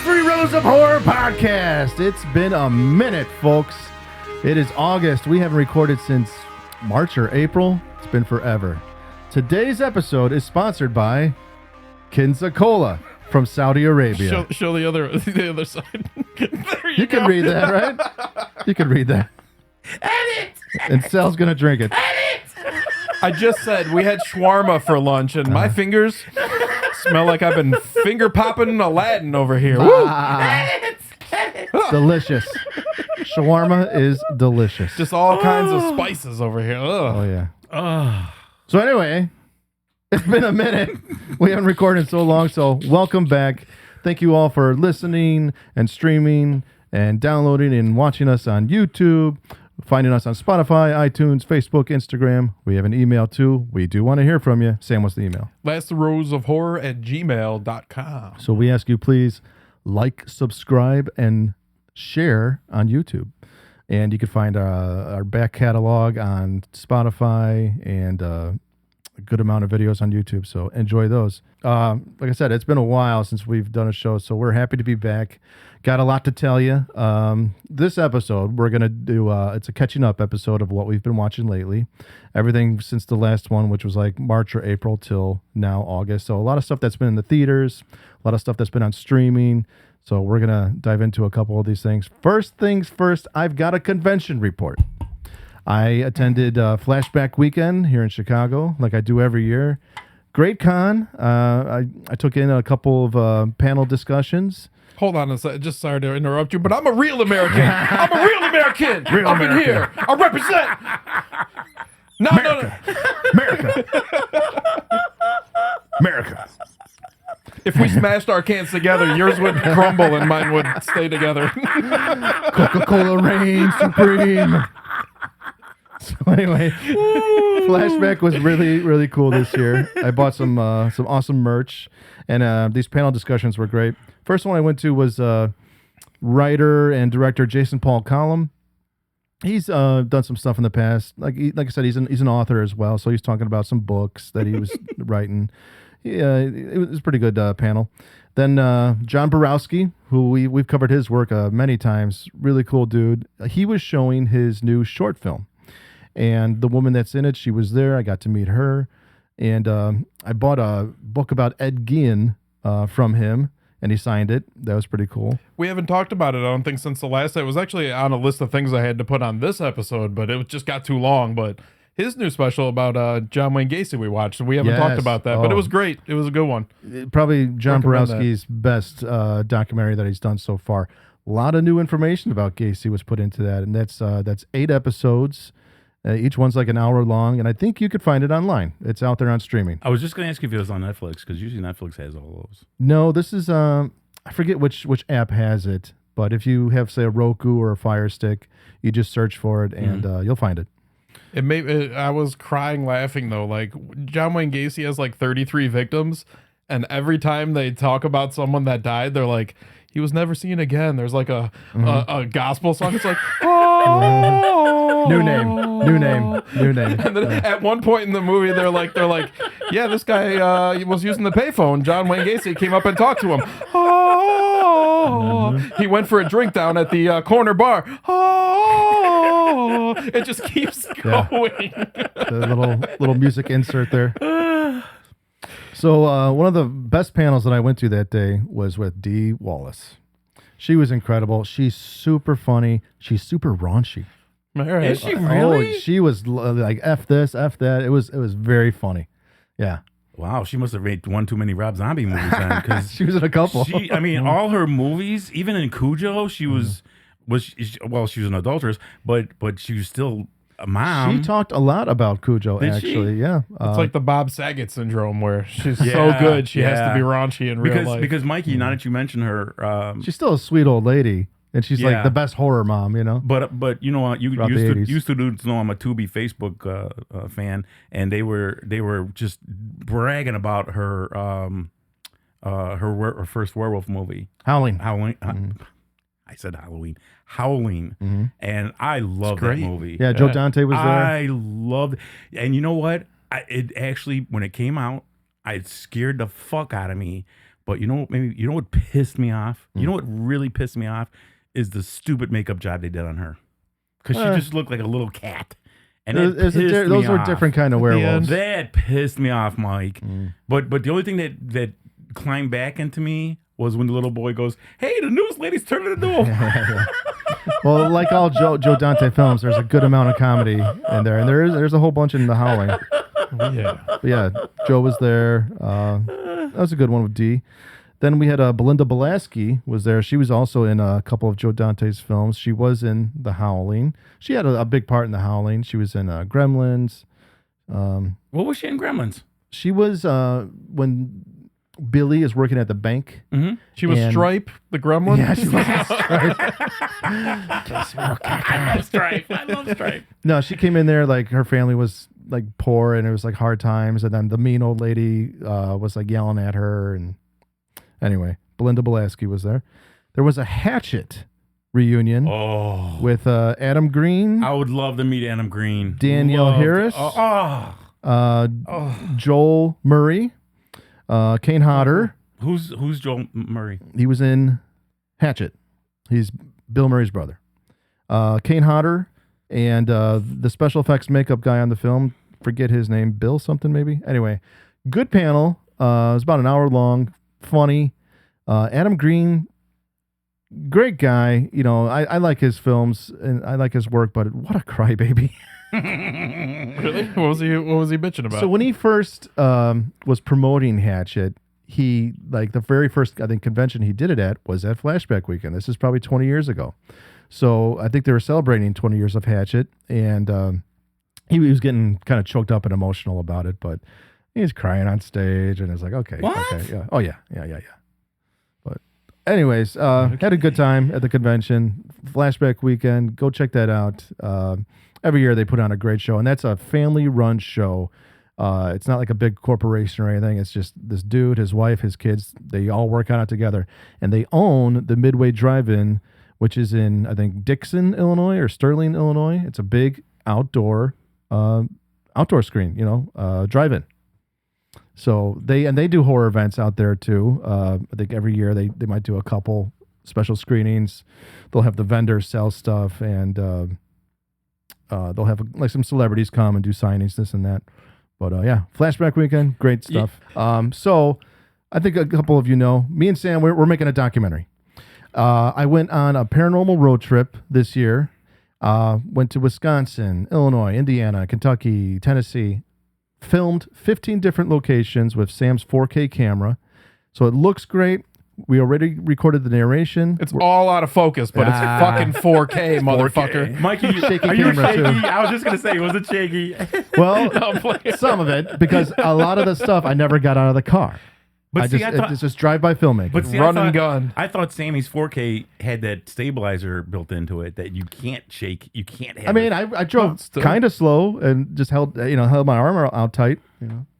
Three Rows of Horror podcast. It's been a minute, folks. It is August. We haven't recorded since March or April. It's been forever. Today's episode is sponsored by Kinza Cola from Saudi Arabia. Show the other side. You can read that, right? You can read that. Edit! And Sal's going to drink it. Edit! I just said we had shawarma for lunch, and my fingers smell like I've been finger popping Aladdin over here. Edit! It's delicious. Shawarma is delicious. Just all kinds of spices over here. Ugh. Oh, yeah. So anyway, it's been a minute. We haven't recorded in so long, so welcome back. Thank you all for listening and streaming and downloading and watching us on YouTube, finding us on Spotify, iTunes, Facebook, Instagram. We have an email too. We do want to hear from you. Sam, what's the email? lastrowsofhorror@gmail.com. So we ask you, please like, subscribe, and share on YouTube. And you can find our back catalog on Spotify and a good amount of videos on YouTube. So enjoy those. Like I said, it's been a while since we've done a show, so we're happy to be back. Got a lot to tell you. This episode, we're going to do, it's a catching up episode of what we've been watching lately. Everything since the last one, which was like March or April till now, August. So a lot of stuff that's been in the theaters, a lot of stuff that's been on streaming. So we're going to dive into a couple of these things. First things first, I've got a convention report. I attended Flashback weekend here in Chicago, like I do every year. Great con. I took in a couple of panel discussions. Hold on a second. Just sorry to interrupt you, but I'm a real American. I'm a real American. Real up American. in here. I represent. No. America. America. If we smashed our cans together, yours would crumble and mine would stay together. Coca-Cola reigns supreme. So anyway, Flashback was really, really cool this year. I bought some awesome merch, and these panel discussions were great. First one I went to was writer and director Jason Paul Collum. He's done some stuff in the past. Like I said, he's an author as well, so he's talking about some books that he was writing. Yeah, it was a pretty good panel. Then John Borowski, who we've covered his work many times. Really cool dude. He was showing his new short film. And the woman that's in it, she was there. I got to meet her. And I bought a book about Ed Gein from him, and he signed it. That was pretty cool. We haven't talked about it, I don't think, since the last. It was actually on a list of things I had to put on this episode, but it just got too long. But his new special about John Wayne Gacy we watched, we haven't talked about that, but it was great. It was a good one. Probably John Borowski's best documentary that he's done so far. A lot of new information about Gacy was put into that, and that's 8 episodes. Each one's like an hour long, and I think you could find it online. It's out there on streaming. I was just going to ask you if it was on Netflix, because usually Netflix has all those. No, this is, I forget which app has it, but if you have, say, a Roku or a Fire Stick, you just search for it, and you'll find it. I was crying laughing, though. Like, John Wayne Gacy has like 33 victims, and every time they talk about someone that died, they're like, he was never seen again. There's like a gospel song. It's like, oh, new name. And then at one point in the movie, they're like, yeah, this guy was using the payphone. John Wayne Gacy came up and talked to him. Oh, he went for a drink down at the corner bar. Oh, it just keeps going. The little music insert there. So one of the best panels that I went to that day was with Dee Wallace. She was incredible. She's super funny. She's super raunchy. Right. Is she really? Oh, she was like F this, F that. It was very funny. Yeah. Wow, she must have made one too many Rob Zombie movies then, because she was in a couple. All her movies, even in Cujo, she was she was an adulteress, but she was still a mom. She talked a lot about Cujo, actually. Yeah. It's like the Bob Saget syndrome, where she's so good she has to be raunchy in real life. Because Mikey, now that you mention her, she's still a sweet old lady. And she's like the best horror mom, you know. But you know what? You used to know I'm a Tubi Facebook fan, and they were just bragging about her her first werewolf movie, Howling. I said Halloween, Howling, and I love that movie. Yeah, Joe Dante was there. I loved it. And you know what? It actually, when it came out, it scared the fuck out of me. But you know what pissed me off? You know what really pissed me off is the stupid makeup job they did on her. Because she just looked like a little cat. And those are different kind of werewolves. That pissed me off, Mike. But the only thing that climbed back into me was when the little boy goes, "Hey, the news lady's turning into a..." Well, like all Joe Dante films, there's a good amount of comedy in there, and there's a whole bunch in The Howling. But yeah, Joe was there. That was a good one with D. Then we had Belinda Balaski was there. She was also in a couple of Joe Dante's films. She was in The Howling. She had a big part in The Howling. She was in Gremlins. What was she in Gremlins? She was when Billy is working at the bank. Mm-hmm. She was Stripe, the gremlin. Yeah, she was Stripe. I love Stripe. I love Stripe. No, she came in there like her family was like poor and it was like hard times, and then the mean old lady was like yelling at her. And anyway, Belinda Balaski was there. There was a Hatchet reunion with Adam Green. I would love to meet Adam Green. Danielle Harris. Joel Murray. Kane Hodder. Who's Joel Murray? He was in Hatchet. He's Bill Murray's brother. Kane Hodder and the special effects makeup guy on the film. Forget his name. Bill something maybe. Anyway, good panel. It was about an hour long. Funny. Adam Green, great guy. You know, I like his films and I like his work, but what a crybaby. Really? What was he bitching about? So when he first was promoting Hatchet, he like the very first I think convention he did it at was at Flashback Weekend. This is probably 20 years ago. So I think they were celebrating 20 years of Hatchet, and he was getting kind of choked up and emotional about it, but he's crying on stage, and it's like, okay, yeah, oh yeah. But anyways, had a good time at the convention. Flashback Weekend, go check that out. Every year they put on a great show, and that's a family-run show. It's not like a big corporation or anything. It's just this dude, his wife, his kids. They all work on it together, and they own the Midway Drive-In, which is in I think Dixon, Illinois, or Sterling, Illinois. It's a big outdoor screen, drive-in. So they do horror events out there too. I think every year they might do a couple special screenings. They'll have the vendors sell stuff, and they'll have like some celebrities come and do signings, this and that. But yeah, Flashback Weekend, great stuff. Yeah. So I think a couple of you know, me and Sam, we're making a documentary. I went on a paranormal road trip this year. Went to Wisconsin, Illinois, Indiana, Kentucky, Tennessee. Filmed 15 different locations with Sam's 4K camera. So it looks great. We already recorded the narration. It's all out of focus, but it's fucking 4K, motherfucker. Mikey, shaky are you camera shaky? too. I was just going to say, was it shaky? Well, some of it, because a lot of the stuff I never got out of the car. But it's just drive-by filming. But see, run and gun. I thought Sammy's 4K had that stabilizer built into it that you can't shake. You can't have. I mean, I drove kind of slow and just held my arm out tight.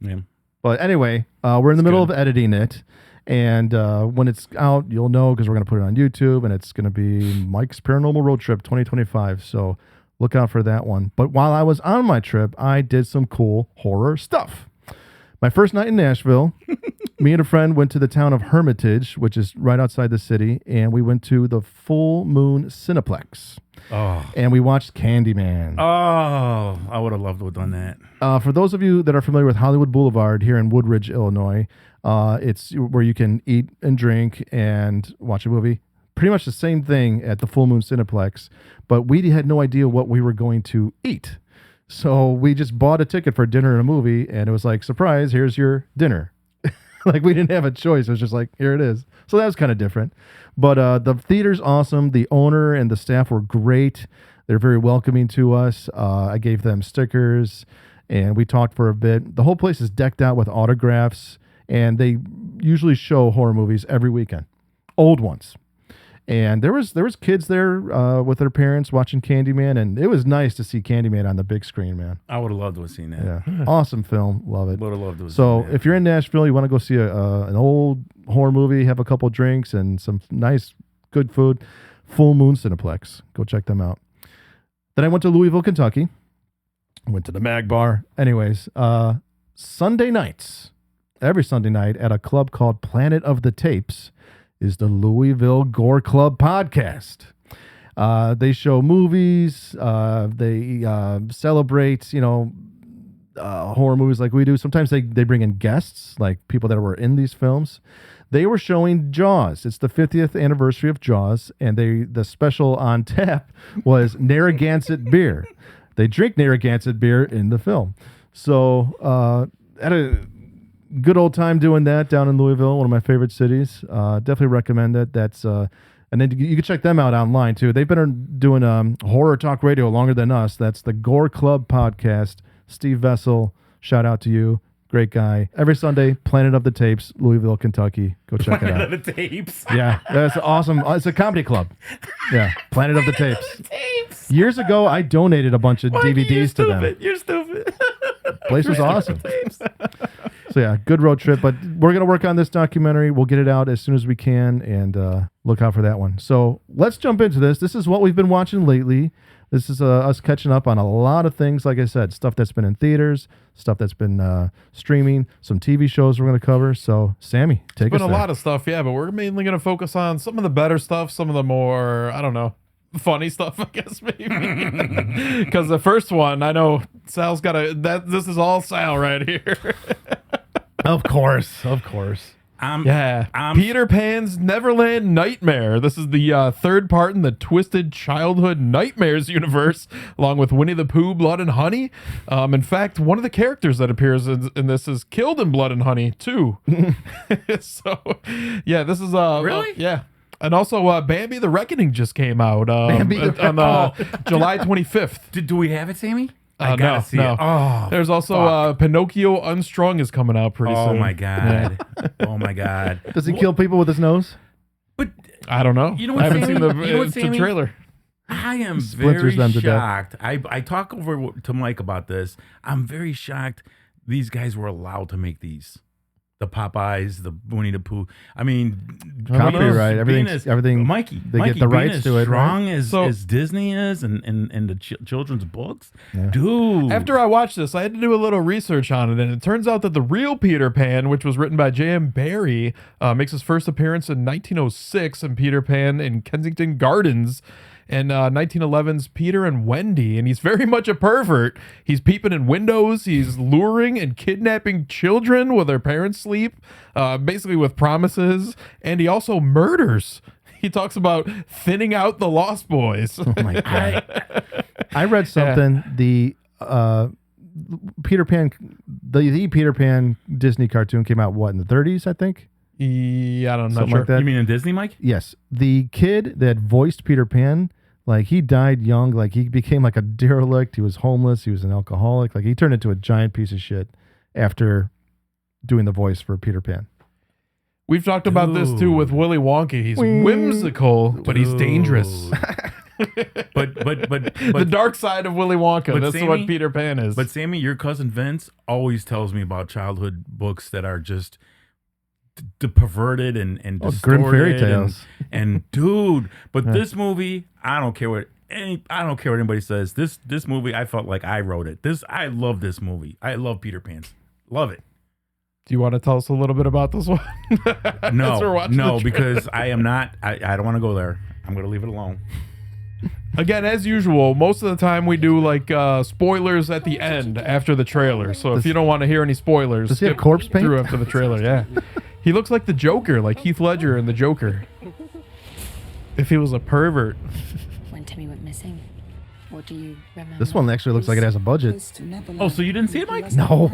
Yeah. But anyway, we're in the middle of editing it, and when it's out, you'll know because we're going to put it on YouTube, and it's going to be Mike's Paranormal Road Trip 2025. So look out for that one. But while I was on my trip, I did some cool horror stuff. My first night in Nashville, me and a friend went to the town of Hermitage, which is right outside the city, and we went to the Full Moon Cineplex. Oh. And we watched Candyman. Oh, I would have loved to have done that. For those of you that are familiar with Hollywood Boulevard here in Woodridge, Illinois, it's where you can eat and drink and watch a movie. Pretty much the same thing at the Full Moon Cineplex, but we had no idea what we were going to eat. So we just bought a ticket for dinner and a movie, and it was like, surprise, here's your dinner. Like, we didn't have a choice. It was just like, here it is. So that was kind of different. But the theater's awesome. The owner and the staff were great. They're very welcoming to us. I gave them stickers, and we talked for a bit. The whole place is decked out with autographs, and they usually show horror movies every weekend, old ones. And there was kids there with their parents watching Candyman, and it was nice to see Candyman on the big screen, man. I would have loved to have seen that. Yeah, awesome film, love it. Would have loved to have so seen that. if you're in Nashville, you want to go see an old horror movie, have a couple drinks and some nice, good food, Full Moon Cineplex. Go check them out. Then I went to Louisville, Kentucky. Went to the Mag Bar. Anyways, Sunday nights every Sunday night at a club called Planet of the Tapes is the Louisville Gore Club podcast. They show movies. They celebrate, horror movies like we do. Sometimes they bring in guests, like people that were in these films. They were showing Jaws. It's the 50th anniversary of Jaws, and the special on tap was Narragansett beer. They drink Narragansett beer in the film. So had a good old time doing that down in Louisville, one of my favorite cities. Definitely recommend it. That's and then you can check them out online too. They've been doing horror talk radio longer than us. That's the Gore Club podcast. Steve Vessel, shout out to you. Great guy. Every Sunday, Planet of the Tapes, Louisville, Kentucky. Go check it out. Planet of the Tapes. Yeah, that's awesome. It's a comedy club. Yeah, Planet of the Tapes. Years ago, I donated a bunch of DVDs to them. You're stupid. Place was awesome. So yeah, good road trip. But we're going to work on this documentary. We'll get it out as soon as we can, and look out for that one. So let's jump into this. This is what we've been watching lately. This is us catching up on a lot of things. Like I said, stuff that's been in theaters, stuff that's been streaming, some TV shows we're going to cover. So, Sammy, take us there. It's been a lot of stuff, yeah, but we're mainly going to focus on some of the better stuff, some of the more, I don't know, funny stuff, I guess, maybe. Because the first one, I know Sal's got this is all Sal right here. Of course. Peter Pan's Neverland Nightmare. This is the third part in the Twisted Childhood Nightmares universe, along with Winnie the Pooh, Blood and Honey. In fact, one of the characters that appears in this is killed in Blood and Honey, too. So, yeah, this is... Really? Yeah. And also, Bambi the Reckoning just came out on July 25th. Do we have it, Sammy? I gotta see it. Oh, there's also Pinocchio Unstrung is coming out pretty soon. Oh my god! Oh my god! Does he kill people with his nose? But I don't know. You know what, I haven't Sammy? seen the trailer. I am Splinters very them to death. shocked. I talk over to Mike about this. I'm very shocked these guys were allowed to make these. The Popeyes, the Winnie the Pooh. I mean, copyright, everything. Mikey, get the rights to it. Strong right? as Disney is, and the children's books, Yeah. dude. After I watched this, I had to do a little research on it, and it turns out that the real Peter Pan, which was written by J.M. Barrie, makes his first appearance in 1906 in Peter Pan in Kensington Gardens. And 1911's Peter and Wendy, and he's very much a pervert. He's peeping in windows. He's luring and kidnapping children while their parents sleep, basically with promises. And he also murders. He talks about thinning out the Lost Boys. Oh my god! I read something. The Peter Pan, the Peter Pan Disney cartoon came out in the 30s, I think. Yeah, I don't know. Something like that. You mean in Disney, Mike? Yes, the kid that voiced Peter Pan, like he died young. Like he became like a derelict. He was homeless. He was an alcoholic. Like he turned into a giant piece of shit after doing the voice for Peter Pan. We've talked about this too with Willy Wonka. He's whimsical, but he's dangerous. But The dark side of Willy Wonka. That's Sammy, what Peter Pan is. But Sammy, your cousin Vince always tells me about childhood books that are just perverted and distorted. Grim fairy tales. And dude, but this movie, I don't care what anybody says. This movie, I felt like I wrote it. I love this movie. I love Peter Pan. Love it. Do you want to tell us a little bit about this one? No, because I am not. I don't want to go there. I'm going to leave it alone. Again, as usual, most of the time we do like spoilers at the end after the trailer. So if you don't want to hear any spoilers, does he have corpse paint through after the trailer? Yeah, he looks like the Joker, like Heath Ledger in the Joker. If he was a pervert. When Timmy went missing, what do you remember? This one actually looks like it has a budget. Oh, so you didn't see it, Mike? No.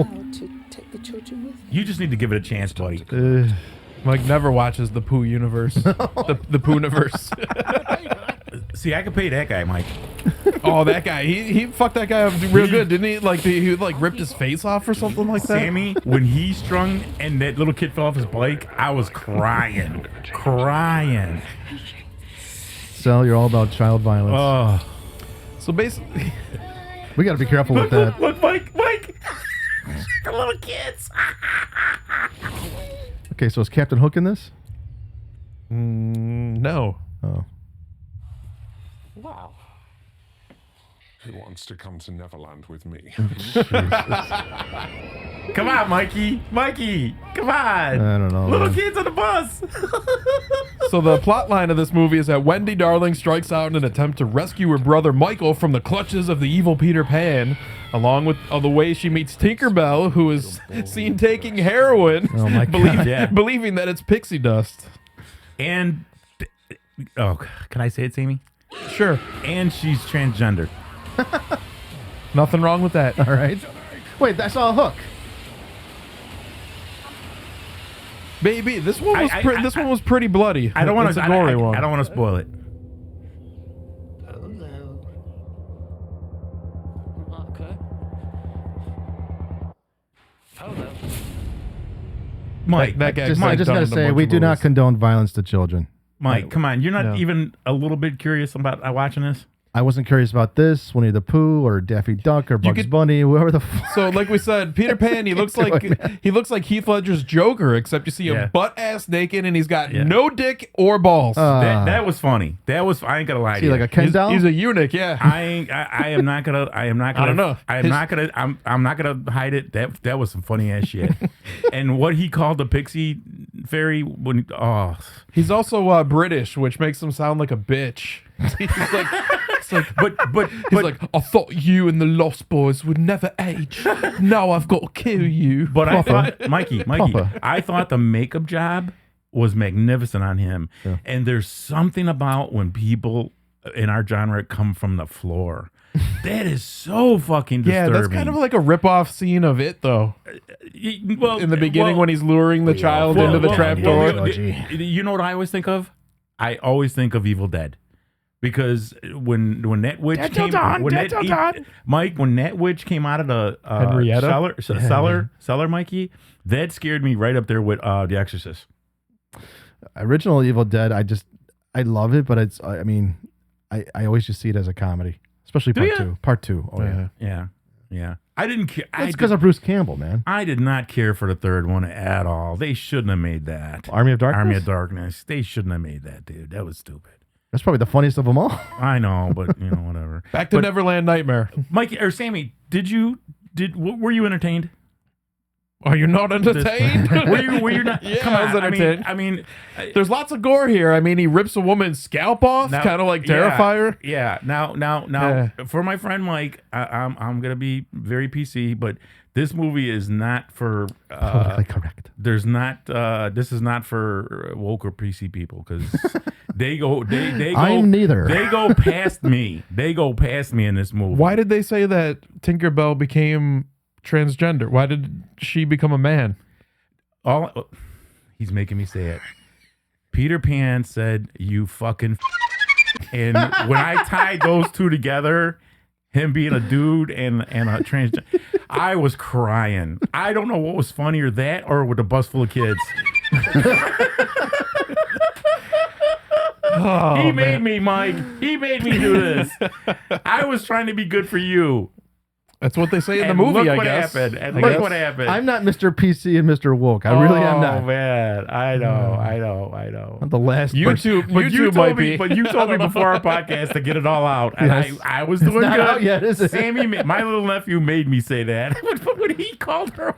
You just need to give it a chance, buddy. Mike never watches the Pooh universe. The Pooh-niverse. See, I could pay that guy, Mike. Oh, that guy. He fucked that guy up real good, didn't he? Like he ripped his face off or something like that. Sammy, when he strung and that little kid fell off his bike, I was crying. So you're all about child violence. Oh. So basically, We got to be careful with that. Look, Mike. The little kids. Okay, so is Captain Hook in this? no. Oh. Wow. He wants to come to Neverland with me. Come on, Mikey. Mikey, come on. I don't know. Little man. kids on the bus. So the plot line of this movie is that Wendy Darling strikes out in an attempt to rescue her brother Michael from the clutches of the evil Peter Pan, along with the way she meets Tinkerbell, who is seen taking heroin, Oh my God. Yeah. believing that it's pixie dust. And, can I say it, Sammy? Sure, And she's transgender. nothing wrong with that. All right. Wait, I saw a hook. Baby, this one was this one was pretty bloody. I don't want It's to. a gory one. I don't want to spoil it. Okay. Hello. Mike, That guy- Just, Mike I just done gotta in a say, bunch we of do not movies. condone violence to children. Mike, come on. You're not No. even a little bit curious about watching this? I wasn't curious about this, Winnie the Pooh or Daffy Duck or Bugs could- Bunny, whoever the fuck. So, like we said, Peter Pan, he looks like Heath Ledger's Joker, except you see him Yeah. butt ass naked and he's got Yeah. no dick or balls. That was funny. I ain't gonna lie to See, you. like a Ken doll? he's a eunuch, yeah. I am not gonna. I don't know. I'm not gonna hide it. That was some funny ass shit. And what he called the pixie fairy when He's also British, which makes him sound like a bitch. He's like, but he's like, I thought you and the Lost Boys would never age. Now I've got to kill you. But I thought, Mikey, Papa. I thought the makeup job was magnificent on him. Yeah. And there's something about when people in our genre come from the floor. That is so fucking Yeah, disturbing. that's kind of like a rip-off scene of it, though. Well, In the beginning, when he's luring the child into the trap door. You know what I always think of? I always think of Evil Dead. Because when that witch came, Mike, when that witch came out of the Henrietta? cellar, Mikey, that scared me right up there with The Exorcist. Original Evil Dead, I love it, but I always just see it as a comedy, especially part ya? two. Part two. Oh yeah. Yeah. I didn't care. It's because of Bruce Campbell, man. I did not care for the third one at all. They shouldn't have made that. Army of Darkness. Army of Darkness. They shouldn't have made that, dude. That was stupid. That's probably the funniest of them all. I know, but whatever. Back to But- Neverland Nightmare. Mikey or Sammy, were you entertained? Are you not entertained? Were you not? Yeah, Come I was on. entertained. I mean, There's lots of gore here. I mean, he rips a woman's scalp off, now- kind of like yeah, Terrifier. Yeah. Now, Yeah. for my friend Mike, I'm gonna be very PC, but this movie is not for. Politically correct. There's not. This is not for woke or PC people because they go. They go. I'm neither. They go past me. They go past me in this movie. Why did they say that Tinkerbell became transgender? Why did she become a man? He's making me say it. Peter Pan said, "You fucking," and when I tied those two together, him being a dude and a transgender, I was crying. I don't know what was funnier, that or with a bus full of kids. He made me, Mike. He made me do this. I was trying to be good for you. That's what they say in the And movie, look I what guess. happened. And I look guess. what happened. I'm not Mr. PC and Mr. Woke. I really am not. Oh man, I know. I'm the last YouTube, But you YouTube might told me, be. but you told me before our podcast to get it all out, and Yes. I was doing not good. out yet, is it? Sammy, my little nephew, made me say that when he called her.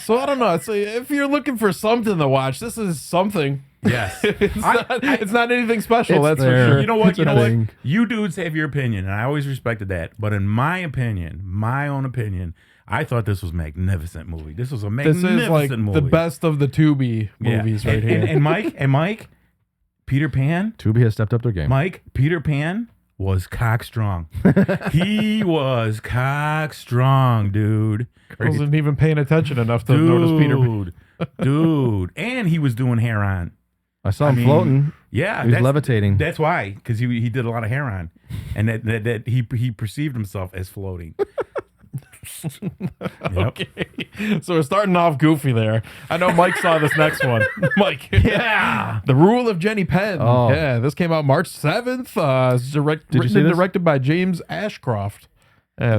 So I don't know. So if you're looking for something to watch, this is something. Yes, It's not anything special. It's That's there. for sure. You know what? It's You a know what? thing. You dudes have your opinion, and I always respected that. But in my opinion, my own opinion, I thought this was a magnificent movie. This was a This magnificent is like movie. the best of the Tubi Yeah. movies right and, here. and Mike, Peter Pan. Tubi has stepped up their game. Mike, Peter Pan was cock strong. He was cock strong, dude. I wasn't even paying attention enough to notice Peter. Dude. And he was doing hair on. I saw him floating. Yeah. He was levitating. That's why, because he did a lot of hair on. And that he perceived himself as floating. Yep. Okay. So we're starting off goofy there. I know Mike saw this next one. Mike. Yeah. The Rule of Jenny Penn. Oh. Yeah, this came out March 7th. It's written see and this? directed by James Ashcroft.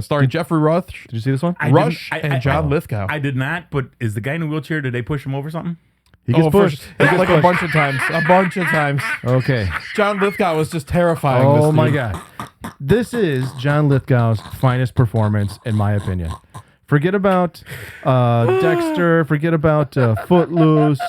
Starring Jeffrey Rush, Did you see this one? Rush and John Lithgow. I did not, but is the guy in the wheelchair, did they push him over something? He gets pushed. He gets like pushed. a bunch of times. A bunch of times. Okay. John Lithgow was just terrifying. Oh this my dude. God. This is John Lithgow's finest performance, in my opinion. Forget about Dexter. Forget about Footloose.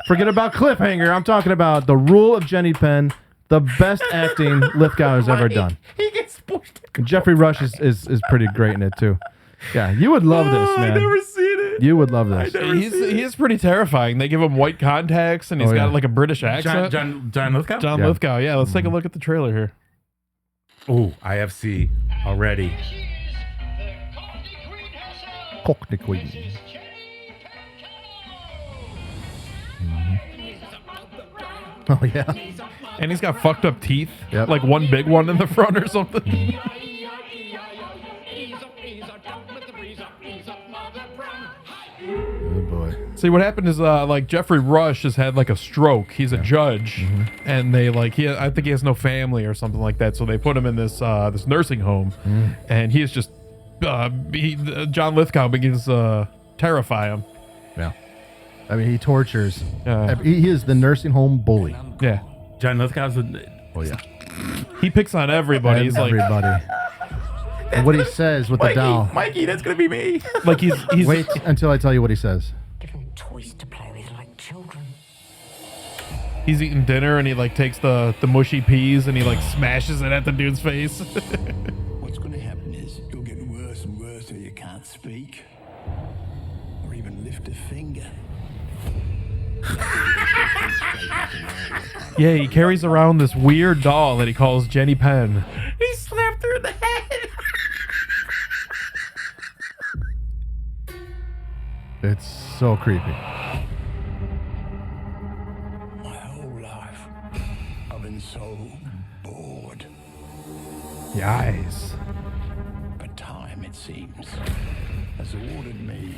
Forget about Cliffhanger. I'm talking about The Rule of Jenny Penn, the best acting Lithgow has ever done. He gets pushed. And Jeffrey Rush is pretty great in it too. Yeah, you would love this, man. I've never seen it. You would love this. He is pretty terrifying. They give him white contacts, and he's got like a British accent. John Lithgow? John Lithgow. Yeah, let's take a look at the trailer here. Oh, IFC already. Cockney Queen. Oh yeah. And he's got fucked up teeth. Yep. Like one big one in the front or something. Oh boy. See, what happened is like Jeffrey Rush has had like a stroke. He's a judge, and they like I think he has no family or something like that. So they put him in this this nursing home, and he is just John Lithgow begins to terrify him. Yeah. I mean, he tortures. Yeah. He is the nursing home bully. Yeah, John Lithgow's Oh yeah. he picks on everybody. He's like Everybody. And what he says with the doll. Mikey, that's gonna be me. he's Wait until I tell you what he says. Give them toys to play with like children. he's eating dinner, and he like takes the mushy peas and he like smashes it at the dude's face. What's going to happen is you'll get worse and worse till you can't speak or even lift a finger. Yeah, he carries around this weird doll that he calls Jenny Penn. He slapped her in the head. It's so creepy. My whole life, I've been so bored. The eyes. But time, it seems, has awarded me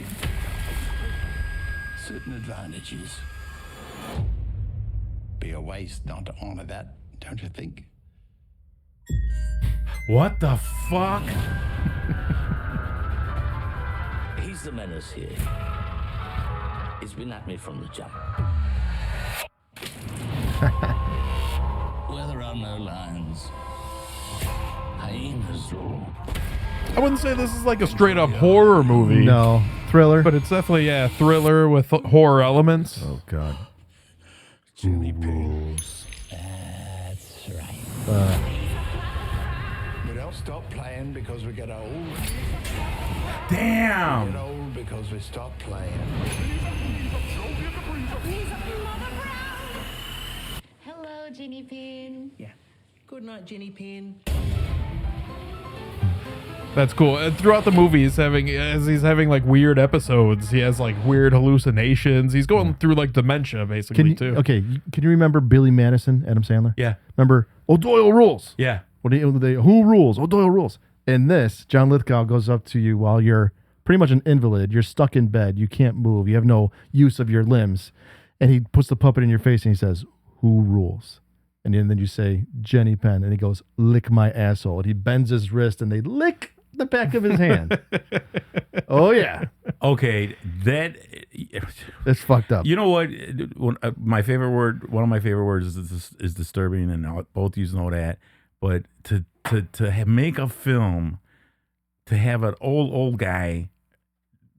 certain advantages. Be a waste not to honor that, don't you think? What the fuck? He's the menace here. He's been at me from the jump. Where there are no lines, hyenas roar. I wouldn't say this is like a straight up horror movie. No. Thriller. But it's definitely, yeah, thriller with horror elements. Oh god. Jimmy Rules. That's right. We don't stop playing because we get old. We Damn. get old because we stop playing. Hello, Jenny Pin. Yeah. Good night, Jenny Pin. That's cool. And throughout the movie, he's having like weird episodes. He has like weird hallucinations. He's going through like dementia basically too. Can you remember Billy Madison, Adam Sandler? Yeah. Remember O'Doyle rules. Yeah. Who rules? O'Doyle rules. In this, John Lithgow goes up to you while you're pretty much an invalid. You're stuck in bed. You can't move. You have no use of your limbs. And he puts the puppet in your face and he says, "Who rules?" And then you say, "Jenny Penn." And he goes, "Lick my asshole." And he bends his wrist and they lick the back of his hand. Oh, yeah. Okay, that It's fucked up. you know what? My favorite word, one of my favorite words is disturbing, and both you know that. But to make a film, to have an old guy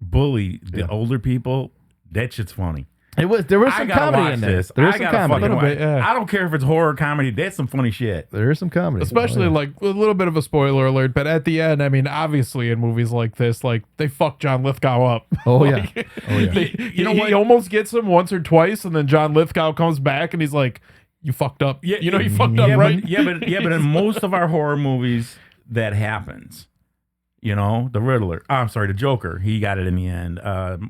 bully the older people, that shit's funny. There was some comedy in there. There is some comedy. Yeah. I don't care if it's horror comedy. That's some funny shit. There is some comedy. Especially Oh, yeah. like a little bit of a spoiler alert, but at the end, I mean, obviously in movies like this, like they fuck John Lithgow up. Oh, yeah. Like, Oh, yeah. You know what? He almost gets him once or twice, and then John Lithgow comes back and he's like, "You fucked up. Yeah, you know, you fucked up, yeah, right?" But in most of our horror movies, that happens. You know, the Riddler. Oh, I'm sorry, the Joker. He got it in the end.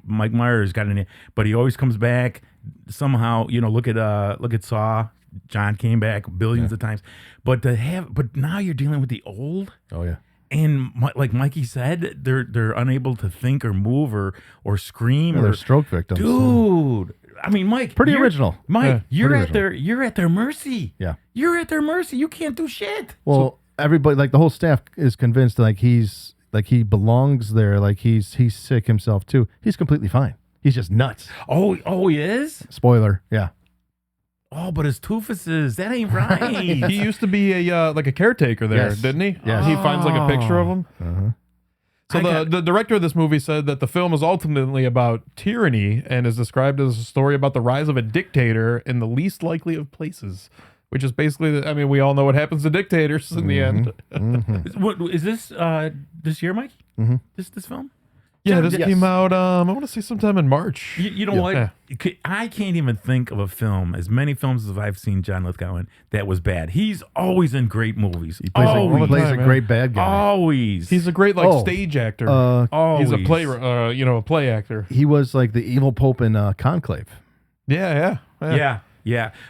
Mike Myers got it in the end, but he always comes back somehow. You know, look at Saw. John came back billions of times, but now you're dealing with the old. Oh, yeah. And like Mikey said, they're unable to think or move or scream. Yeah, they're stroke victims. Dude, I mean, Mike, Pretty you're- original. Mike, Yeah, pretty you're at their mercy. Yeah. You're at their mercy. You can't do shit. Well, everybody, like the whole staff is convinced like he belongs there. Like he's sick himself too. He's completely fine. He's just nuts. Oh, he is. Spoiler. Yeah. Oh, but his toofuses, that ain't right. He used to be a like a caretaker there, Yes. didn't he? Yes. He finds like a picture of him. Uh-huh. So the director of this movie said that the film is ultimately about tyranny and is described as a story about the rise of a dictator in the least likely of places, which is basically, I mean, we all know what happens to dictators in the end. What is this? This year, Mike? Mm-hmm. This film? Yeah, this came out, I want to say sometime in March. You know what? I can't even think of a film, as many films as I've seen John Lithgow in, that was bad. He's always in great movies. He plays, a great bad guy. Always. He's a great stage actor. Always. He's a play actor. He was like the evil pope in Conclave. Yeah.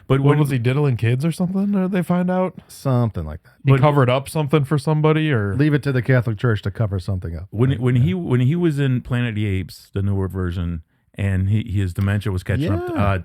But what was he diddling kids or something? Or they find out something like that. He covered up something for somebody, or leave it to the Catholic Church to cover something up. When he was in Planet of the Apes, the newer version, and his dementia was catching up.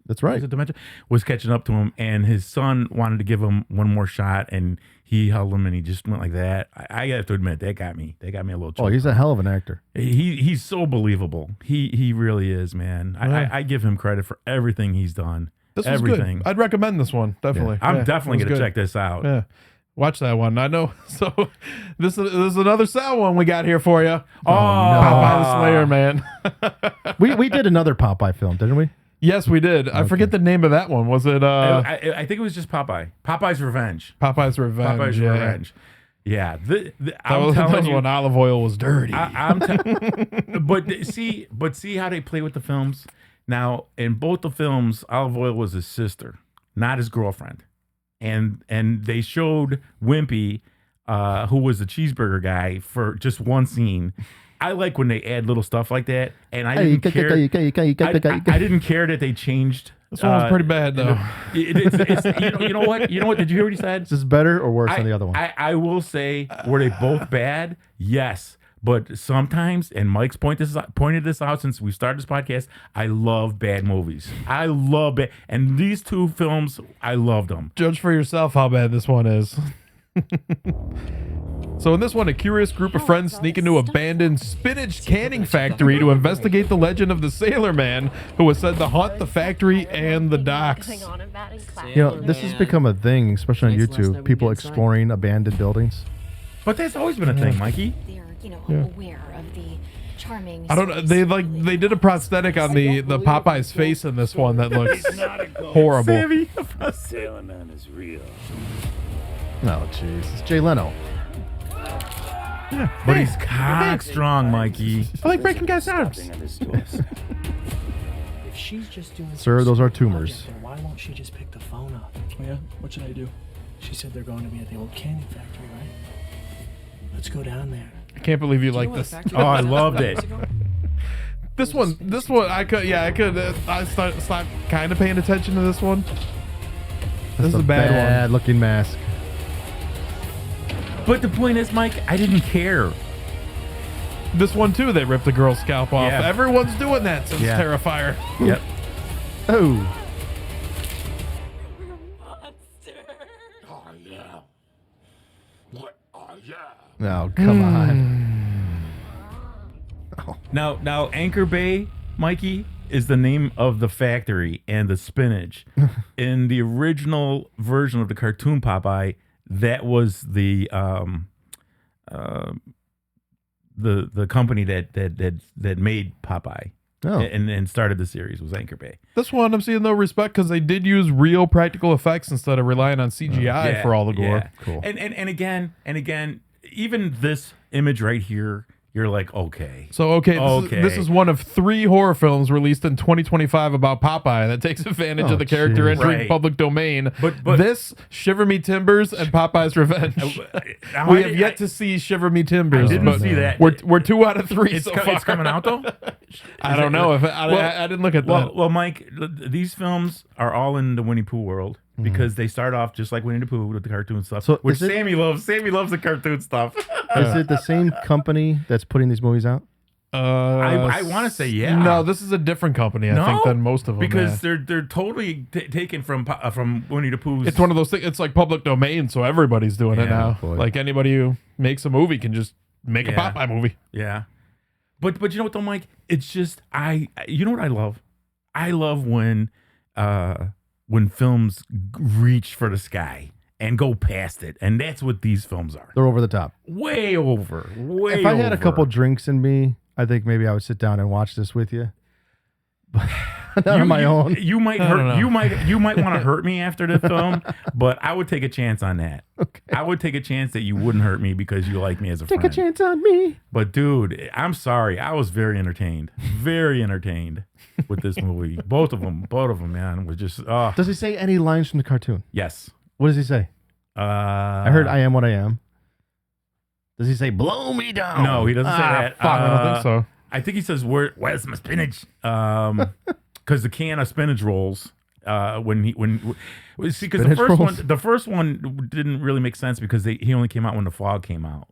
That's right. Was it dementia? Was catching up to him, and his son wanted to give him one more shot, and he held him, and he just went like that. I have to admit, that got me. That got me a little. Oh, he's a hell of an actor. He's so believable. He really is, man. I give him credit for everything he's done. This was good. I'd recommend this one, definitely. I'm definitely going to check this out. Yeah. Watch that one. I know. So this is another sad one we got here for you. Oh, no. Popeye the Slayer Man. we did another Popeye film, didn't we? Yes, we did. I forget the name of that one. Was it? I think it was just Popeye. Popeye's Revenge. Popeye's Revenge. Popeye's Revenge. Yeah, that was when olive oil was dirty. But see how they play with the films. Now, in both the films, Olive Oil was his sister, not his girlfriend. And they showed Wimpy, who was the cheeseburger guy, for just one scene. I like when they add little stuff like that, and I didn't care. I didn't care that they changed. This one was pretty bad, though. You know what? Did you hear what he said? Is this better or worse than the other one? I will say, were they both bad? Yes. But sometimes, and Mike's pointed this out since we started this podcast, I love bad movies. I love it. And these two films, I loved them. Judge for yourself how bad this one is. So in this one, a curious group of friends sneak into an abandoned spinach canning factory to investigate the legend of the Sailor Man, who was said to haunt the factory and the docks. You know, this has become a thing, especially on YouTube, people exploring abandoned buildings. But that's always been a thing, Mikey. Aware of the charming. I don't know. They did a prosthetic on the Popeye's face in this one that looks horrible. Sammy. Sailor Man is real. Oh, jeez. It's Jay Leno. Yeah. But he's cock strong, Mikey. I like breaking guys' arms. If she's just doing Sir, those are tumors. Then why won't she just pick the phone up? Oh, yeah? What should I do? She said they're going to be at the old canning factory, right? Let's go down there. I can't believe you like this. Oh, I loved it. This one, I stopped kind of paying attention to this one. This is a bad one. Looking mask. But the point is, Mike, I didn't care. This one too, they ripped the girl's scalp off. Yeah. Everyone's doing that since Terrifier. Yep. Oh. No, come on. Oh. Now, Anchor Bay, Mikey, is the name of the factory and the spinach. In the original version of the cartoon Popeye, that was the company that made Popeye. Oh. And started the series was Anchor Bay. This one I'm seeing no respect because they did use real practical effects instead of relying on CGI for all the gore. Yeah. Cool. And again, even this image right here, you're like, okay. So this is one of 3 horror films released in 2025 about Popeye that takes advantage of the character entering public domain. But this, Shiver Me Timbers, and Popeye's Revenge. We have yet to see Shiver Me Timbers. I didn't see that. We're 2 out of 3 It's coming out though. I don't know if I didn't look at that. Well, Mike, these films are all in the Winnie Pooh world. Because they start off just like Winnie the Pooh with the cartoon stuff, which Sammy loves. Sammy loves the cartoon stuff. Is it the same company that's putting these movies out? I want to say No, this is a different company. I think than most of them because they're totally taken from Winnie the Pooh's. It's one of those things. It's like public domain, so everybody's doing it now. Boy. Like anybody who makes a movie can just make a Popeye movie. Yeah, but you know what though, Mike? It's just you know what I love? I love when films reach for the sky and go past it. And that's what these films are. They're over the top. Way over. Way If I had a over. couple drinks in me, I think maybe I would sit down and watch this with you. But not on my own. You might hurt. You might want to hurt me after the film, but I would take a chance on that. Okay. I would take a chance that you wouldn't hurt me because you like me as a friend. Take a chance on me. But dude, I'm sorry. I was very entertained with this movie. Both of them, man, was just. Does he say any lines from the cartoon? Yes. What does he say? I heard "I am what I am." Does he say "blow me down"? No, he doesn't say that. Fuck, I don't think so. I think he says, "Where's my spinach?" Because the can of spinach rolls. Because the first one didn't really make sense because he only came out when the fog came out,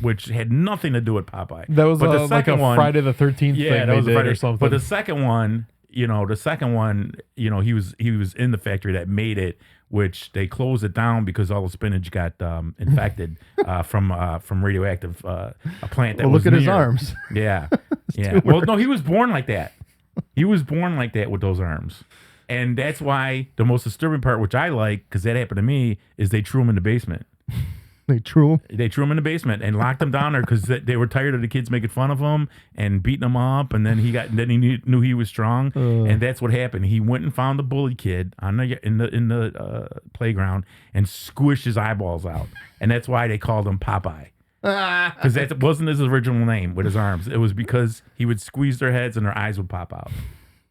which had nothing to do with Popeye. That was but the like a second one, Friday the 13th thing that was they did Friday, or something. But the second one, he was in the factory that made it, which they closed it down because all the spinach got infected from radioactive a plant that was look at his near. arms. Yeah, yeah. Well, no, he was born like that. He was born like that with those arms, and that's why the most disturbing part, which I like, because that happened to me, is they threw him in the basement. They threw him. They threw him in the basement and locked him down there because they were tired of the kids making fun of him and beating him up. And then he knew he was strong, and that's what happened. He went and found the bully kid in the playground and squished his eyeballs out, and that's why they called him Popeye. Because that wasn't his original name with his arms. It was because he would squeeze their heads and their eyes would pop out.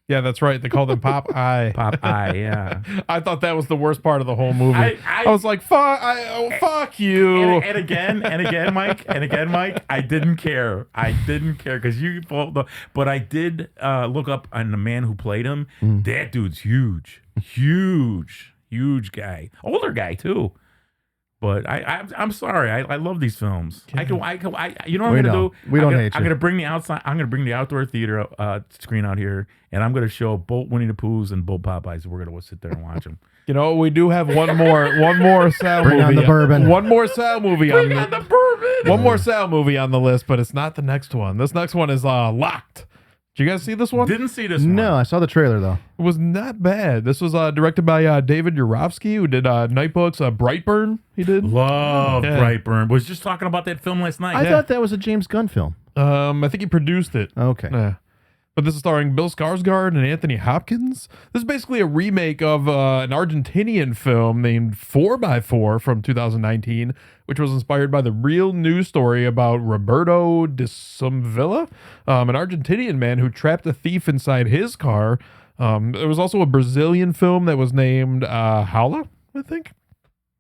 Yeah, that's right. They called him Popeye. Popeye, yeah. I thought that was the worst part of the whole movie. I was like, fuck you. And again, Mike, I didn't care. Because you both. But I did look up on the man who played him. That dude's huge guy, older guy too. But I'm sorry. I love these films. You know what I'm gonna do? We don't hate you. I'm gonna bring the outside. I'm gonna bring the outdoor theater screen out here, and I'm gonna show both Winnie the Poohs and both Popeyes. We're gonna sit there and watch them. You know, we do have one more Sal Bring movie. on the bourbon. One more Sal movie Bring on the bourbon. One more Sal movie on the list, but it's not the next one. This next one is Locked. Did you guys see this one? Didn't see this one. No, I saw the trailer though. It was not bad. This was directed by David Urofsky, who did Nightbooks, Brightburn. He did. Love Brightburn. Was just talking about that film last night. I thought that was a James Gunn film. I think he produced it. Okay. But this is starring Bill Skarsgård and Anthony Hopkins. This is basically a remake of an Argentinian film named 4x4 from 2019, which was inspired by the real news story about Roberto de Somvilla, an Argentinian man who trapped a thief inside his car. There was also a Brazilian film that was named Howla, I think,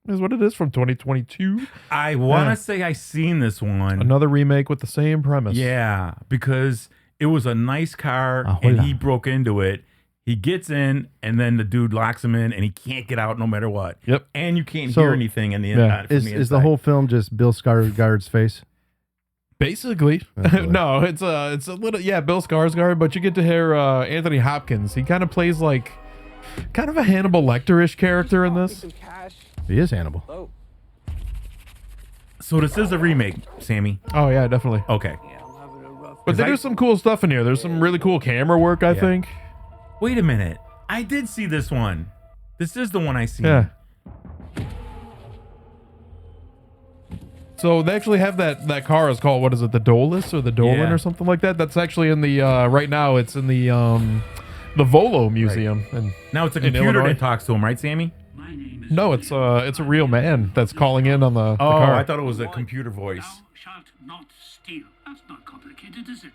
is what it is, from 2022. I want to say I seen this one. Another remake with the same premise. Yeah, because it was a nice car, Hola. and he broke into it. He gets in, and then the dude locks him in, and he can't get out no matter what. Yep. And you can't So, hear anything in the inside. Is the whole film just Bill Skarsgård's face? Basically. No, it's a little, Bill Skarsgård, but you get to hear Anthony Hopkins. He kind of plays like kind of a Hannibal Lecter-ish character in this. He is Hannibal. So this is a remake, Sammy. Oh yeah, definitely. Okay. But there's some cool stuff in here. There's some really cool camera work, I think. Wait a minute. I did see this one. This is the one I seen. Yeah. So they actually have that car is called, what is it, the Dolus or the Dolan Yeah. or something like that? That's actually in the right now it's in the Volo Museum. And Now it's a in computer Illinois. that talks to him, right, Sammy? No, it's a real man that's calling in on the car. I thought it was a computer voice. Shalt not steal. That's not complicated, is it?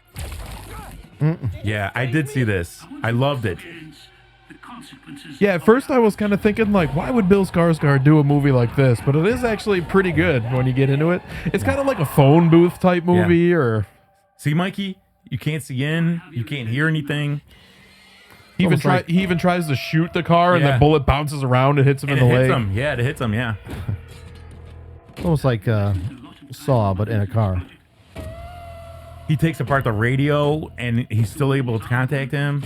Yeah, I did see this. I loved it. The consequences. Yeah, at first I was kind of thinking, like, why would Bill Skarsgård do a movie like this? But it is actually pretty good when you get into it. It's kind of like a phone booth type movie, or... See, Mikey, you can't see in, you can't hear anything. He even tries to shoot the car, and Yeah. the bullet bounces around and hits him And in it the hits leg. him. Yeah, it hits him, yeah. Almost like Saw, but in a car. He takes apart the radio, and he's still able to contact him.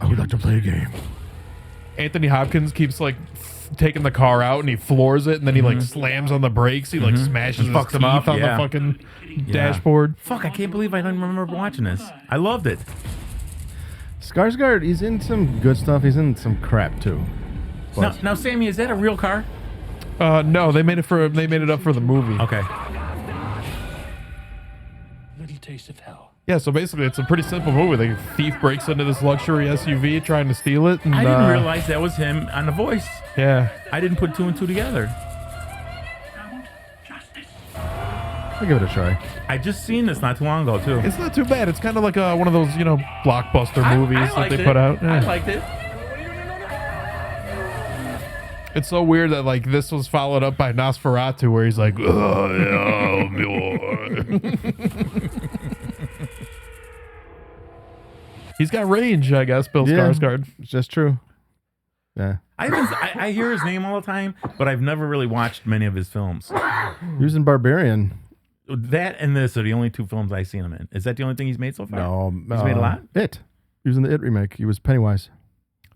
I would like to play a game. Anthony Hopkins keeps, like, taking the car out, and he floors it, and then he, like, slams on the brakes. He, like, smashes his Fucks him teeth up, on yeah. the fucking dashboard. Fuck, I can't believe I didn't remember watching this. I loved it. Skarsgård, he's in some good stuff. He's in some crap too. But Now, Sammy, is that a real car? No, they made it up for the movie. Okay. Little taste of hell. Yeah, so basically it's a pretty simple movie. The thief breaks into this luxury SUV trying to steal it. And, I didn't realize that was him on The Voice. Yeah. I didn't put two and two together. I'll give it a try. I just seen this not too long ago too. It's not too bad. It's kind of like one of those, blockbuster movies I that liked they it. put out. Yeah. I liked it. It's so weird that like this was followed up by Nosferatu, where he's like, "Oh yeah, he's got range, I guess. Bill Skarsgård. It's just true. Yeah. I hear his name all the time, but I've never really watched many of his films. He was in Barbarian. That and this are the only two films I've seen him in. Is that the only thing he's made so far? No. He's made a lot? It. He was in the It remake. He was Pennywise.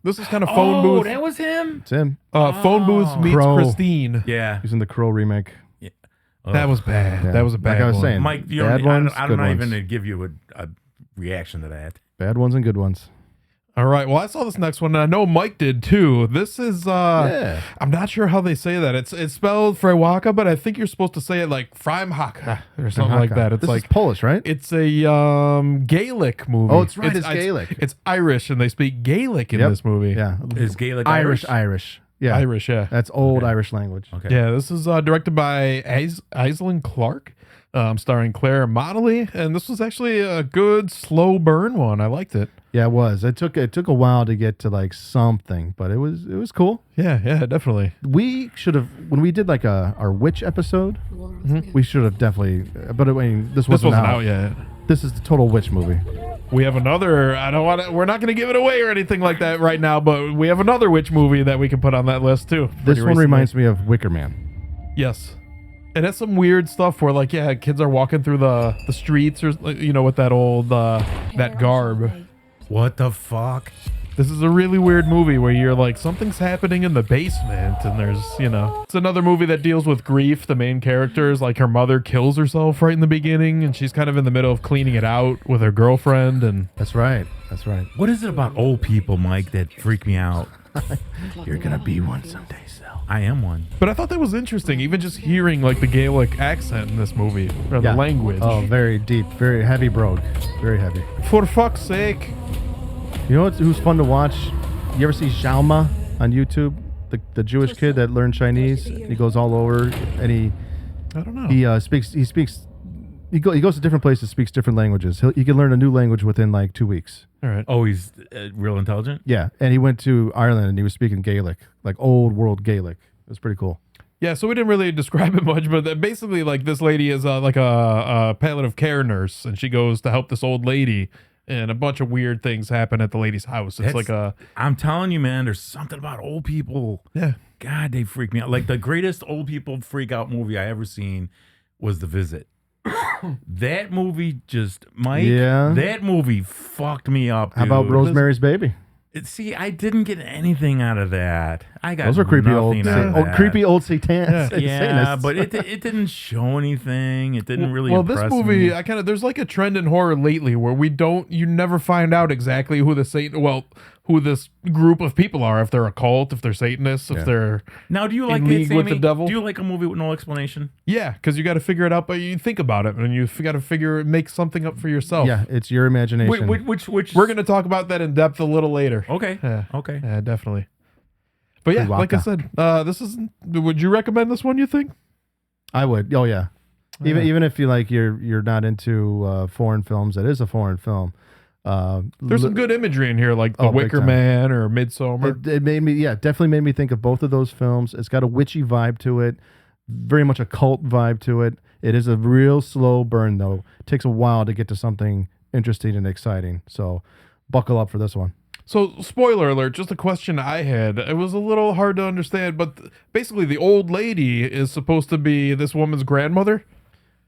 This is kind of phone booth. That was him. It's him. Phone booth meets Crow. Christine. Yeah. He's in the Crow remake. That was bad. Yeah. That was a bad Like I was one. saying. Mike, you Bad don't, ones, I'm good not ones. even going to give you a reaction to that. Bad ones and good ones. All right. Well, I saw this next one, and I know Mike did too. This is Yeah. I'm not sure how they say that. It's spelled Fréwaka, but I think you're supposed to say it like Fréwaka or something like that. It's This like is Polish, right? it's a Gaelic movie. Oh, it's right, it's Gaelic. It's Irish, and they speak Gaelic in Yep. this movie. Yeah. Is Gaelic Irish. Yeah. Irish, yeah. That's old Irish language. Okay. Yeah, this is directed by Aislinn Clark, starring Claire Motley, and this was actually a good slow burn one. I liked it. Yeah, it was. It took a while to get to like something, but it was cool. Yeah, definitely. We should have when we did like our witch episode. We should have definitely. But I mean, this wasn't out yet. This is the total witch movie. We have another. We're not going to give it away or anything like that right now, but we have another witch movie that we can put on that list too. This one reminds me of Wicker Man. Yes. It has some weird stuff where, like, yeah, kids are walking through the streets, or with that old that garb. What the fuck? This is a really weird movie where you're like, something's happening in the basement, and there's, it's another movie that deals with grief. The main character is like her mother kills herself right in the beginning, and she's kind of in the middle of cleaning it out with her girlfriend. And That's right. What is it about old people, Mike, that freak me out? You're gonna be one someday, Sal. I am one. but I thought that was interesting, even just hearing like the Gaelic accent in this movie, or the language. Oh, very deep, very heavy brogue, very heavy. For fuck's sake. You know who's fun to watch? You ever see Xiaoma on YouTube? The Jewish kid that learned Chinese. He goes all over, and I don't know. He goes to different places, speaks different languages. He can learn a new language within like 2 weeks. All right. Oh, he's real intelligent? Yeah, and he went to Ireland and he was speaking Gaelic, like old world Gaelic. It was pretty cool. Yeah, so we didn't really describe it much, but basically, like, this lady is like a palliative care nurse, and she goes to help this old lady, and a bunch of weird things happen at the lady's house. It's I'm telling you, man, there's something about old people. Yeah. God, they freak me out. Like, the greatest old people freak out movie I ever seen was The Visit. That movie that movie fucked me up, dude. How about Rosemary's Baby? See, I didn't get anything out of that. I got Those are creepy nothing out of that. creepy old satanists. Yeah, but it didn't show anything. It didn't really. Well, this impress movie, me. there's like a trend in horror lately where you never find out exactly who who this group of people are, if they're a cult, if they're Satanists, if they're Now, do you like in it, league with Sammy? the devil. Do you like a movie with no explanation? Yeah, because you got to figure it out, but you think about it, and you got to make something up for yourself. Yeah, it's your imagination. Which We're going to talk about that in depth a little later. Okay. Yeah. Okay. Yeah, definitely. But yeah, like I said, would you recommend this one, you think? I would. Oh yeah. Even if you're not into foreign films, that is a foreign film. There's some good imagery in here, like The big Wicker time. Man or Midsommar. It made me, definitely made me think of both of those films. It's got a witchy vibe to it, very much a cult vibe to it. It is a real slow burn, though. It takes a while to get to something interesting and exciting. So buckle up for this one. So, spoiler alert, just a question I had. It was a little hard to understand, but basically the old lady is supposed to be this woman's grandmother.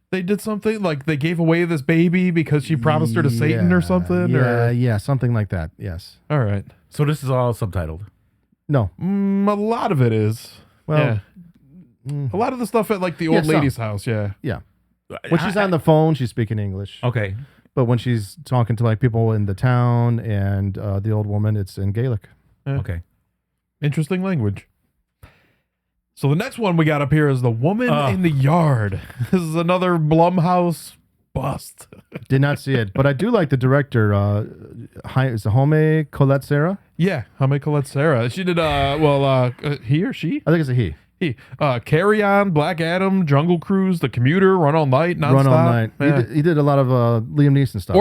They did something, like they gave away this baby because she promised her to Satan or something? Yeah, something like that, yes. All right. So this is all subtitled? No. A lot of it is. Well, yeah. A lot of the stuff at like the old lady's house, yeah. Yeah. When she's on the phone, she's speaking English. Okay. But when she's talking to like people in the town and the old woman, it's in Gaelic. Yeah. Okay. Interesting language. So the next one we got up here is The Woman in the Yard. This is another Blumhouse bust. Did not see it, but I do like the director. Is it Jaime Colette Serra? Yeah, Jaime Colette Serra. She did, he or she? I think it's a he. Carry On, Black Adam, Jungle Cruise, The Commuter, Run All Night, Nonstop. Run All Night. Yeah. He did a lot of Liam Neeson stuff.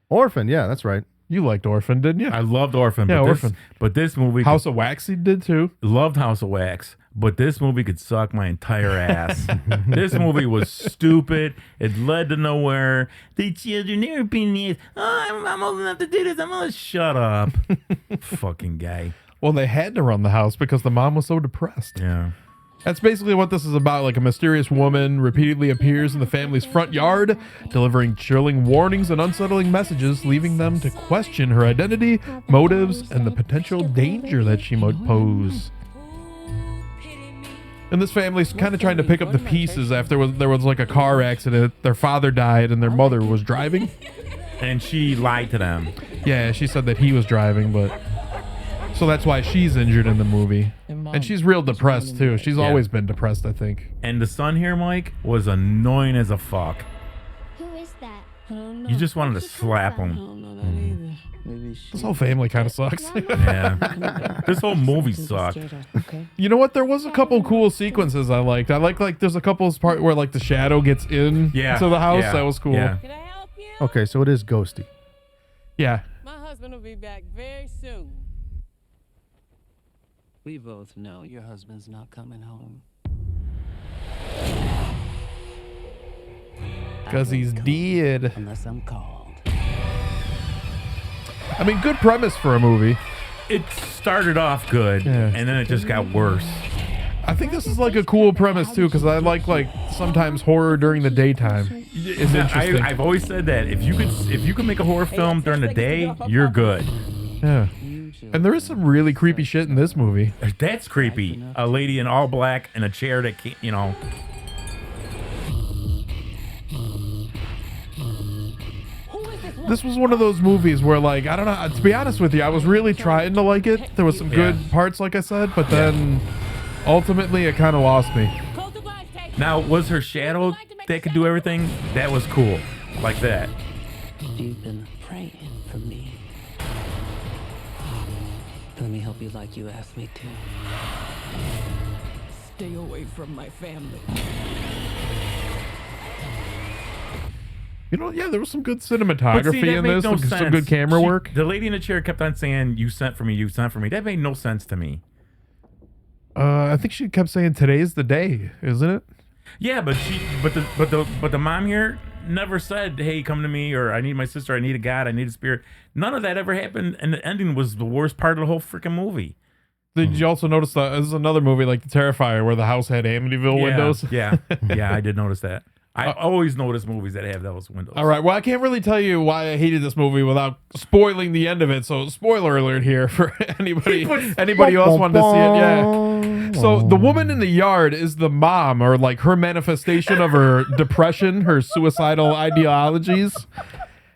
Orphan. Yeah, that's right. You liked Orphan, didn't you? I loved Orphan. Yeah, but Orphan. But this movie... House of Wax he did too. Loved House of Wax. But this movie could suck my entire ass. This movie was stupid. It led to nowhere. The children, they're being these. Oh, I'm old enough to do this. I'm gonna shut up. Fucking guy. Well, they had to run the house because the mom was so depressed. Yeah. That's basically what this is about. Like a mysterious woman repeatedly appears in the family's front yard, delivering chilling warnings and unsettling messages, leaving them to question her identity, motives, and the potential danger that she might pose. And this family's kind of trying to pick up the pieces after there was like a car accident. Their father died and their mother was driving. And she lied to them. Yeah, she said that he was driving, but... So that's why she's injured in the movie. And she's real depressed, too. She's always been depressed, I think. And the son here, Mike, was annoying as a fuck. Who is that? You just wanted to slap him. This whole family kind of sucks. Yeah. This whole movie sucked. You know what? There was a couple cool sequences I liked. Like there's a couple part where like the shadow gets in to the house. Yeah. That was cool. Yeah. Can I help you? Okay, so it is ghosty. Yeah. My husband will be back very soon. We both know your husband's not coming home. Because he's dead. Unless I'm called. I mean, good premise for a movie. It started off good, and then it just got worse. I think this is like a cool premise too, because I like sometimes horror during the daytime. It's interesting. I've always said that if you can make a horror film during the day, you're good. Yeah. And there is some really creepy shit in this movie. That's creepy. A lady in all black in a chair that can't, you know. This was one of those movies where, like, I don't know, to be honest with you, I was really trying to like it. There was some good parts, like I said, but then ultimately it kind of lost me. Now, was her shadow that could do everything? That was cool. Like that. You've been praying for me. Let me help you like you asked me to. Stay away from my family. You know, yeah, there was some good cinematography in this, some good camera work. The lady in the chair kept on saying, "You sent for me, you sent for me." That made no sense to me. I think she kept saying, "Today's the day," isn't it? Yeah, but the mom here never said, "Hey, come to me," or "I need my sister, I need a God, I need a spirit." None of that ever happened, and the ending was the worst part of the whole freaking movie. Did you also notice that this is another movie like The Terrifier, where the house had Amityville windows? Yeah, I did notice that. I always notice movies that have those windows. All right. Well, I can't really tell you why I hated this movie without spoiling the end of it. So, spoiler alert here for anybody else wanted to see it. Yeah. So, the woman in the yard is the mom, or like her manifestation of her depression, her suicidal ideologies.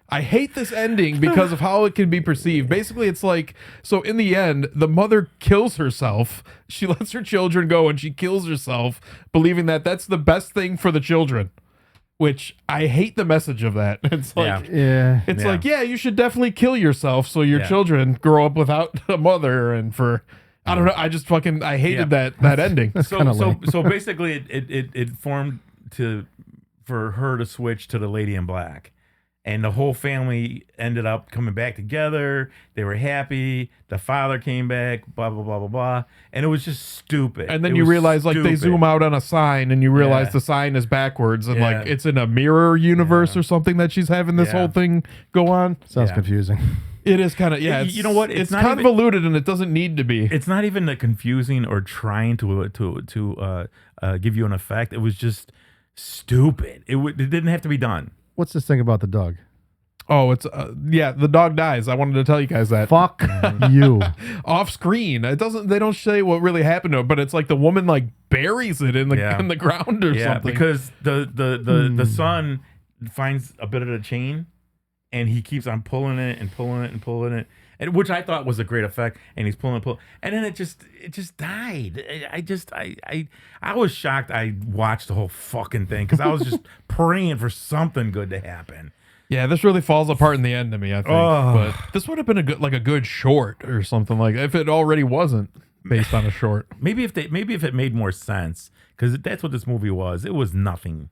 I hate this ending because of how it can be perceived. Basically, it's like, so in the end, the mother kills herself. She lets her children go and she kills herself, believing that that's the best thing for the children. Which I hate the message of that. It's like, like, you should definitely kill yourself so your children grow up without a mother. And I don't know. I just I hated that ending. So basically, it formed for her to switch to the lady in black. And the whole family ended up coming back together. They were happy. The father came back, blah, blah, blah, blah, blah. And it was just stupid. And then you realize, like, they zoom out on a sign and you realize the sign is backwards and, like, it's in a mirror universe or something that she's having this whole thing go on. Sounds confusing. It is kind of, you know what? It's convoluted and it doesn't need to be. It's not even the confusing or trying to give you an effect. It was just stupid. It didn't have to be done. What's this thing about the dog? Oh, it's the dog dies. I wanted to tell you guys that. Fuck you. Off screen. They don't say what really happened to it, but it's like the woman like buries it in the ground or something. Because the son finds a bit of the chain and he keeps on pulling it and pulling it and pulling it, and which I thought was a great effect. And he's pulling and pulling, and then it just died. I was shocked. I watched the whole fucking thing because I was just praying for something good to happen. Yeah, this really falls apart in the end to me, I think. Oh. But this would have been a good short or something like that if it already wasn't based on a short. Maybe if it made more sense, because that's what this movie was. It was nothing.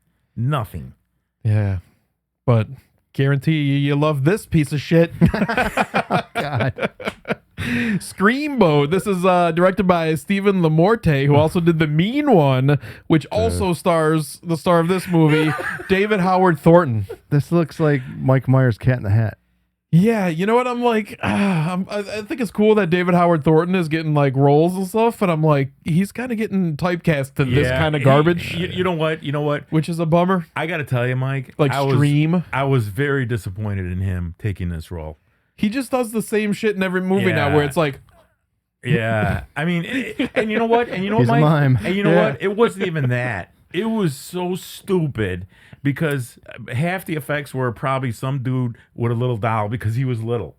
Yeah, but guarantee you love this piece of shit. God. Screamboat. This is directed by Stephen Lamorte, who also did The Mean One, which also stars the star of this movie, David Howard Thornton. This looks like Mike Myers' Cat in the Hat. Yeah, you know what? I'm like, I think it's cool that David Howard Thornton is getting like roles and stuff, and I'm like, he's kind of getting typecast to this kind of garbage. You know what? Which is a bummer. I got to tell you, Mike. Like Stream. I was very disappointed in him taking this role. He just does the same shit in every movie now, where it's like, yeah. I mean, and you know what? And you know He's what, a Mike? mime. And you know what? It wasn't even that. It was so stupid because half the effects were probably some dude with a little doll because he was little.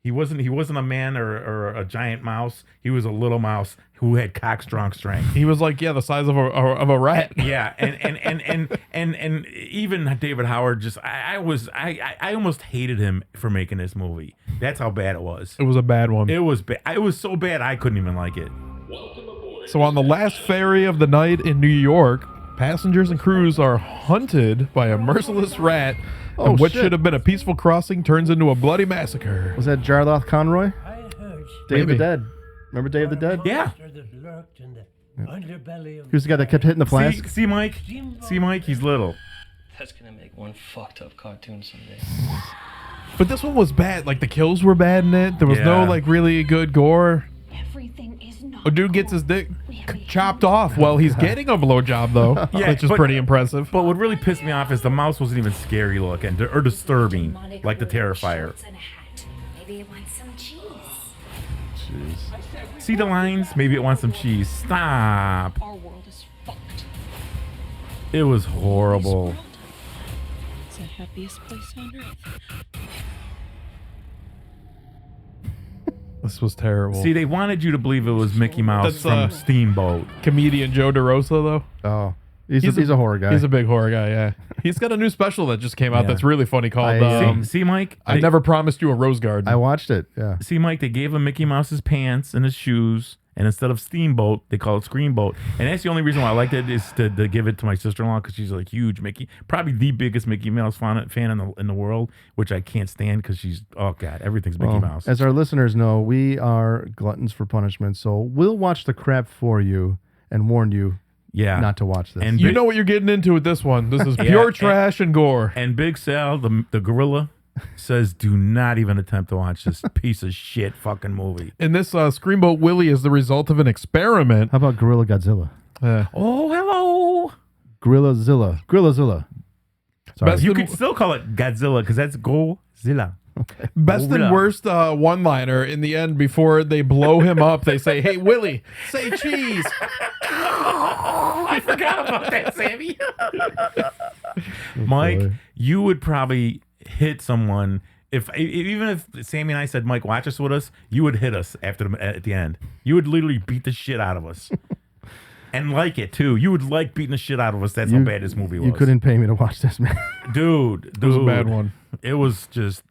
He wasn't a man or a giant mouse. He was a little mouse who had cock strong strength. he was like, the size of a rat. Yeah, and even David Howard just I almost hated him for making this movie. That's how bad it was. It was a bad one. It was bad. It was so bad I couldn't even like it. So on the last ferry of the night in New York, passengers and crews are hunted by a merciless rat. Oh, and what shit. should have been a peaceful crossing turns into a bloody massacre. Was that Jarlath Conroy? Day of Maybe. the Dead. Remember Day of the Dead? Yeah. Who's the guy that kept hitting the flask? See, Mike? He's little. That's gonna make one fucked up cartoon someday. But this one was bad. Like, the kills were bad in it. There was no, Yeah. like, really good gore. Everything is not A dude gets his dick chopped off while he's getting a blowjob, though, Yeah, which is but- pretty impressive. But what really pissed me off is the mouse wasn't even scary looking or disturbing like the Terrifier. Maybe it wants some cheese. See the lines? Maybe it wants some cheese. Stop. Our world is fucked. It was horrible. It's the happiest place on earth. This was terrible. See, they wanted you to believe it was Mickey Mouse from That's, Steamboat. Comedian Joe DeRosa, though. Oh, he's a horror guy. He's a big horror guy, yeah. He's got a new special that just came out Yeah. that's really funny called See, Mike? I Never Promised You a Rose Garden. I watched it. Yeah. See, Mike, they gave him Mickey Mouse's pants and his shoes, and instead of Steamboat, they call it Screamboat. And that's the only reason why I liked it is to give it to my sister-in-law because she's like huge Mickey, probably the biggest Mickey Mouse fan in the world, which I can't stand because she's, oh God, everything's Mickey Well, Mouse. as our listeners know, we are gluttons for punishment, so we'll watch the crap for you and warn you Yeah. not to watch this. And You Big- know what you're getting into with this one. This is Yeah, pure and- trash and gore. And Big Sal, the gorilla, says do not even attempt to watch this piece of shit fucking movie. And this Screamboat Willie is the result of an experiment. How about Gorilla Godzilla? Oh, hello. Gorillazilla. Sorry. Best You and- could still call it Godzilla because that's Godzilla. Best Hold and up. worst one-liner in the end before they blow him up. They say, "Hey Willie, say cheese." I forgot about that, Sammy. Mike, boy. you would probably hit someone even if Sammy and I said, "Mike, watch us with us," you would hit us at the end. You would literally beat the shit out of us. And like it too. You would like beating the shit out of us. That's how bad this movie was. You couldn't pay me to watch this, man. Dude. It was a bad one. It was just.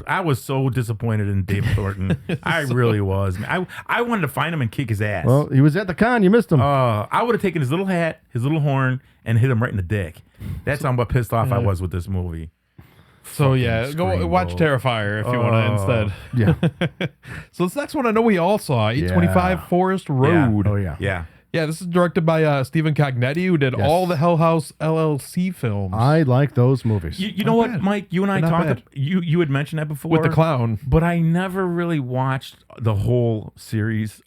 I was so disappointed in David Thornton. I really was. I wanted to find him and kick his ass. Well, he was at the con. You missed him. I would have taken his little hat, his little horn, and hit him right in the dick. That's how pissed off I was with this movie. So yeah, go watch Screamboat. Terrifier if you want to instead. Yeah. So this next one I know we all saw, 825 Forest Road. Oh, yeah. Yeah. Yeah, this is directed by Stephen Cognetti, who did Yes. all the Hell House LLC films. I like those movies. You know what, bad. Mike? You and I They're not talked. bad. You had mentioned that before with the clown. but I never really watched the whole series,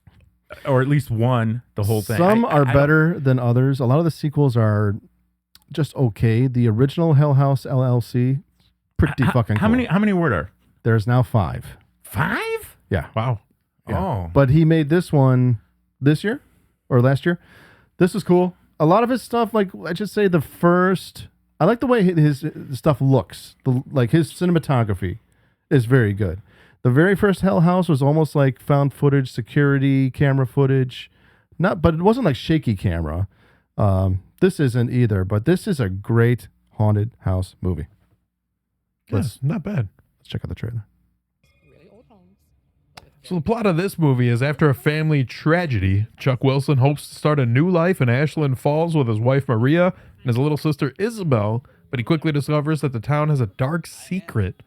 or at least one. The whole thing. Some I are don't- better than others. A lot of the sequels are just okay. The original Hell House LLC, pretty fucking How cool. many were there? There's now 5. 5? Yeah. Wow. Yeah. Oh, But he made this one this year or last year. This is cool. A lot of his stuff, like I just say the first I like the way his stuff looks. Like his cinematography is very good. The very first Hell House was almost like found footage, security camera footage, but it wasn't like shaky camera. This isn't either, but this is a great haunted house movie. Not bad. Let's check out the trailer. So the plot of this movie is after a family tragedy, Chuck Wilson hopes to start a new life in Ashland Falls with his wife Maria and his little sister Isabel, but he quickly discovers that the town has a dark secret.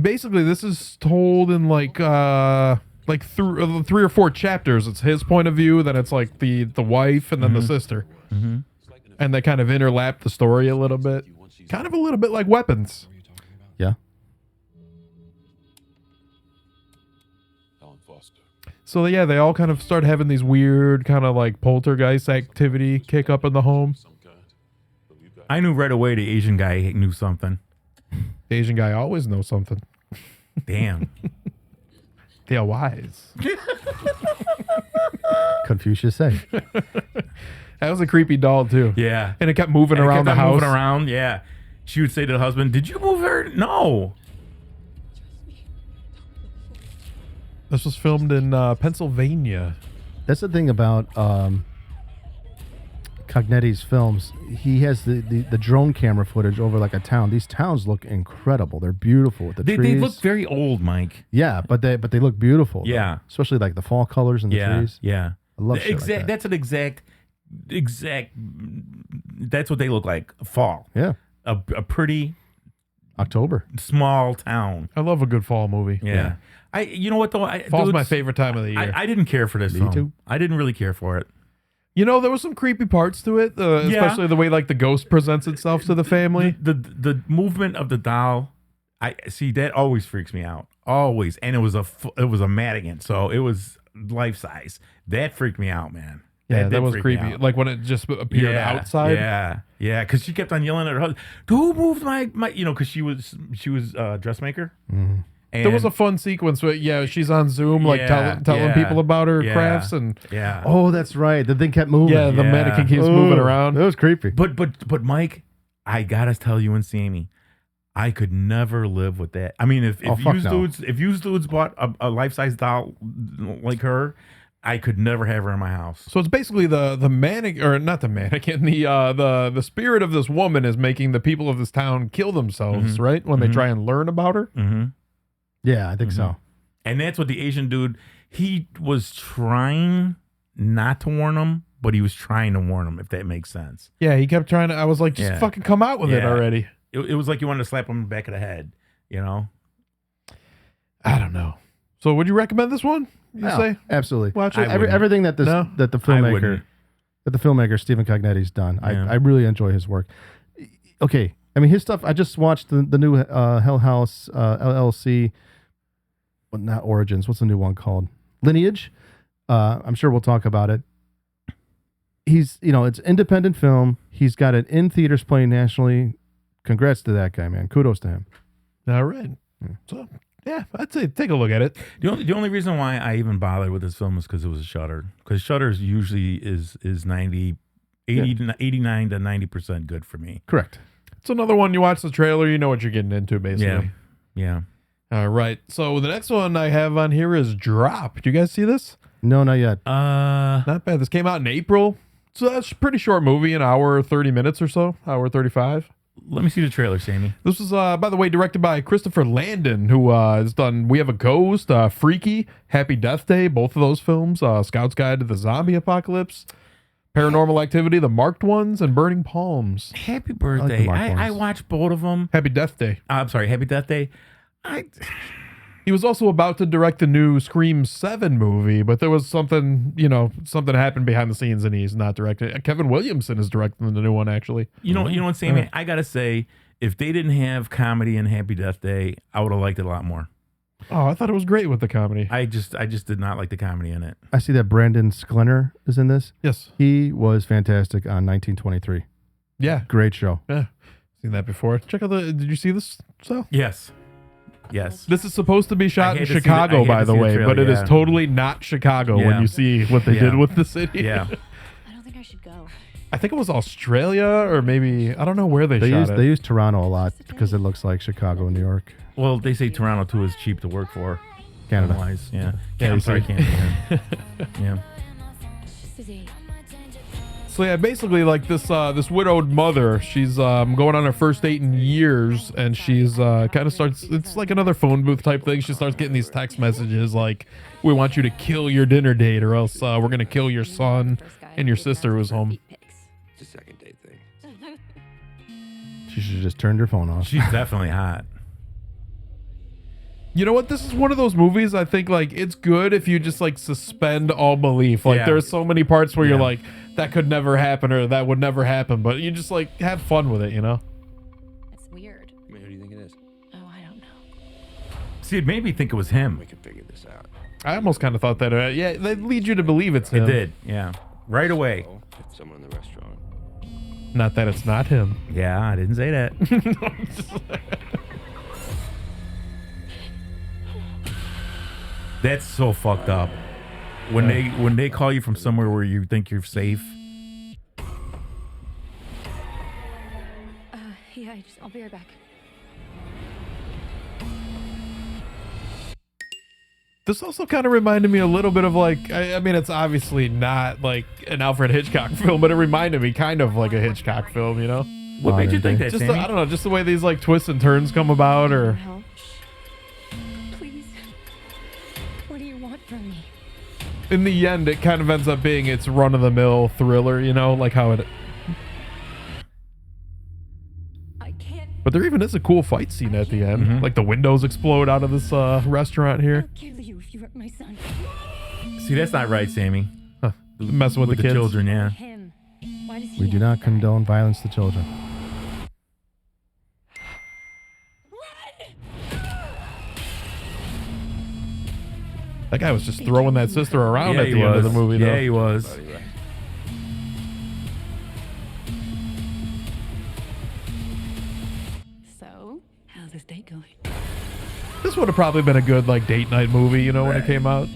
Basically, this is told in like 3 or 4 chapters. It's his point of view, then it's like the wife, and then the sister. Mm-hmm. And they kind of interlap the story a little bit. Kind of a little bit like Weapons. Yeah. So yeah, they all kind of start having these weird kind of like poltergeist activity kick up in the home. I knew right away the Asian guy knew something. The Asian guy always knows something. Damn. They are wise. Confucius say. That was a creepy doll too. Yeah. And it kept moving around the house. Moving around, yeah. She would say to the husband, "Did you move her?" No. This was filmed in Pennsylvania. That's the thing about Cognetti's films. He has the drone camera footage over like a town. These towns look incredible. They're beautiful with the trees. They look very old, Mike. Yeah, but they look beautiful. Yeah. Though. Especially like the fall colors and the trees. Yeah. I love shit like that. That's an exact. That's what they look like. Fall. Yeah. A pretty October small town. I love a good fall movie. Yeah. You know what though? Fall's my favorite time of the year. I didn't care for this film. Too. I didn't really care for it. You know, there was some creepy parts to it, especially the way like the ghost presents itself to the family. The movement of the doll, I see that always freaks me out. Always, and it was a Madigan, so it was life size. That freaked me out, man. Yeah, that was creepy. Like when it just appeared outside. Yeah, because she kept on yelling at her husband, "Who moved my?" Because she was a dressmaker. Mm-hmm. And there was a fun sequence where she's on Zoom like telling people about her crafts and oh, that's right. The thing kept moving. Yeah, the mannequin keeps moving around. It was creepy. But Mike, I gotta tell you and Sammy, I could never live with that. I mean, if you dudes bought a life size doll like her, I could never have her in my house. So it's basically the mannequin, or not the mannequin, the spirit of this woman is making the people of this town kill themselves, right? When they try and learn about her. Mm-hmm. Yeah, I think so. And that's what the Asian dude, he was trying not to warn them, but he was trying to warn them, if that makes sense. Yeah, he kept trying to, I was like, just fucking come out with it already. It was like you wanted to slap him in the back of the head, you know? I don't know. So would you recommend this one? You say? Absolutely. Watch it. Everything that the filmmaker Stephen Cognetti's done. Yeah. I really enjoy his work. Okay. I mean, his stuff, I just watched the new Hell House LLC. Well, not Origins. What's the new one called? Lineage. I'm sure we'll talk about it. He's, it's independent film. He's got it in theaters playing nationally. Congrats to that guy, man. Kudos to him. All right. So, yeah, I'd say take a look at it. The only reason why I even bothered with this film is because it was a Shudder. Because Shudder's usually is 89 to 90% good for me. Correct. It's another one. You watch the trailer, you know what you're getting into, basically. Yeah. All right. So the next one I have on here is Drop. Do you guys see this? No, not yet. Not bad. This came out in April. So that's a pretty short movie, an hour 30 minutes or so, hour 35. Let me see the trailer, Sammy. This was, by the way, directed by Christopher Landon, who has done We Have a Ghost, Freaky, Happy Death Day, both of those films, Scout's Guide to the Zombie Apocalypse, Paranormal Activity, The Marked Ones, and Burning Palms. Happy birthday. I watched both of them. Happy Death Day. I'm sorry, Happy Death Day. He was also about to direct the new Scream 7 movie, but there was something happened behind the scenes and he's not directing. Kevin Williamson is directing the new one, actually. You know what, Sammy? I got to say, if they didn't have comedy in Happy Death Day, I would have liked it a lot more. Oh, I thought it was great with the comedy. I just did not like the comedy in it. I see that Brandon Sklenar is in this. Yes. He was fantastic on 1923. Yeah. Great show. Yeah. Seen that before. Check out did you see this? So? Yes. This is supposed to be shot in Chicago, by the way, but it is totally not Chicago when you see what they did with the city. Yeah. I don't think I should go. I think it was Australia or maybe I don't know where they shot it. They use Toronto a lot because it looks like Chicago, New York. Well, they say Toronto too is cheap to work for. Canada. Wise, yeah. Yeah, I'm sorry, Canada. Canada. Yeah. So yeah, basically like this widowed mother, she's going on her first date in years, and she's kind of starts. It's like another phone booth type thing. She starts getting these text messages like, "We want you to kill your dinner date, or else we're gonna kill your son and your sister who's home." It's a second date thing. She should have just turned her phone off. She's definitely hot. You know what? This is one of those movies I think like it's good if you just like suspend all belief. Like there's so many parts where you're like, that could never happen or that would never happen, but you just like have fun with it, you know? That's weird. I mean, who do you think it is? Oh, I don't know. See, it made me think it was him. We can figure this out. I almost kind of thought that. Yeah, they lead you to believe it's him. It did, yeah. Right away. Oh, it's someone in the restaurant. Not that it's not him. Yeah, I didn't say that. That's so fucked up. When they call you from somewhere where you think you're safe. Yeah, I'll be right back. This also kind of reminded me a little bit of like, I mean, it's obviously not like an Alfred Hitchcock film, but it reminded me kind of like a Hitchcock film, you know? What made you think that, Just Sammy? I don't know, just the way these like twists and turns come about, or Please. What do you want from me? in the end, it kind of ends up being its run-of-the-mill thriller, you know, like how it. I can't. But there even is a cool fight scene at the end, like the windows explode out of this restaurant here. I'll kill you if you hurt my son. See, that's not right, Sammy. Messing with the kids. children, yeah. Him. Why does he We do not condone violence to children. That guy was just throwing that sister around at he the end of the was. movie, though. Yeah, he was. So, how's this date going? This would have probably been a good like date night movie, you know, when it came out.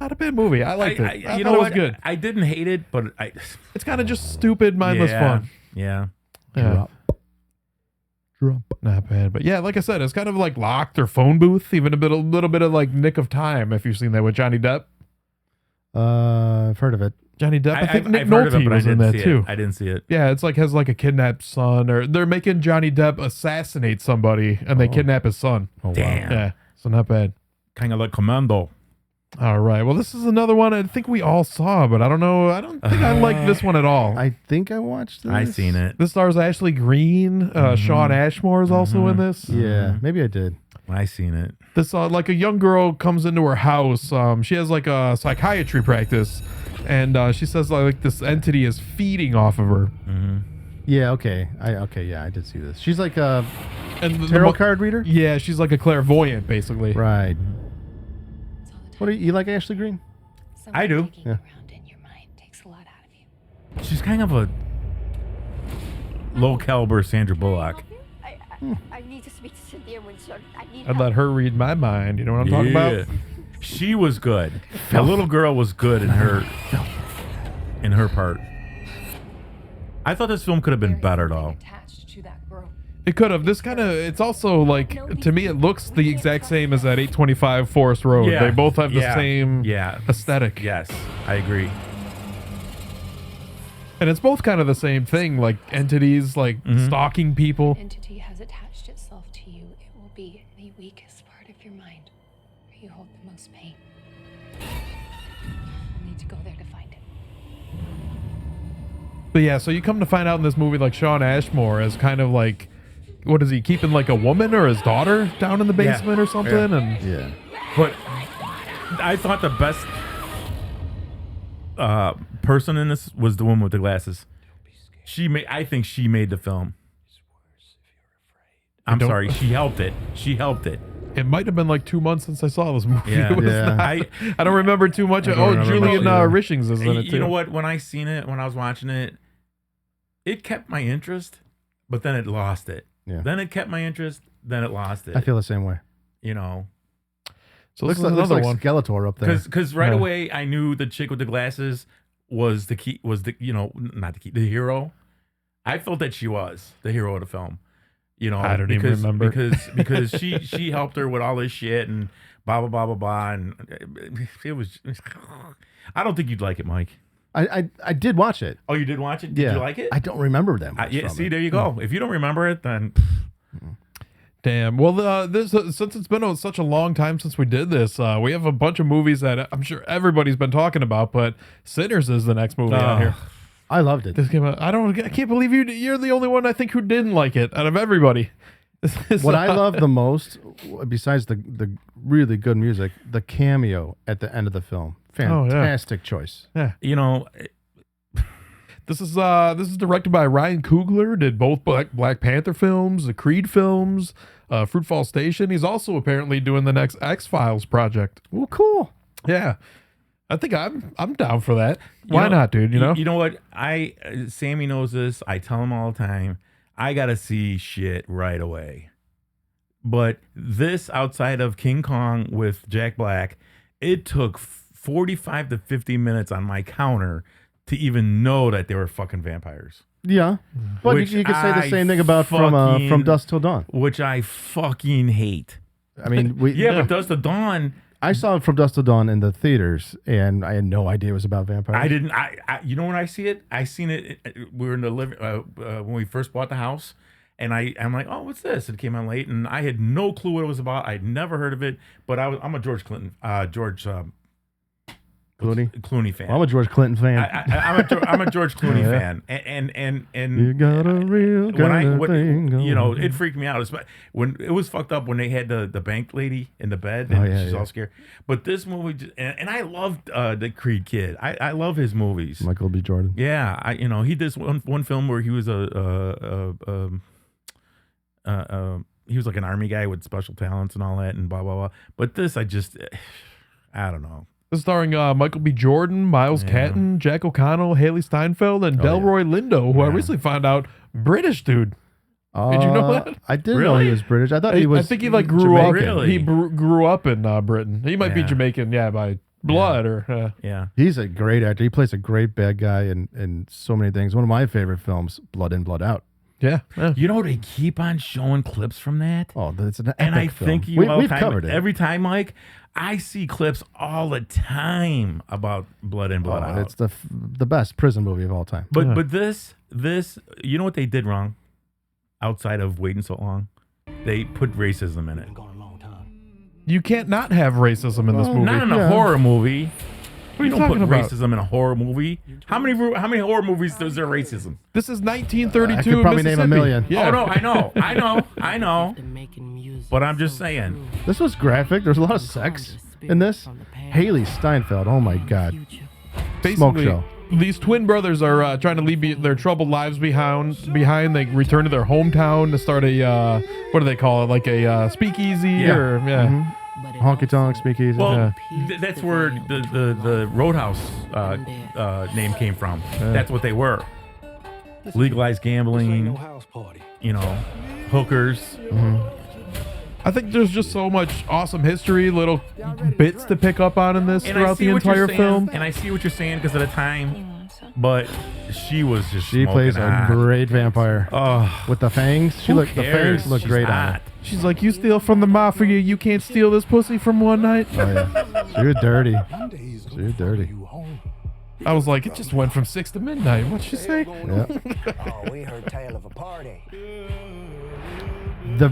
Not a bad movie. I liked it. I You thought know it was what? good. I didn't hate it, but It's kind of just stupid, mindless fun. Yeah. Yeah. Drop. Not bad, but yeah, like I said, it's kind of like Locked or Phone Booth. Even a little bit of like Nick of Time, if you've seen that with Johnny Depp. I've heard of it. Johnny Depp. I think Nick I've heard of it, Nolte but I was in didn't that see too. it. I didn't see it. Yeah, it's like has like a kidnapped son, or they're making Johnny Depp assassinate somebody, and they kidnap his son. Oh, Damn. wow. Yeah, so not bad. Kind of like Commando. All right. Well, this is another one I think we all saw, but I don't know. I don't think I like this one at all. I think I watched this. I seen it. This stars Ashley Greene. Sean Ashmore is also in this. Yeah, maybe I did. I seen it. This like a young girl comes into her house. She has like a psychiatry practice, and she says like this entity is feeding off of her. Yeah, okay. Yeah, I did see this. She's like a And tarot card reader? Yeah, she's like a clairvoyant, basically. Right. What do you like Ashley Greene? I do. Yeah. She's kind of a low caliber Sandra Bullock. I need to speak to Cynthia Winston. I'd let her read my mind. You know what I'm talking about? She was good. The little girl was good in her part. I thought this film could have been better though. It could have. This kind of, it's also like, to me, it looks the exact same as that 825 Forest Road. Yeah. They both have the same aesthetic. Yes, I agree. And it's both kind of the same thing, like entities, like stalking people. Entity has attached itself to you. It will be the weakest part of your mind, where you hold the most pain. You need to go there to find it. But yeah, so you come to find out in this movie, like Sean Ashmore is kind of like, what is he keeping, like a woman or his daughter down in the basement or something? Yeah. And yeah, but I thought the best person in this was the woman with the glasses. I think she made the film. I'm sorry, she helped it. It might have been like 2 months since I saw this movie. Yeah. It was Yeah. not- I don't remember too much. I don't Oh, remember Julian much either. Richings is in it too. You know what? When I seen it, when I was watching it, it kept my interest, but then it lost it. Yeah. Then it kept my interest, then it lost it. I feel the same way. You know, So this Looks is like another one. Skeletor up there. because right Yeah. away I knew the chick with the glasses was the key, not the key, the hero. I felt that she was the hero of the film. I don't even remember because she helped her with all this shit and blah blah blah blah blah, and it was. I don't think you'd like it, Mike. I did watch it. Oh, you did watch it? Did you like it? I don't remember that much. See, there you go. If you don't remember it, then. Damn. Well, since it's been such a long time since we did this, we have a bunch of movies that I'm sure everybody's been talking about, but Sinners is the next movie on here. I loved it. This came out. I can't believe you're the only one I think who didn't like it out of everybody. What I love the most, besides the really good music, the cameo at the end of the film. Fantastic choice. Yeah. This is directed by Ryan Coogler. Did both Black Panther films, the Creed films, Fruitvale Station. He's also apparently doing the next X-Files project. Well, cool. Yeah. I think I'm down for that. Why not, dude? You know what? Sammy knows this. I tell him all the time. I gotta see shit right away. But this, outside of King Kong with Jack Black, it took 45 to 50 minutes on my counter to even know that they were fucking vampires. Yeah, but you could say the same thing about From Dusk Till Dawn, which I fucking hate. I mean, but Dusk Till Dawn. I saw it From Dusk Till Dawn in the theaters, and I had no idea it was about vampires. I didn't. You know when I see it? I seen it. We were in the living when we first bought the house, and I'm like, oh, what's this? It came on late, and I had no clue what it was about. I'd never heard of it, but I'm a George Clooney fan. Well, I'm a George Clinton fan. I'm a George Clooney fan, and you got a real thing. It freaked me out. When it was fucked up when they had the bank lady in the bed and she's all scared. But this movie, and I loved the Creed kid. I love his movies. Michael B. Jordan. Yeah, he did one film where he was he was like an army guy with special talents and all that and blah blah blah. But this, I don't know. This is starring Michael B. Jordan, Miles Catton, Jack O'Connell, Haley Steinfeld, and Delroy Lindo, who I recently found out British dude. Did you know that? I didn't know he was British. I thought he was. I think he grew Jamaican. up. Really? He grew up in Britain. He might be Jamaican, by blood or. He's a great actor. He plays a great bad guy in so many things. One of my favorite films, Blood In, Blood Out. Yeah. They keep on showing clips from that. Oh, it's an epic and I film. think we've covered it every time, Mike. I see clips all the time about Blood In, Blood Out. It's the best prison movie of all time. But this, you know what they did wrong? Outside of waiting so long, they put racism in it. You can't not have racism in this movie. Not in a horror movie. What are you don't talking put about? racism in a horror movie. How many horror movies is there racism? This is 1932. I could probably name a million. Yeah. Oh no, I know. But I'm just saying. This was graphic. There's a lot of sex in this. Haley Steinfeld. Oh my God. Smoke show. These twin brothers are trying to leave their troubled lives behind. They return to their hometown to start a what do they call it? Like a speakeasy or honky tonk speakeasy. Well, that's where the Roadhouse name came from. That's what they were. Legalized gambling. Hookers. I think there's just so much awesome history, little bits to pick up on in this throughout the entire film. And I see what you're saying because of the time, but she was just she plays a great vampire. Oh, with the fangs, the fangs look great on her. She's like, you steal from the mafia, you can't steal this pussy from one night. Oh yeah, she was dirty. She was dirty. I was like, it just went from 6 to midnight. What'd she say? Yeah. Oh, we heard tale of a party. The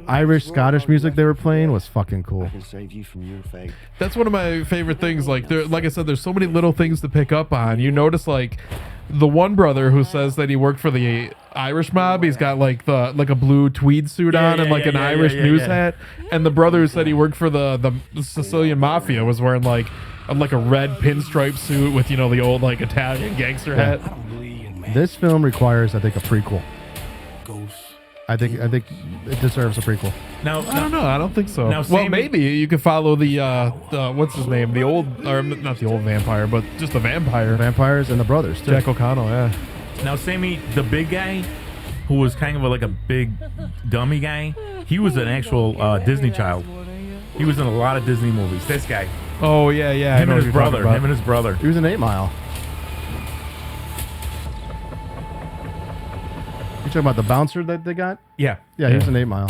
Irish Scottish music they were playing was fucking cool. I can save you from your fate. That's one of my favorite things. Like I said, there's so many little things to pick up on. You notice like the one brother who says that he worked for the Irish mob. He's got like a blue tweed suit on and like an Irish news hat. And the brother who said he worked for the Sicilian mafia was wearing like a red pinstripe suit with the old like Italian gangster hat. This film requires, I think, a prequel. I think it deserves a prequel. Now, I don't know. I don't think so. Now, well, maybe you could follow the what's his name? The old, or not the old vampire, but just the vampire. Vampires and the brothers too. Jack O'Connell, yeah. Now, Sammy, the big guy, who was kind of like a big dummy guy, he was an actual Disney child. He was in a lot of Disney movies. This guy. Oh yeah. Him and his brother. He was in 8 Mile. You talking about the bouncer that they got? Yeah. Yeah, he was an 8 Mile.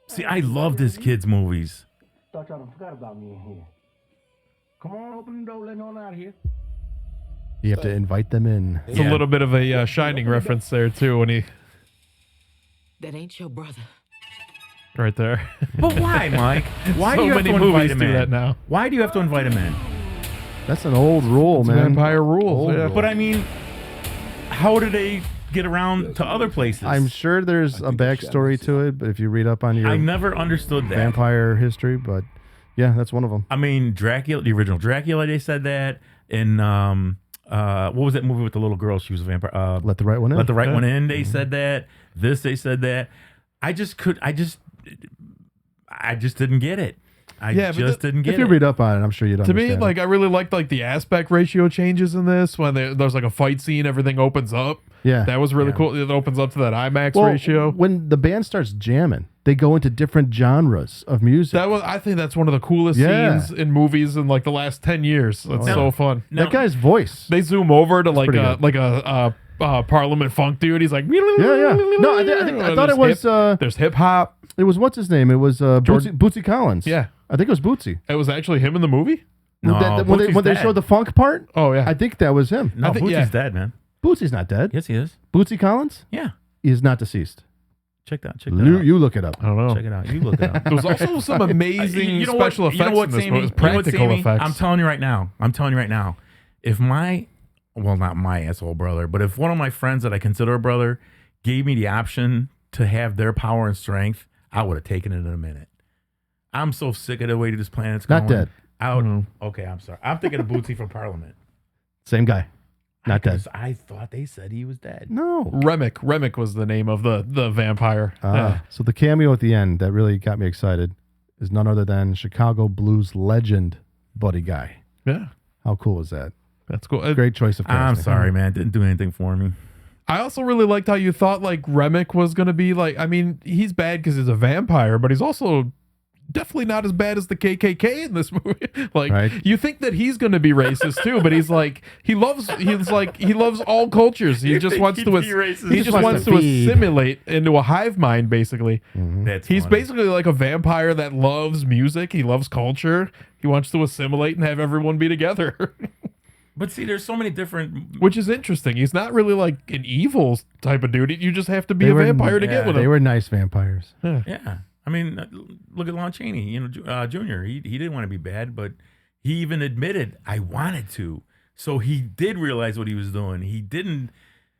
See, I love this kid's movies. Thought y'all done forgot about me in here. Come on, open the door, let on out of here. You have to invite them in. It's a little bit of a Shining reference there too when he. That ain't your brother. Right there. But why, Mike? Why do you have to invite him in? That now. Why do you have to invite him in? That's an old rule, It's man. vampire rules. Old Yeah. rule. But I mean, how do they get around to other places? I'm sure there's a backstory to it, but if you read up on your I never understood that. vampire history, but yeah, that's one of them. I mean, Dracula, the original Dracula, they said that. In what was that movie with the little girl? She was a vampire. Let the Right One In. Let the Right One In. They said that. They said that. I just didn't get it. I just didn't get it. If you read up on it, I'm sure you'd To understand. me, like I really liked like the aspect ratio changes in this when there's like a fight scene, everything opens up. Yeah. That was really cool. It opens up to that IMAX Well, ratio. when the band starts jamming, they go into different genres of music. I think that's one of the coolest Yeah. scenes in movies in like the last 10 years. That's so fun. That guy's voice. They zoom over to like pretty a good. Parliament funk dude. He's like, Yeah. No, I thought it was. There's hip hop. It was what's his name? It was Bootsy Collins. Yeah. I think it was Bootsy. It was actually him in the movie. No, when they showed the funk part. Oh yeah. I think that was him. No, I think- Bootsy's yeah. dead, man. Bootsy's not dead. Yes, he is. Bootsy Collins. Yeah. He is not deceased. Check that out. You look it up. I don't know. Check it out. You look it up. There was also some amazing special effects in this movie. It was Sammy? practical Sammy? effects. I'm telling you right now. If not my asshole brother, but if one of my friends that I consider a brother gave me the option to have their power and strength, I would have taken it in a minute. I'm so sick of the way this planet's going. Not dead. Okay, I'm sorry. I'm thinking of Bootsy from Parliament. Same guy. Not dead. I thought they said he was dead. No. Remick was the name of the vampire. So the cameo at the end that really got me excited is none other than Chicago blues legend Buddy Guy. Yeah. How cool is that? That's cool. Great choice of casting. I'm sorry, man. Didn't do anything for me. I also really liked how you thought like Remick was going to be like, I mean, he's bad because he's a vampire, but he's also definitely not as bad as the KKK in this movie. Like Right. you think that he's going to be racist too, but he's like, he loves all cultures. He just wants to, he just wants to assimilate into a hive mind basically. He's basically like a vampire that loves music. He loves culture. He wants to assimilate and have everyone be together. But see, there's so many different. Which is interesting. He's not really like an evil type of dude. You just have to be a vampire to get with him. They were nice vampires. Yeah. I mean, look at Lon Chaney, Jr. He didn't want to be bad, but he even admitted, I wanted to. So he did realize what he was doing. He didn't,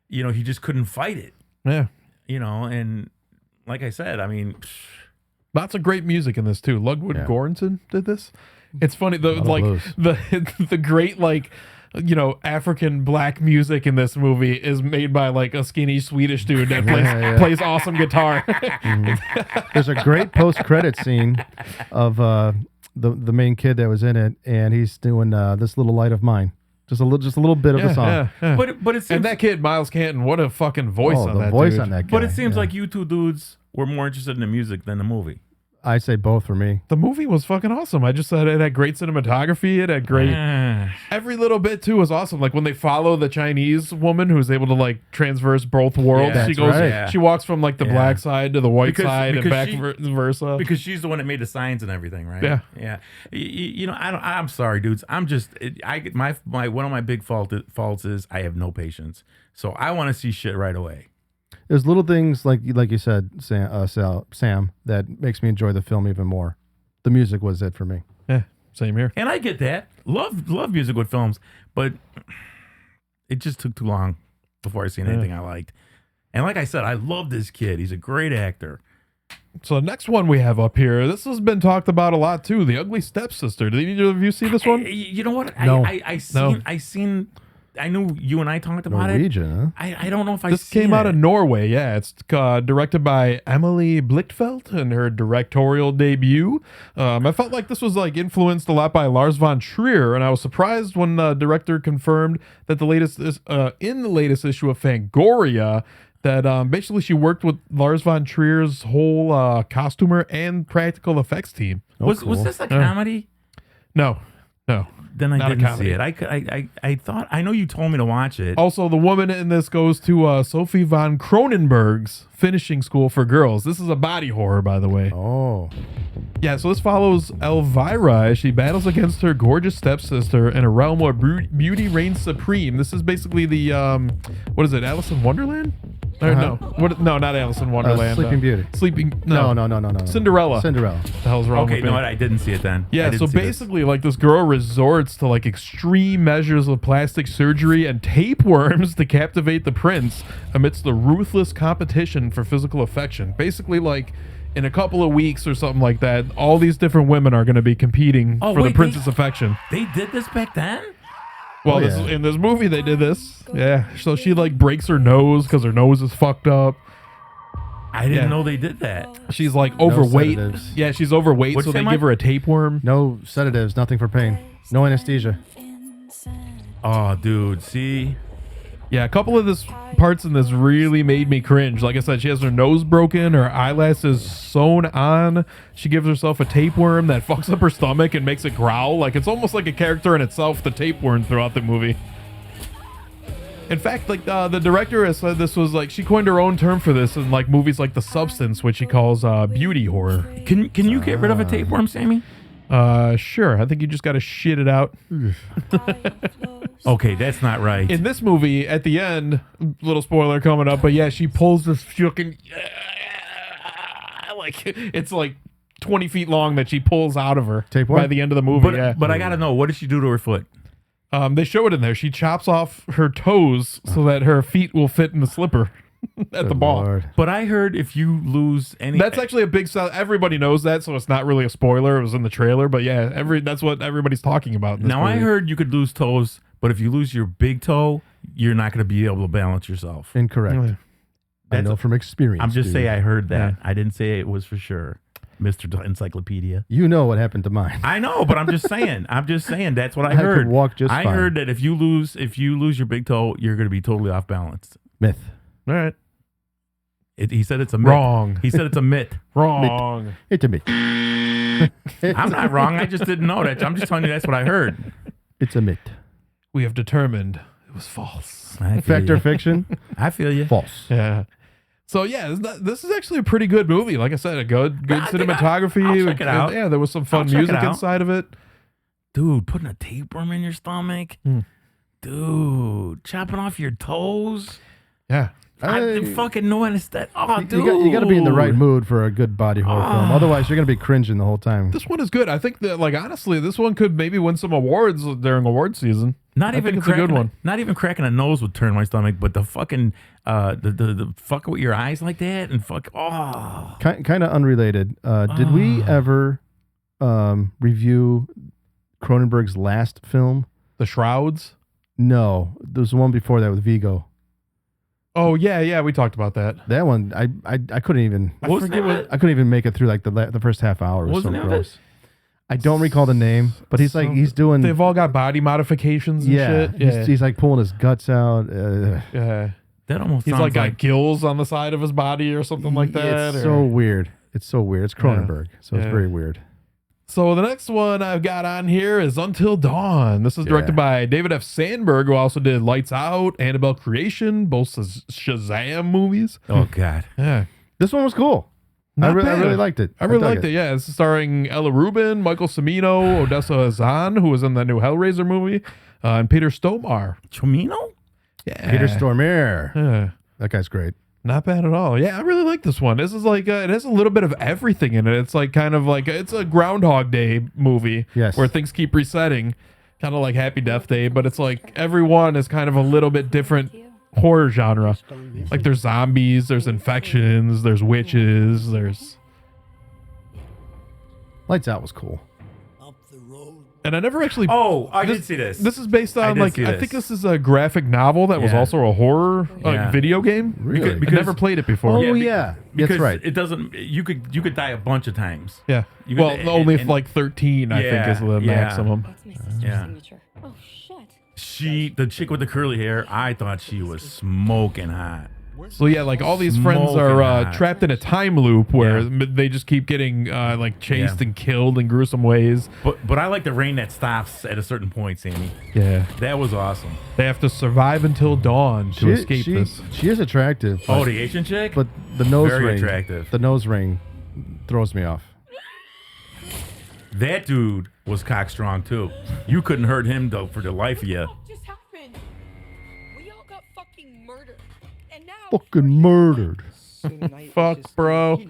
he just couldn't fight it. Yeah. And like I said, I mean. Lots of great music in this too. Ludwig Göransson did this. It's funny, the great African black music in this movie is made by like a skinny Swedish dude that plays awesome guitar. There's a great post-credit scene of the main kid that was in it, and he's doing This Little Light of Mine. Just a little bit of the song. Yeah. But it seems, and that kid Miles Canton, what a fucking voice on that voice dude. on that guy. But it seems like you two dudes were more interested in the music than the movie. I say both for me. The movie was fucking awesome. I just said it had great cinematography. It had great. Every little bit too was awesome. Like when they follow the Chinese woman who's able to like transverse both worlds. Yeah, She goes. right. She walks from like the black side to the white side and back she- versa. Because she's the one that made the signs and everything, right? Yeah. Yeah. I'm sorry, dudes. I'm just. My one of my big faults is I have no patience. So I want to see shit right away. There's little things like you said, Sam, that makes me enjoy the film even more. The music was it for me. Yeah, same here. And I get that. Love music with films, but it just took too long before I seen anything I liked. And like I said, I love this kid. He's a great actor. So the next one we have up here, this has been talked about a lot too. The Ugly Stepsister. Did either of you see this one? You know what? No. I knew you and I talked about Norwegian, it. I don't know if I. This came out of Norway. Yeah, it's directed by Emily Blichtfeldt in her directorial debut. I felt like this was like influenced a lot by Lars von Trier, and I was surprised when the director confirmed that in the latest issue of Fangoria that basically she worked with Lars von Trier's whole costumer and practical effects team. Was this a comedy? No. then I Not a didn't comedy. see it. I thought I know you told me to watch it. Also, the woman in this goes to Sophie von Cronenberg's finishing school for girls. This is a body horror, by the way. Oh. Yeah, so this follows Elvira as she battles against her gorgeous stepsister in a realm where beauty reigns supreme. This is basically the, what is it, Alice in Wonderland? Or no, no, not Alice in Wonderland. Sleeping Beauty. No, Cinderella. What the hell's wrong Okay, with me? no, I didn't see it then. Yeah, so basically, like, this girl resorts to, like, extreme measures of plastic surgery and tapeworms to captivate the prince amidst the ruthless competition for physical affection. Basically, like, in a couple of weeks or something like that, all these different women are going to be competing for the prince's affection. They did this back then? Well, in this movie, they did this. Yeah, so she, like, breaks her nose because her nose is fucked up. I didn't know they did that. She's, like, overweight. sedatives. Yeah, she's overweight, What'd so you say, they give her a tapeworm. No sedatives, nothing for pain. No anesthesia. Oh, dude, see? Yeah, a couple of this parts in this really made me cringe. Like I said, she has her nose broken, her eyelashes sewn on. She gives herself a tapeworm that fucks up her stomach and makes it growl. Like, it's almost like a character in itself, the tapeworm, throughout the movie. In fact, like, the director has said this was, like, she coined her own term for this in, like, movies like The Substance, which she calls beauty horror. Can you get rid of a tapeworm, Sammy? Sure. I think you just got to shit it out. Okay, that's not right. In this movie, at the end, little spoiler coming up, but yeah, she pulls this fucking, like, it's like 20 feet long that she pulls out of her by the end of the movie. But I gotta know, what did she do to her foot? They show it in there. She chops off her toes so that her feet will fit in the slipper at the ball. But I heard if you lose any, That's actually a big sell. Everybody knows that, so it's not really a spoiler. It was in the trailer, but yeah, that's what everybody's talking about. In this now I movie. heard you could lose toes, but if you lose your big toe, you're not going to be able to balance yourself. Incorrect. Really? I know from experience. I'm just dude. saying I heard that. I didn't say it was for sure, Mr. Encyclopedia. You know what happened to mine. I know, but I'm just saying. That's what I I could heard. walk just I fine. heard that if you lose your big toe, you're going to be totally off balance. Myth. All right. He said it's a myth. Wrong. He said it's a myth. Wrong. It's a myth. I'm not wrong. I just didn't know that. I'm just telling you that's what I heard. It's a myth. We have determined it was false. Fact or fiction? I feel you. False. Yeah. So yeah, this is actually a pretty good movie. Like I said, a good cinematography. I'll check it out. Yeah, there was some fun I'll check music it out. inside of it. Dude, putting a tapeworm in your stomach. Dude, chopping off your toes. Yeah. I didn't fucking know that. Oh, dude. You got to be in the right mood for a good body horror film. Otherwise, you're going to be cringing the whole time. This one is good. I think that, like, honestly, this one could maybe win some awards during award season. Not I even think it's a good one. Not even cracking a nose would turn my stomach, but the fucking the fuck with your eyes like that and fuck Kind of unrelated. Did we ever review Cronenberg's last film? The Shrouds? No, there's one before that with Vigo. Oh yeah, we talked about that. That one, I couldn't even. I couldn't even make it through like the first half hour. It was so gross. I don't recall the name, but he's doing. They've all got body modifications and shit. Yeah, he's like pulling his guts out. Yeah, that almost. He's sounds like got gills on the side of his body or something like that. It's so weird. It's so weird. It's Cronenberg, so it's Yeah. very weird. So the next one I've got on here is Until Dawn. This is directed by David F. Sandberg, who also did Lights Out, Annabelle Creation, both Shazam movies. Oh God, yeah. This one was cool. I really liked it. I really liked it. Yeah, it's starring Ella Rubin, Michael Cimino, Odessa Azan, who was in the new Hellraiser movie, and Peter Stormare. Chomino? Yeah, Peter Stormare. Yeah. That guy's great. Not bad at all. Yeah, I really like this one. This is like, it has a little bit of everything in it. It's like kind of like, it's a Groundhog Day movie. Yes. Where things keep resetting. Kind of like Happy Death Day, but it's like every one is kind of a little bit different horror genre. Like there's zombies, there's infections, there's witches, there's... Lights Out was cool. And I never actually... Oh, I did see this. This is based on, like, I think this is a graphic novel that was also a horror video game. Really? Because I never played it before. Oh, yeah. Because That's right. it doesn't. You could die a bunch of times. Yeah. You could Well, die- only and- like 13, I think, is the maximum. Yeah. Oh, shit. The chick with the curly hair, I thought she was smoking hot. So yeah, like all these friends Smoking are hot. trapped in a time loop where Yeah. they just keep getting like chased Yeah. and killed in gruesome ways. But I like the rain that stops at a certain point, Sammy. Yeah, That was awesome. they have to survive until dawn to escape this. She is attractive. Oh, but- the Asian chick? But the nose Very ring. attractive. The nose ring throws me off. That dude was cock strong too. You couldn't hurt him though for the life of you. Just happened. We all got fucking murdered. And now Fucking murdered. Fuck, bro.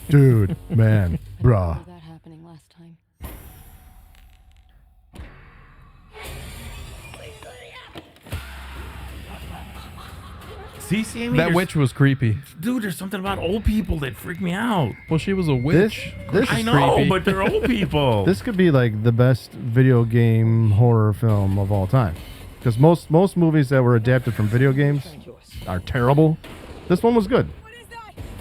Dude, man, I bruh. remember that happening last time. See, Sammy? That there's- witch was creepy. Dude, there's something about old people that freak me out. Well, she was a witch. This I is know, creepy. but they're old people. This could be like the best video game horror film of all time. Because most movies that were adapted from video games are terrible. This one was good.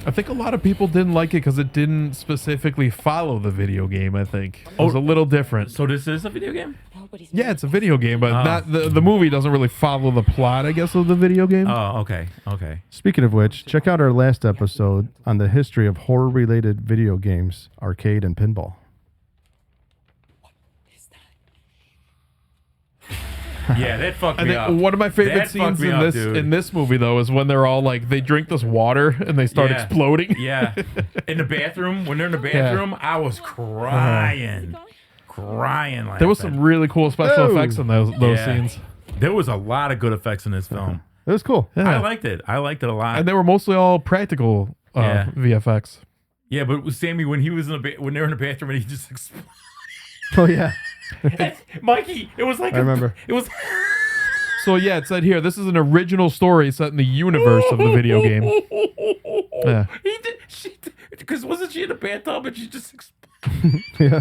I think a lot of people didn't like it because it didn't specifically follow the video game. I think it was a little different. So this is a video game? Yeah, it's a video game, but not the movie doesn't really follow the plot, I guess, of the video game. Oh, okay. Okay. Speaking of which, check out our last episode on the history of horror-related video games, arcade, and pinball. Yeah, that fucked I me think up. one of my favorite That fucked scenes me in up, this dude. in this movie though is when they're all like they drink this water and they start Yeah. exploding. Yeah. In the bathroom, when they're in the bathroom, I was crying. Crying like There was some really cool special Oh. effects in those scenes. There was a lot of good effects in this film. It was cool. Yeah. I liked it. I liked it a lot. And they were mostly all practical Yeah. VFX. Yeah, but it was Sammy when he was in the when they were in the bathroom and he just exploded. Oh yeah, Mikey, it was like I remember. It was So yeah, it said here this is an original story set in the universe of the video game. Yeah. He did. She because wasn't she in the bathtub and she just exploded? yeah.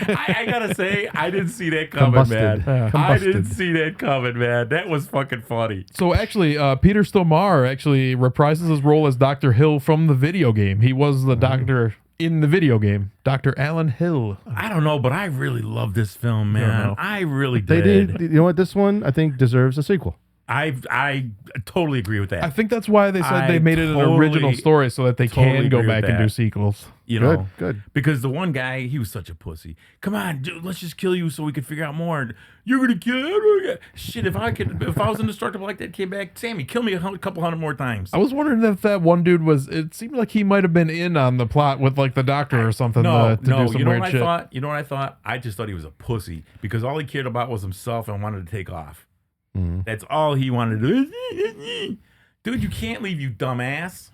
I gotta say, I didn't see that coming, Combusted. man. Yeah. I didn't Combusted. see that coming, man. That was fucking funny. So actually, Peter Stormare actually reprises his role as Dr. Hill from the video game. He was the doctor in the video game, Dr. Alan Hill. I don't know, but I really love this film, man. know. I really They did. did. You know what? This one I think deserves a sequel. I totally agree with that. I think that's why they said I they made it an totally- original story so that they totally can go agree with back and do that. sequels. You Good, know, good. Because the one guy, he was such a pussy. Come on, dude, let's just kill you so we can figure out more. You're gonna kill shit. If I was indestructible like that, came back, Sammy, kill me a couple hundred more times. I was wondering if that one dude was. It seemed like he might have been in on the plot with like the doctor or something No, to do some you know weird what shit. I thought? You know what I thought? I just thought he was a pussy because all he cared about was himself and wanted to take off. Mm-hmm. That's all he wanted to do. Dude, you can't leave, you dumbass.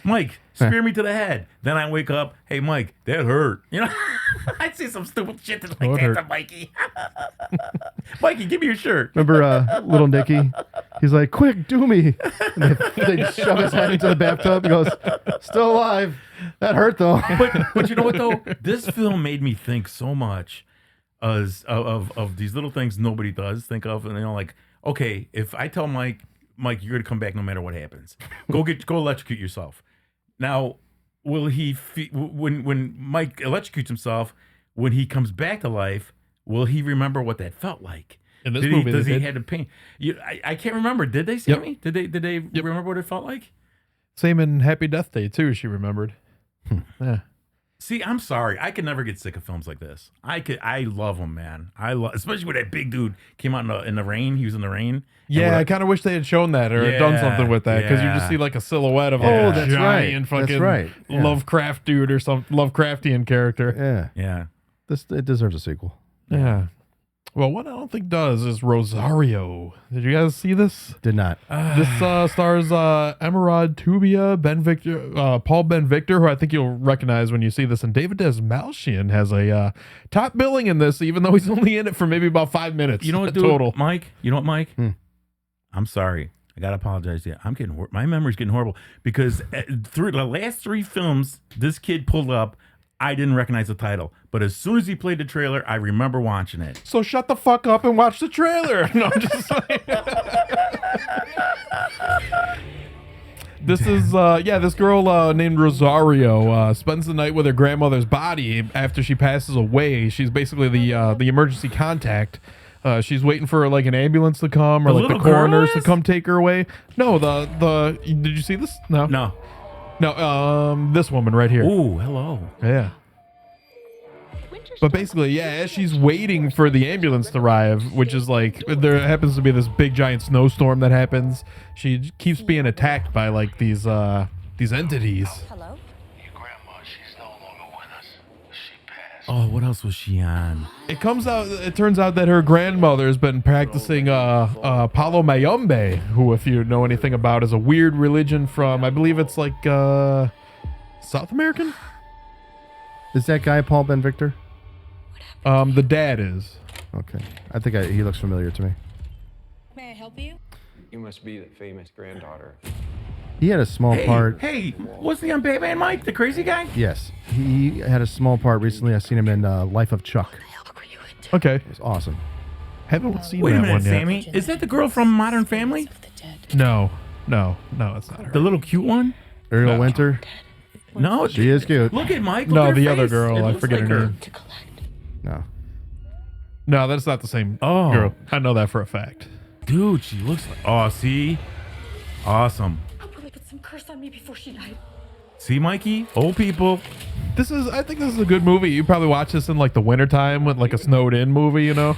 Mike, spear me to the head. Then I wake up, hey, Mike, that hurt. You know, I'd say some stupid shit like Oh, it that hurt. to Mikey. Mikey, give me your shirt. Remember little Nicky? He's like, quick, do me. And they shove his head into the bathtub. He goes, still alive. That hurt though. But you know what though? This film made me think so much of these little things nobody does think of, and like, okay, if I tell Mike, you're gonna come back no matter what happens. Go electrocute yourself. Now, will he when Mike electrocutes himself, when he comes back to life, will he remember what that felt like? In this movie, does they he did. had the pain? I can't remember. Did they see me? Did they remember what it felt like? Same in Happy Death Day too. She remembered. Yeah. See, I'm sorry. I could never get sick of films like this. I love them, man. Especially when that big dude came out in the rain. He was in the rain. Yeah, I kind of wish they had shown that or had done something with that because you just yeah. see like a silhouette of Oh, a that's giant right. That's fucking right. Yeah. Lovecraft dude or some Lovecraftian character. Yeah. Yeah. It deserves a sequel. Yeah. Well, what I don't think does is Rosario. Did you guys see this? Did not. This stars Emerald Tubia, Ben Victor, Paul Ben Victor, who I think you'll recognize when you see this, and David Desmalchian has a top billing in this, even though he's only in it for maybe about 5 minutes. You know what, dude? total? Mike? You know what, Mike? I'm sorry. I gotta apologize to you. I'm getting my memory's getting horrible because through the last 3 films this kid pulled up, I didn't recognize the title, but as soon as he played the trailer, I remember watching it. So shut the fuck up and watch the trailer. No, I'm just saying. This is this girl named Rosario spends the night with her grandmother's body after she passes away. She's basically the emergency contact She's waiting for like an ambulance to come or The like the little girl coroners to is? come take her away. No, the did you see this? No. This woman right here. Ooh, hello. Yeah. But basically, yeah, as she's waiting for the ambulance to arrive, which is like, there happens to be this big giant snowstorm that happens. She keeps being attacked by like these entities. Hello? Oh, what else was she on? It turns out that her grandmother's been practicing Palo Mayombe, who, if you know anything about, is a weird religion from, I believe it's like South American? Is that guy Paul Ben Victor? The dad is. Okay. I think he looks familiar to me. May I help you? You must be the famous granddaughter. He had a small part. Hey, wasn't he on Batman Mike, the crazy guy? Yes. He had a small part recently. I seen him in Life of Chuck. Okay. It was awesome. Haven't seen Wait a that minute, one yet. Sammy. Is that the girl from Modern Family? No, it's not her. The little cute one? Ariel Winter. No, She is cute. Look at Mike. No, Look at her the other face. girl. It I looks forget like her her. name. No. No, that's not the same Oh. girl. I know that for a fact. Dude, she looks like. Oh, see? Awesome. I'll probably put some curse on me before she died. See, Mikey? Old people. I think this is a good movie. You probably watch this in like the wintertime with like a snowed in movie, you know?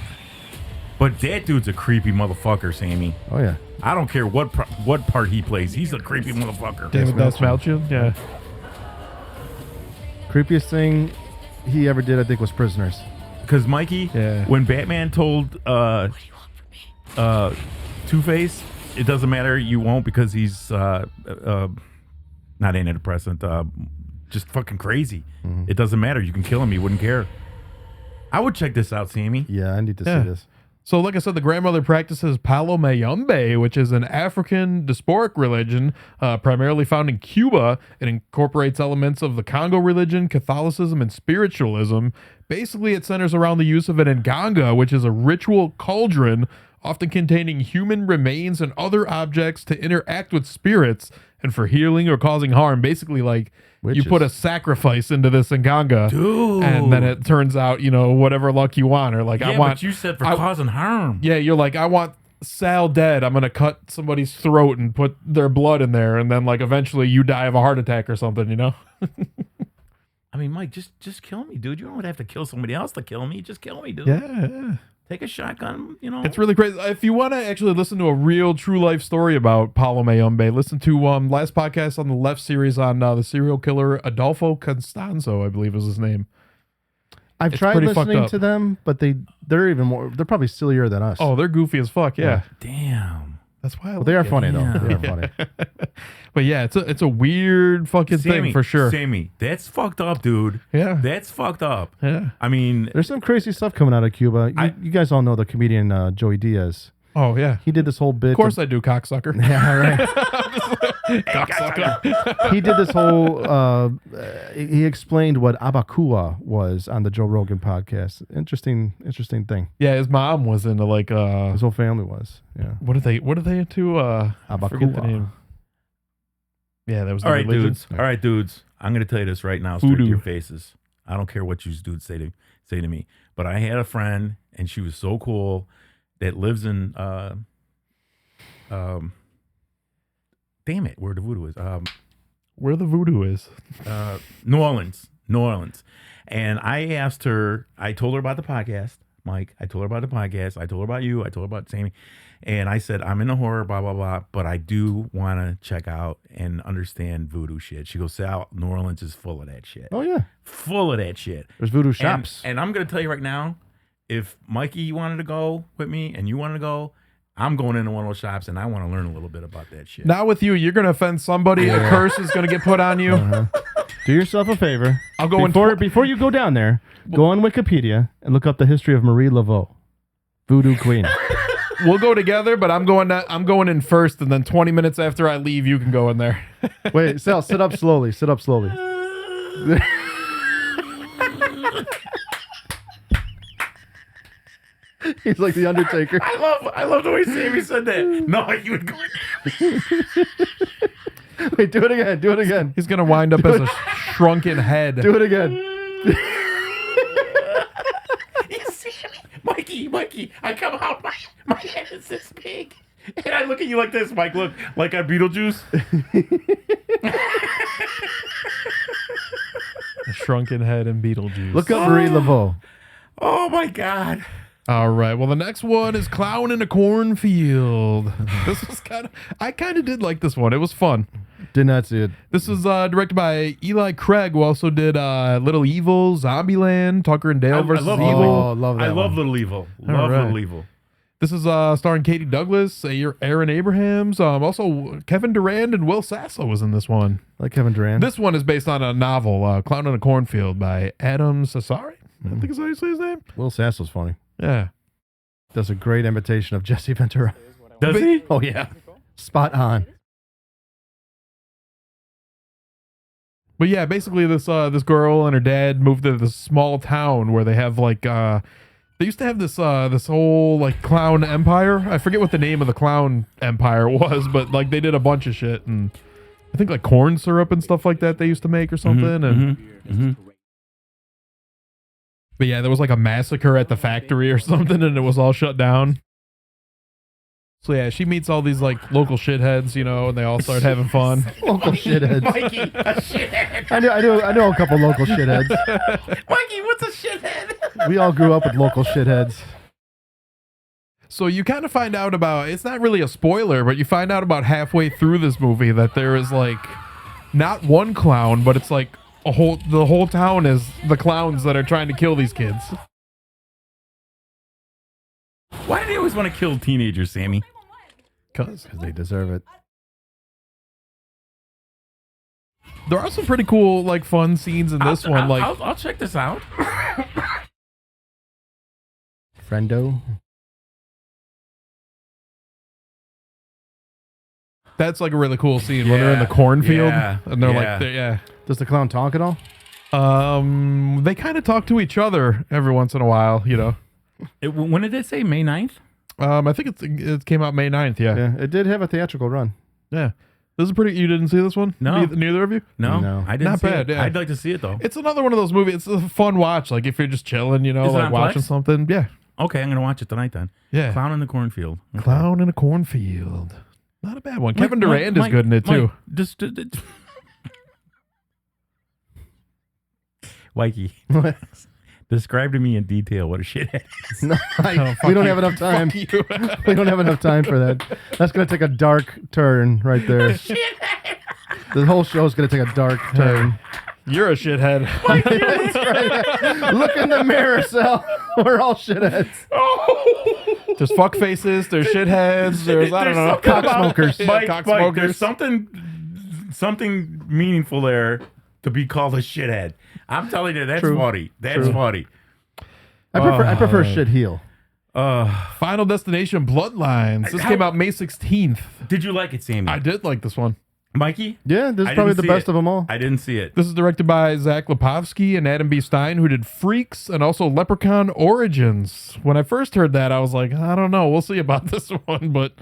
But that dude's a creepy motherfucker, Sammy. Oh, yeah. I don't care what part he plays. He's a creepy motherfucker. David Malchian? Yeah. Creepiest thing he ever did, I think, was Prisoners. Because Mikey, when Batman told Two-Face, it doesn't matter, you won't, because he's not antidepressant, just fucking crazy. Mm-hmm. It doesn't matter. You can kill him. He wouldn't care. I would check this out, Sammy. Yeah, I need to Yeah. see this. So, like I said, the grandmother practices Palo Mayombe, which is an African diasporic religion primarily found in Cuba. It incorporates elements of the Congo religion, Catholicism, and spiritualism. Basically, it centers around the use of an nganga, which is a ritual cauldron, often containing human remains and other objects to interact with spirits and for healing or causing harm. Basically, like, Witches. you put a sacrifice into this nganga, Dude. and then it turns out, whatever luck you want, or like, Yeah, I want. but you said for causing harm. Yeah, you're like, I want Sal dead. I'm gonna cut somebody's throat and put their blood in there, and then like eventually you die of a heart attack or something, you know? I mean, Mike, just kill me, dude. You don't have to kill somebody else to kill me. Just kill me, dude. Yeah. Take a shotgun, It's really crazy. If you want to actually listen to a real true life story about Palo Mayombe, listen to last podcast on the Left series on the serial killer Adolfo Constanzo, I believe is his name. I've It's tried pretty fucked listening up. to them, but they're even more. They're probably sillier than us. Oh, they're goofy as fuck. Yeah. Damn. That's why I Well, they are like it. funny though. They are Yeah. funny. But yeah, it's a weird fucking thing for sure. Sammy, that's fucked up, dude. Yeah. That's fucked up. Yeah. I mean, There's some crazy stuff coming out of Cuba. You guys all know the comedian Joey Diaz. Oh yeah. He did this whole bit. Of course I do, cocksucker. Yeah, right. Cocksucker. He did this whole. He explained what abakua was on the Joe Rogan podcast. Interesting thing. Yeah, his mom was into like His whole family was. Yeah. what are they into? I forget the Abakua. name. Yeah, that was the all right, religion. dudes. All right, dudes. I'm gonna tell you this right now, straight Voodoo. to your faces. I don't care what you dudes say to me. But I had a friend, and she was so cool, that lives in damn it, where the voodoo is. Where the voodoo is. New Orleans. And I asked her, I told her about the podcast, Mike. I told her about the podcast. I told her about you. I told her about Sammy. And I said, I'm into horror, blah, blah, blah, but I do want to check out and understand voodoo shit. She goes, Sal, New Orleans is full of that shit. Oh yeah. Full of that shit. There's voodoo shops. And I'm going to tell you right now, if Mikey wanted to go with me and you wanted to go, I'm going into one of those shops and I want to learn a little bit about that shit. Not with you. You're gonna offend somebody. A curse is gonna get put on you. Do yourself a favor. I'll go before you go down there. Go on Wikipedia and look up the history of Marie Laveau, voodoo queen. We'll go together, but I'm going in first, and then 20 minutes after I leave, you can go in there. Wait, Sal, sit up slowly. Sit up slowly. He's like the Undertaker. I love the way Sammy said that. No, you would go. Wait, do it again. Do it again. He's gonna wind up as a shrunken head. Do it again. Mikey, Mikey, I come out, my head is this big. And I look at you like this, Mike. Look, like on Beetlejuice. A shrunken head and Beetlejuice. Look up Marie Laveau. Oh my God. All right. Well, the next one is Clown in a Cornfield. This was I kind of did like this one. It was fun. Did not see it. This is directed by Eli Craig, who also did Little Evil, Zombieland, Tucker and Dale versus Evil. Oh, love that. I love Little Evil. Love Little Evil. This is starring Katie Douglas, Aaron Abrahams, also Kevin Durand and Will Sasso was in this one. Like Kevin Durand. This one is based on a novel, Clown in a Cornfield by Adam Sassari. I think is how you say his name. Will Sasso's funny. Yeah. Does a great imitation of Jesse Ventura. Does he? Oh, yeah. Spot on. But yeah, basically this girl and her dad moved to this small town where they have like they used to have this this whole like clown empire. I forget what the name of the clown empire was, but like they did a bunch of shit, and I think like corn syrup and stuff like that they used to make or something. But yeah, there was like a massacre at the factory or something, and it was all shut down. So yeah, she meets all these like local shitheads, you know, and they all start having fun. Local shitheads. Mikey, a shithead. I know a couple local shitheads. Mikey, what's a shithead? We all grew up with local shitheads. So you kind of find out about, it's not really a spoiler, but you find out about halfway through this movie that there is like not one clown, but it's like the whole town is the clowns that are trying to kill these kids. Why do they always want to kill teenagers, Sammy? Because they deserve it. There are some pretty cool, like, fun scenes in this one. Like, I'll check this out. Friendo. That's like a really cool scene when they're in the cornfield and they're like, Does the clown talk at all? They kind of talk to each other every once in a while, you know. When did it say May 9th? I think it came out May 9th, Yeah, it did have a theatrical run. Yeah. This is pretty, you didn't see this one? No. Neither of you? No. I didn't Not see bad, it. yeah. I'd like to see it, though. It's another one of those movies. It's a fun watch. Like, if you're just chilling, you know, Is it like on watching Plex? something. Yeah. Okay, I'm going to watch it tonight then. Yeah. Clown in the Cornfield. Okay. Clown in a Cornfield. Not a bad one. Kevin Durand is good in it, too. Mikey, describe to me in detail what a shithead is. No, we don't have enough time. We don't have enough time for that. That's going to take a dark turn right there. The whole show is going to take a dark turn. You're a shithead. That's right. Look in the mirror, Sal. We're all shitheads. There's fuck faces. There's shitheads. There's I don't know, cocksmokers. Mike, cocksmokers. there's something meaningful there to be called a shithead. I'm telling you, that's funny. That's funny. I prefer shit heel. Final Destination Bloodlines. This came out May 16th. Did you like it, Sammy? I did like this one. Mikey? Yeah, this is probably the best of them all. I didn't see it. This is directed by Zach Lipovsky and Adam B. Stein, who did Freaks and also Leprechaun Origins. When I first heard that, I was like, I don't know. We'll see about this one, but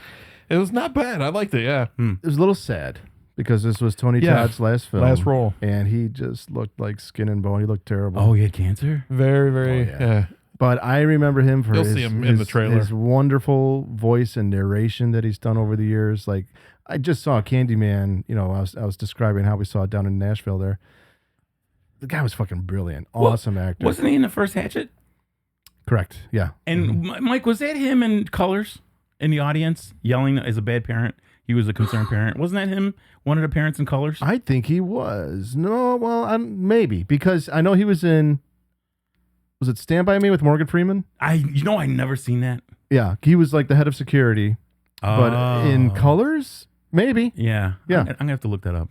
it was not bad. I liked it, yeah. It was a little sad because this was Tony Todd's last film. Last role. And he just looked like skin and bone. He looked terrible. Oh, he had cancer? Very, very, yeah. But I remember him for You'll see him in the trailer. His wonderful voice and narration that he's done over the years. Like, I just saw Candyman. You know, I was describing how we saw it down in Nashville there. The guy was fucking brilliant. Awesome actor. Wasn't he in the first Hatchet? Correct. Yeah. And Mike, was that him in Colors in the audience yelling as a bad parent? He was a concerned parent. Wasn't that him, one of the parents in Colors? I think he was. No, well, maybe. Because I know he was in... Was it Stand By Me with Morgan Freeman? I never seen that. Yeah, he was like the head of security. But in Colors, maybe. Yeah. Yeah. I'm going to have to look that up.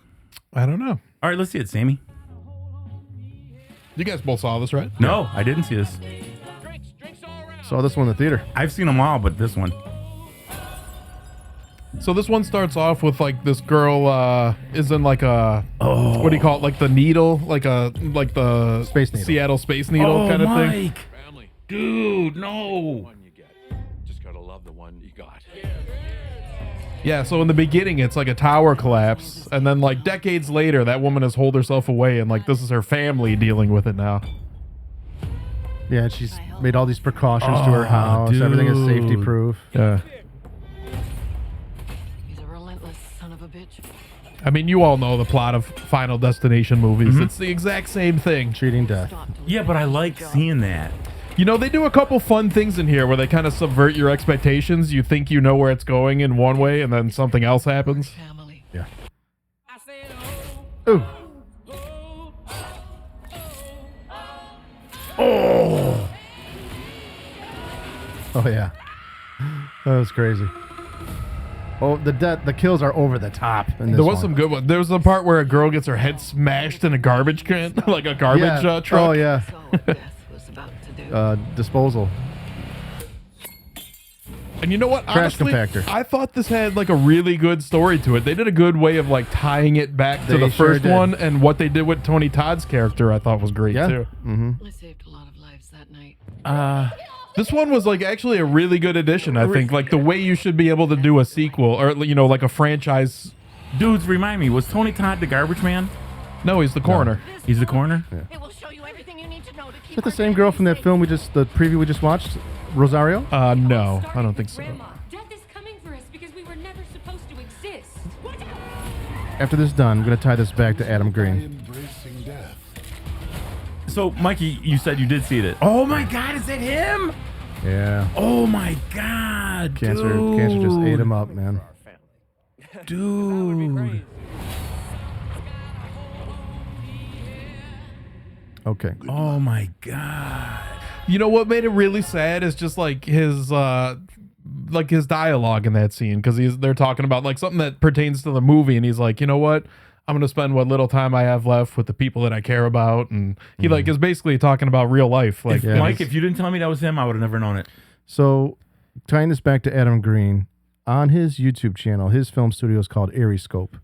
I don't know. All right, let's see it, Sammy. You guys both saw this, right? No, I didn't see this. Saw this one in the theater. I've seen them all, but this one. So this one starts off with like this girl is in like a what do you call it, like the needle, like the Space Needle. Seattle Space Needle kind of thing. Mike. Dude, no. Just gotta love the one you got. Yeah, so in the beginning it's like a tower collapse, and then like decades later that woman has holed herself away, and like this is her family dealing with it now. Yeah, she's made all these precautions to her house. Dude. Everything is safety proof. Yeah. He's a relentless son of a bitch. I mean, you all know the plot of Final Destination movies. It's the exact same thing. Cheating death. Yeah, but I like seeing that. You know, they do a couple fun things in here where they kind of subvert your expectations. You think you know where it's going in one way, and then something else happens. Yeah. Ooh. Oh. Oh yeah. That was crazy. Oh, the kills are over the top. In this There was one. some good one. There was a part where a girl gets her head smashed in a garbage can, like a garbage truck. Oh yeah. Disposal. And you know what? Trash Honestly, compactor. I thought this had like a really good story to it. They did a good way of like tying it back to They the sure first did. one, and what they did with Tony Todd's character, I thought was great too. Mm-hmm. I saved a lot of lives that night. This one was like actually a really good addition. I think like the way you should be able to do a sequel or like a franchise. Dudes, remind me, was Tony Todd the garbage man? No, he's the coroner. He's the coroner? Yeah. It will show you everything you need to know to Is keep that the same girl from that film the preview we just watched? Rosario? No, I don't think so. Death is coming for us because we were never supposed to exist. After this done, I'm going to tie this back to Adam Green. So, Mikey, you said you did see it. Oh my God, is that him? Yeah. Oh my God, Cancer dude. just ate him up, man. Dude. Okay. Oh my God. You know what made it really sad is just like his dialogue in that scene, because they're talking about like something that pertains to the movie, and he's like, you know what, I'm gonna spend what little time I have left with the people that I care about, and he like is basically talking about real life. Like Mike, if you didn't tell me that was him, I would have never known it. So, tying this back to Adam Green, on his YouTube channel, his film studio is called Ariscope.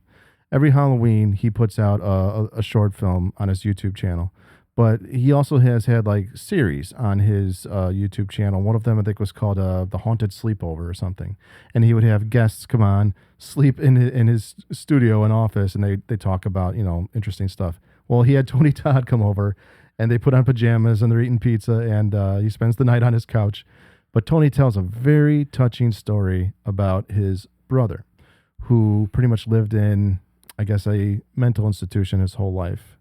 Every Halloween, he puts out a short film on his YouTube channel. But he also has had like series on his YouTube channel. One of them I think was called The Haunted Sleepover or something. And he would have guests come on, sleep in his studio and office, and they talk about, interesting stuff. Well, he had Tony Todd come over, and they put on pajamas, and they're eating pizza, and he spends the night on his couch. But Tony tells a very touching story about his brother, who pretty much lived in, I guess, a mental institution his whole life.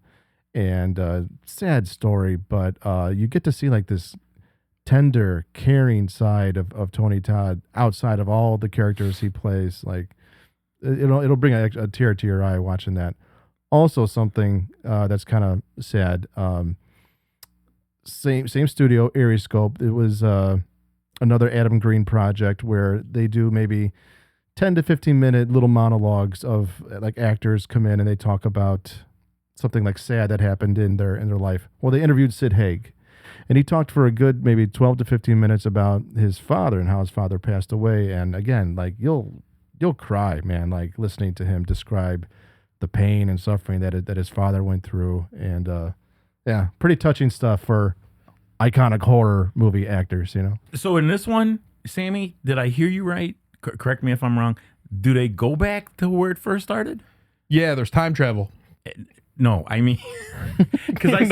And sad story, but you get to see like this tender, caring side of Tony Todd outside of all the characters he plays. Like it'll bring a tear to your eye watching that. Also, something that's kind of sad. Same studio, Ariscope. It was another Adam Green project where they do maybe 10 to 15 minute little monologues of like actors come in and they talk about something like sad that happened in their life. Well, they interviewed Sid Haig, and he talked for a good maybe 12 to 15 minutes about his father and how his father passed away. And again, like you'll cry, man, like listening to him describe the pain and suffering that his father went through. And yeah, pretty touching stuff for iconic horror movie actors, So in this one, Sammy, did I hear you right? Correct me if I'm wrong. Do they go back to where it first started? Yeah, there's time travel. No, I mean, because I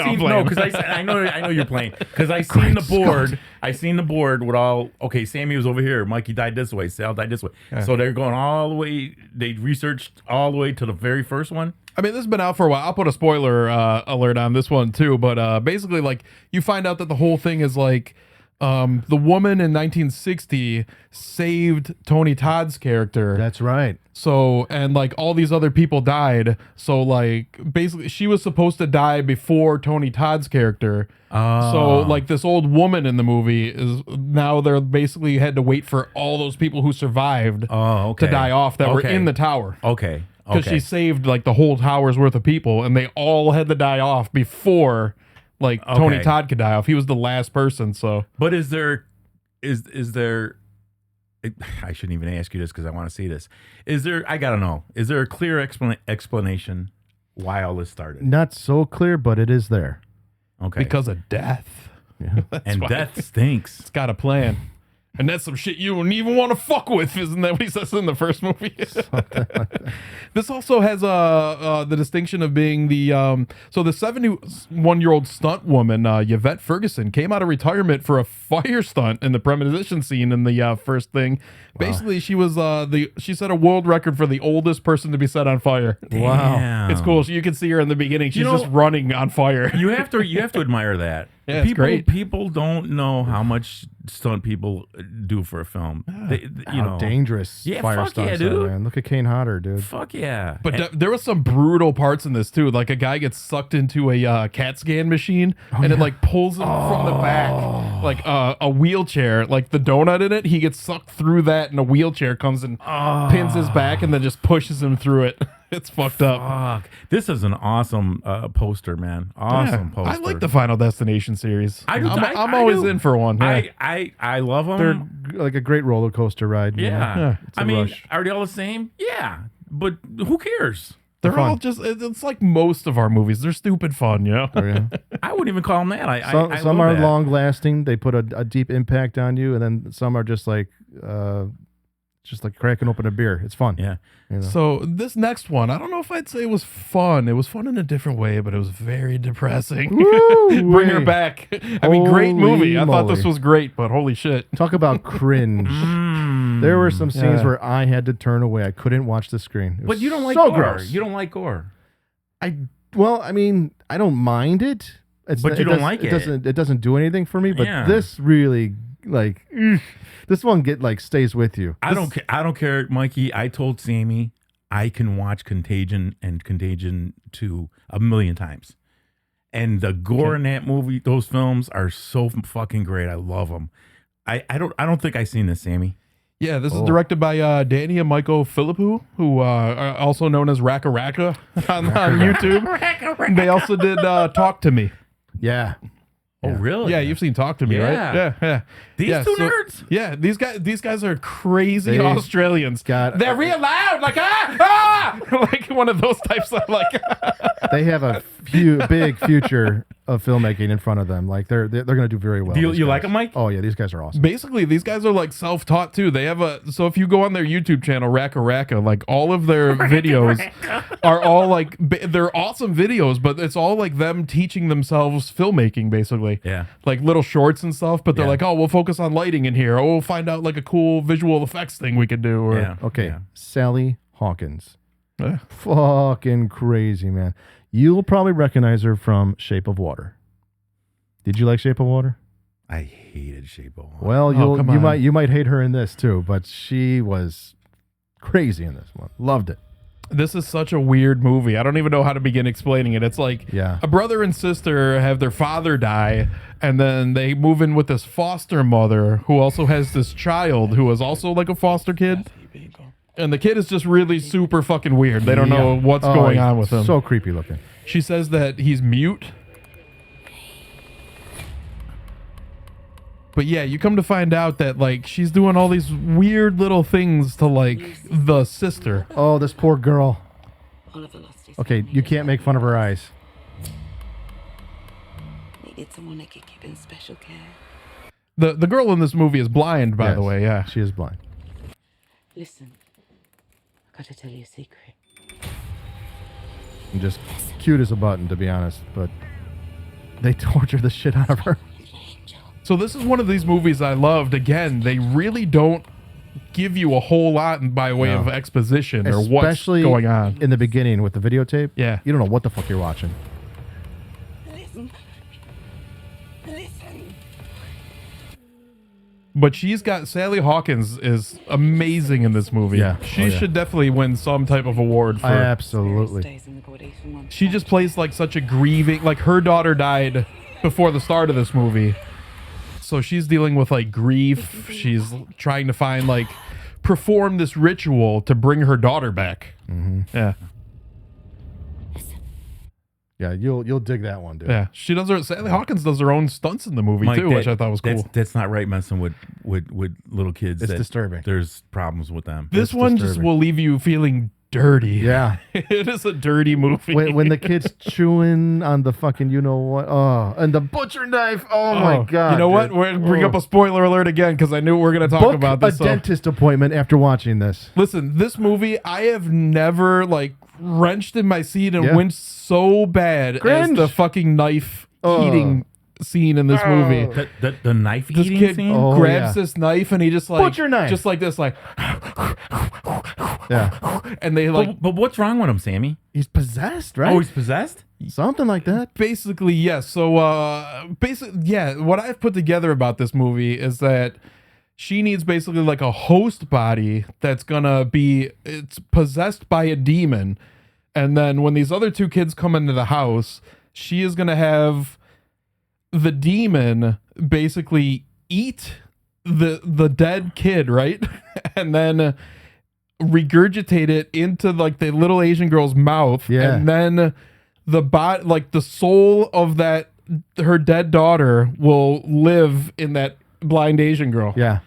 know you're playing. Because I seen the board. I seen the board with all. Okay, Sammy was over here. Mikey died this way. Sal died this way. Yeah. So they're going all the way. They researched all the way to the very first one. I mean, this has been out for a while. I'll put a spoiler alert on this one too. But basically, like you find out that the whole thing is like. The woman in 1960 saved Tony Todd's character. That's right. So, and like all these other people died. So like basically she was supposed to die before Tony Todd's character. So like this old woman in the movie is now they're basically had to wait for all those people who survived to die off that were in the tower. Okay. Because she saved like the whole tower's worth of people and they all had to die off before like Tony Todd could die off. He was the last person. So, but is there? I shouldn't even ask you this because I want to see this. Is there? I gotta know. Is there a clear explanation why all this started? Not so clear, but it is there. Okay. Because of death. Yeah. And death stinks. It's got a plan. And that's some shit you don't even want to fuck with. Isn't that what he says in the first movie? This also has the distinction of being the so the 71-year-old stunt woman Yvette Ferguson came out of retirement for a fire stunt in the premonition scene in the first thing. Wow. Basically, she was she set a world record for the oldest person to be set on fire. Wow, it's cool. So you can see her in the beginning. She's just running on fire. You have to admire that. Yeah, it's great. People don't know how much stunt people do for a film. How dangerous fire stunts are, man. Look at Kane Hodder, dude. Fuck yeah. But there was some brutal parts in this too. Like a guy gets sucked into a CAT scan machine and it like pulls him from the back, like a wheelchair, like the donut in it. He gets sucked through that and a wheelchair comes and pins his back and then just pushes him through it. It's fucked up. This is an awesome poster, man. Awesome poster. I like the Final Destination series. I'm always in for one. Yeah. I love them. They're like a great roller coaster ride. Yeah. I mean, are they all the same? Yeah. But who cares? They're all just, it's like most of our movies. They're stupid fun, you know? Oh, yeah. I wouldn't even call them that. Some are long lasting. They put a deep impact on you. And then some are just like cracking open a beer. It's fun. Yeah. You know? So this next one, I don't know if I'd say it was fun. It was fun in a different way, but it was very depressing. Bring her back. I mean, great movie. I thought this was great, but holy shit. Talk about cringe. There were some scenes where I had to turn away. I couldn't watch the screen. But you don't like so gore. Gross. You don't like gore. I don't mind it. But you don't like it. It doesn't do anything for me. But this really this one stays with you. I don't care, Mikey. I told Sammy I can watch Contagion and Contagion 2 a million times. And the gore in that movie, those films are so fucking great. I love them. I don't think I've seen this, Sammy. Yeah, this is directed by Danny and Michael Philippou, who are also known as Raka Raka on YouTube. They also did Talk to Me. Yeah. Oh, really? Yeah, you've seen Talk to Me, right? Yeah. These two nerds? Yeah, these guys are crazy Australians. They're real loud, like like one of those types of like. They have a big future of filmmaking in front of them. Like they're going to do very well. Do you like them, Mike? Oh yeah, these guys are awesome. Basically, these guys are like self-taught too. They have so if you go on their YouTube channel, Raka Raka, like all of their videos are all like they're awesome videos, but it's all like them teaching themselves filmmaking, basically. Yeah. Like little shorts and stuff, but they're like, oh, we'll focus on lighting in here. Oh, we'll find out like a cool visual effects thing we could do. Or, Okay. Sally Hawkins. Fucking crazy, man. You'll probably recognize her from Shape of Water. Did you like Shape of Water? I hated Shape of Water. Well, you might hate her in this too, but she was crazy in this one. Loved it. This is such a weird movie. I don't even know how to begin explaining it. It's like a brother and sister have their father die, and then they move in with this foster mother who also has this child who is also like a foster kid. And the kid is just really super fucking weird. They don't know what's going on with him. So creepy looking. She says that he's mute. But yeah, you come to find out that like she's doing all these weird little things to like the sister. Oh, this poor girl. Okay, you can't make fun of her eyes. Needed someone that could keep in special care. The girl in this movie is blind, by the way. Yeah, she is blind. Listen, I gotta tell you a secret. And just cute as a button, to be honest, but they torture the shit out of her. So this is one of these movies I loved. Again, they really don't give you a whole lot by way of exposition or what's going on. In the beginning with the videotape. Yeah. You don't know what the fuck you're watching. Listen. But Sally Hawkins is amazing in this movie. Yeah. She should definitely win some type of award for Absolutely. She just plays like such a grieving, like her daughter died before the start of this movie. So she's dealing with like grief. She's trying to perform this ritual to bring her daughter back. Mm-hmm. Yeah. Yeah, you'll dig that one, dude. Yeah, Sally Hawkins does her own stunts in the movie Mike, too, which I thought was cool. That's not right. Messing with little kids. It's disturbing. There's problems with them. This one just will leave you feeling dirty. Yeah. It is a dirty movie. When the kid's chewing on the fucking you know what, and the butcher knife. Oh my god! You know what? dude. We're gonna bring up a spoiler alert again because I knew we're gonna talk Book about this. a dentist appointment after watching this. Listen, this movie I have never like wrenched in my seat and Yeah. winced so bad Cringe. as the fucking knife eating scene in this movie. The knife This eating kid scene? grabs this knife and he just like Butcher knife. just like this, like Yeah. and they like But what's wrong with him, Sammy? He's possessed, right? Oh, he's possessed? Something like that. basically yes. So basically yeah, what I've put together about this movie is that she needs basically like a host body that's gonna be it's possessed by a demon, and then when these other two kids come into the house, she is gonna have the demon basically eat the dead kid, right? And then regurgitate it into like the little Asian girl's mouth. Yeah. And then the bot like the soul of that her dead daughter will live in that blind Asian girl. Yeah.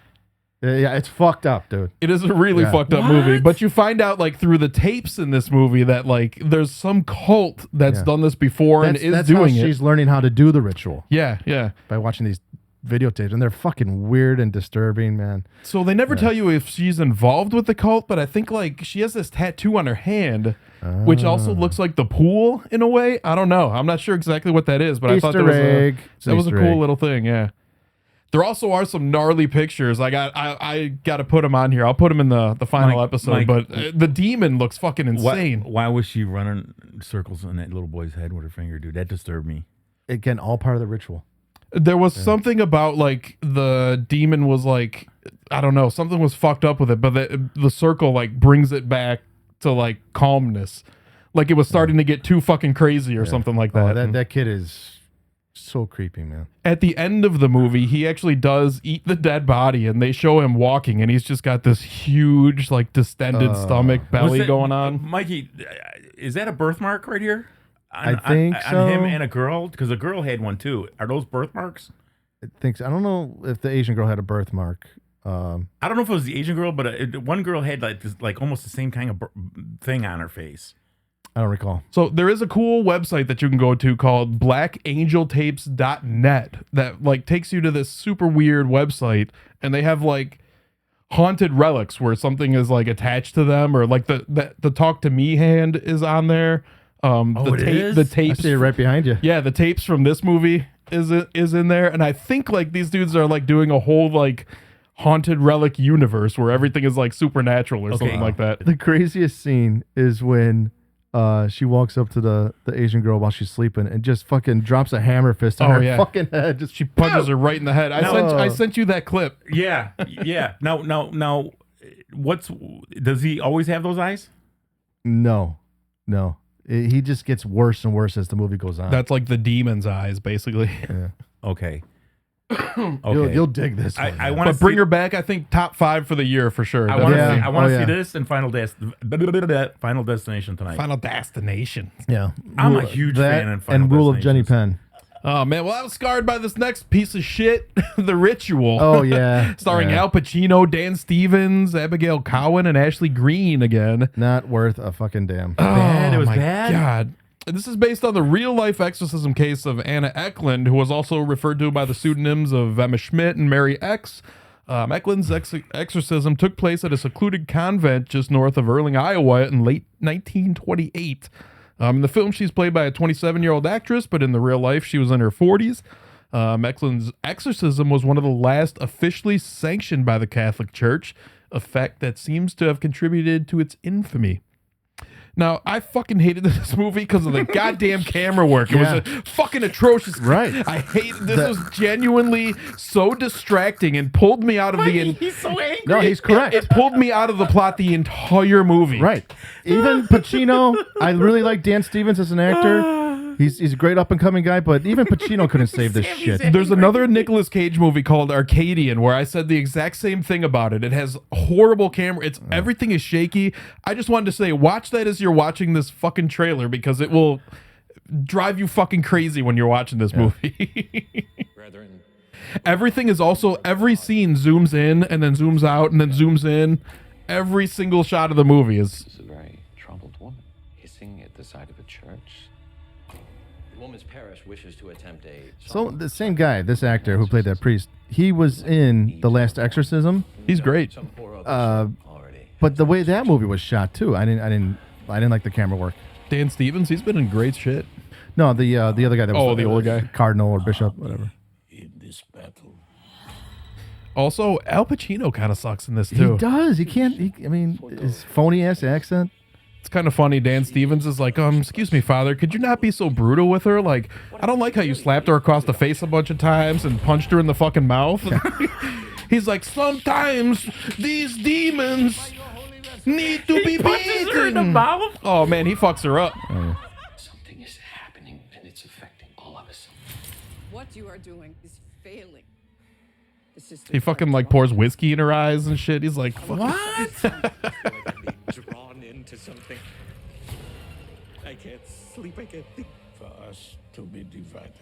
Yeah, it's fucked up, dude. It is a really Yeah. fucked up movie, but you find out like through the tapes in this movie that like there's some cult that's Yeah. done this before and is that's doing how it. she's learning how to do the ritual. Yeah, yeah. By watching these videotapes, and they're fucking weird and disturbing, man. So they never tell you if she's involved with the cult, but I think like she has this tattoo on her hand, which also looks like the pool in a way. I don't know. I'm not sure exactly what that is, but I thought Easter egg. It's an that was a Easter cool egg. little thing. Yeah. There also are some gnarly pictures. I got to put them on here. I'll put them in the final episode. But the demon looks fucking insane. Why was she running circles on that little boy's head with her finger, dude? That disturbed me. Again, all part of the ritual. There was something about like the demon was like, I don't know, something was fucked up with it, but the circle like brings it back to like calmness. Like it was starting to get too fucking crazy or something like that. Oh, that kid is so creepy, man. At the end of the movie, he actually does eat the dead body, and they show him walking, and he's just got this huge, like, distended stomach belly going on. Mikey, is that a birthmark right here? I think so. On him and a girl? Because a girl had one, too. Are those birthmarks? I think so. I don't know if the Asian girl had a birthmark. I don't know if it was the Asian girl, but one girl had, like, this, like almost the same kind of thing on her face. I don't recall. So there is a cool website that you can go to called blackangeltapes.net that like takes you to this super weird website, and they have like haunted relics where something is like attached to them, or like the talk to me hand is on there. The tapes. I see it right behind you. Yeah, the tapes from this movie is in there, and I think like these dudes are like doing a whole like haunted relic universe where everything is like supernatural or something like that. The craziest scene is when she walks up to the Asian girl while she's sleeping and just fucking drops a hammer fist on her fucking head. Just she punches her right in the head. I sent you that clip. Yeah, yeah. Now, does he always have those eyes? No. He just gets worse and worse as the movie goes on. That's like the demon's eyes, basically. Yeah. Okay. You'll dig this one. I want to bring her back. I think top 5 for the year for sure. I want to see this in Final Destination tonight. Final Destination. Yeah, I'm a huge fan of Final and Rule of Jenny Destinations. Penn. Oh man, well I was scarred by this next piece of shit, The Ritual. Oh yeah, starring yeah. Al Pacino, Dan Stevens, Abigail Cowan, and Ashley Greene again. Not worth a fucking damn. Bad. It was my bad. God. This is based on the real-life exorcism case of Anna Eklund, who was also referred to by the pseudonyms of Emma Schmidt and Mary X. Eklund's exorcism took place at a secluded convent just north of Erling, Iowa in late 1928. In the film, she's played by a 27-year-old actress, but in the real life, she was in her 40s. Eklund's exorcism was one of the last officially sanctioned by the Catholic Church, a fact that seems to have contributed to its infamy. Now, I fucking hated this movie because of the goddamn camera work. It was a fucking atrocious. Right. I hate this. Was genuinely so distracting and pulled me out of He's so angry. No, he's correct. It pulled me out of the plot the entire movie. Right. Even Pacino, I really like Dan Stevens as an actor. He's a great up and coming guy, but even Pacino couldn't save this shit. There's another Nicolas Cage movie called Arcadian where I said the exact same thing about it. It has horrible camera. Everything is shaky. I just wanted to say, watch that as you're watching this fucking trailer because it will drive you fucking crazy when you're watching this movie. Everything is also, every scene zooms in and then zooms out and then zooms in. Every single shot of the movie is hissing at the side of a church. The woman's parish wishes to attempt a... So the same guy, this actor who played that priest, he was in The Last Exorcism. He's great. But the way that movie was shot too, I didn't like the camera work. Dan Stevens, he's been in great shit. No, the other guy that was the older guy, cardinal or bishop, whatever. In this battle. Also, Al Pacino kind of sucks in this too. He does. He can't. His phony ass accent. It's kind of funny. Dan Stevens is like, excuse me, Father, could you not be so brutal with her? Like, I don't like how you slapped her across the face a bunch of times and punched her in the fucking mouth. He's like, sometimes these demons need to be punches her in the mouth? Oh man, he fucks her up. Something is happening, and it's affecting all of us. What you are doing is failing. He fucking like pours whiskey in her eyes and shit. He's like, what? Drawn into something. I can't sleep. I can't think. For us to be divided.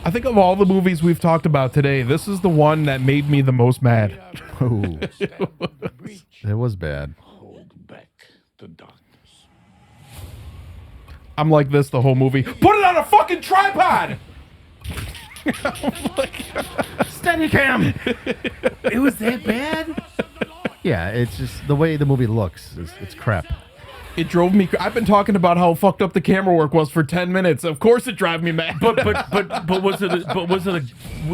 I think of all the movies we've talked about today, this is the one that made me the most mad. Oh, it was bad. Hold back the darkness. I'm like this the whole movie. Put it on a fucking tripod. Steadicam. It was that bad? Yeah, it's just the way the movie looks. It's crap. It drove me. I've been talking about how fucked up the camera work was for 10 minutes. Of course, it drove me mad. But was it?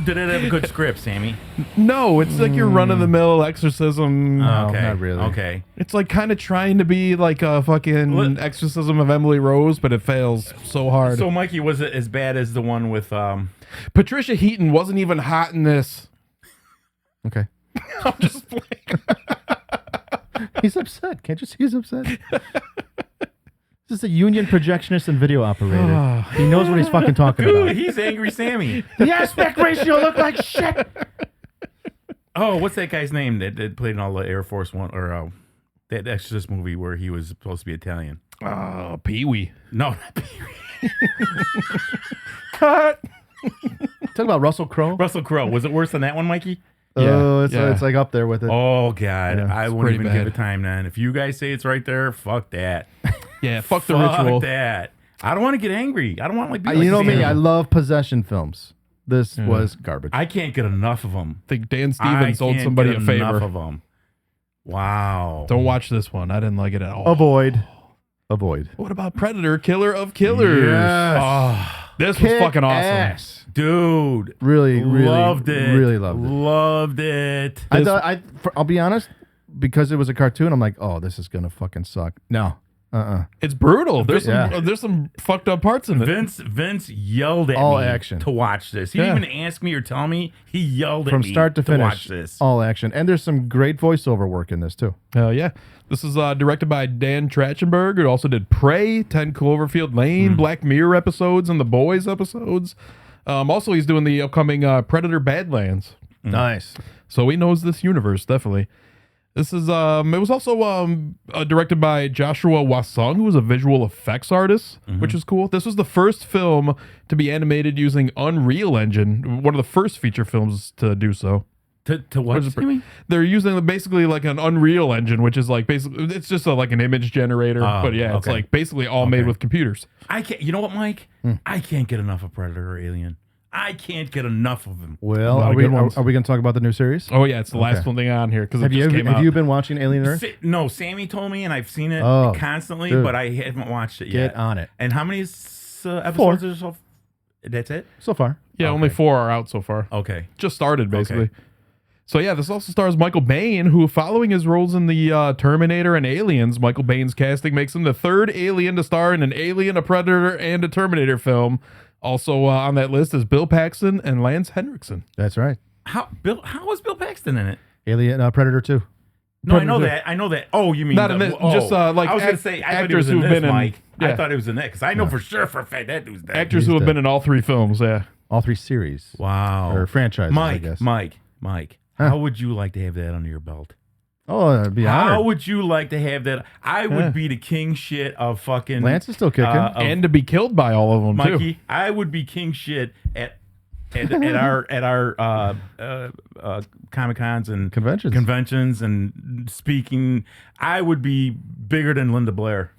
Did it have a good script, Sammy? No, it's like your run of the mill exorcism. No, Okay, not really. Okay. It's like kind of trying to be like a fucking exorcism of Emily Rose, but it fails so hard. So, Mikey, was it as bad as the one with Patricia Heaton wasn't even hot in this. Okay. I'm just playing. He's upset. Can't you see he's upset? This is a union projectionist and video operator. He knows what he's fucking talking Dude, about. he's Angry Sammy. The aspect ratio looked like shit. Oh, what's that guy's name that played in all the Air Force One or that Exorcist movie where he was supposed to be Italian? Pee-wee. No, not Pee-wee. Cut. Talk about Russell Crowe. Russell Crowe. Was it worse than that one, Mikey? Oh, it's like up there with it. Oh God, Yeah, I it's wouldn't even pretty give it time. Then, if you guys say it's right there, fuck that. Yeah, fuck the ritual. That. I don't want to get angry. I don't want to be. You know like me. Sammy. I love possession films. This was garbage. I can't get enough of them. I think Dan Stevens owed somebody a favor. Enough of them. Wow. Don't watch this one. I didn't like it at all. Avoid. What about Predator, Killer of Killers? Yes. Oh, this was fucking awesome. Ass. dude, really loved it. Really loved it. Loved it. I'll be honest, because it was a cartoon, I'm like, oh, this is gonna fucking suck. No. It's brutal. There's some fucked up parts in it. Vince yelled at all me action to watch this. He didn't even ask me or tell me. He yelled at from me start to finish. Watch this. All action, and there's some great voiceover work in this too. Hell yeah! This is directed by Dan Trachtenberg, who also did Prey, 10 Cloverfield Lane, Black Mirror episodes, and The Boys episodes. Also, he's doing the upcoming Predator Badlands. Nice. So he knows this universe definitely. This is it was also directed by Joshua Wasung, who was a visual effects artist, which is cool. This was the first film to be animated using Unreal Engine, one of the first feature films to do so. To what? They're using basically like an Unreal Engine, which is like basically it's just like an image generator, but yeah, it's like basically all made with computers. I can't. You know what, Mike? I can't get enough of Predator or Alien. I can't get enough of them. Well, are we going to talk about the new series? Oh yeah, it's the last one thing on here because have you been watching Alien Earth? No, Sammy told me, and I've seen it constantly, dude. but I haven't watched it yet. Get on it. And how many episodes are so? That's it so far. Yeah, only 4 are out so far. Okay, just started basically. So yeah, this also stars Michael Biehn, who, following his roles in the Terminator and Aliens, Michael Biehn's casting makes him the third alien to star in an Alien, a Predator, and a Terminator film. Also on that list is Bill Paxton and Lance Henriksen. That's right. How was Bill Paxton in it? Alien Predator 2. No, I know that. Oh, you mean not in it? Just like I was going to say actors who've been in. Mike. I thought it was in that because I know for sure for a fact that dude's dead. Actors who have been in all 3 films. Yeah, all 3 series. Wow. Or franchises. I guess. Mike. How would you like to have that under your belt? Oh, I'd be honored. How would you like to have that? I would be the king shit of fucking. Lance is still kicking, and to be killed by all of them, Mikey, too. I would be king shit at our Comic Cons and conventions and speaking. I would be bigger than Linda Blair.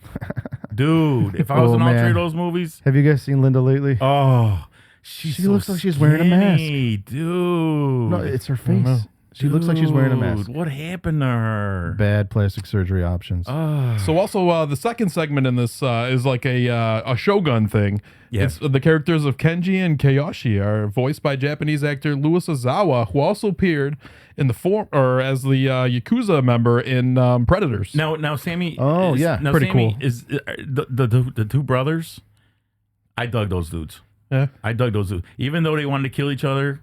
Dude, if I was in all three of those movies. Have you guys seen Linda lately? Oh, she looks like she's wearing a mask. Dude. No, it's her face. She looks like she's wearing a mask. What happened to her? Bad plastic surgery options. So also the second segment in this is like a Shogun thing. Yeah. It's, the characters of Kenji and Keiyoshi are voiced by Japanese actor Louis Ozawa, who also appeared in the form or as the Yakuza member in Predators. Now, Sammy. Oh, yeah. Pretty Sammy, cool. Is the two brothers? I dug those dudes. Yeah. I dug those dudes. Even though they wanted to kill each other.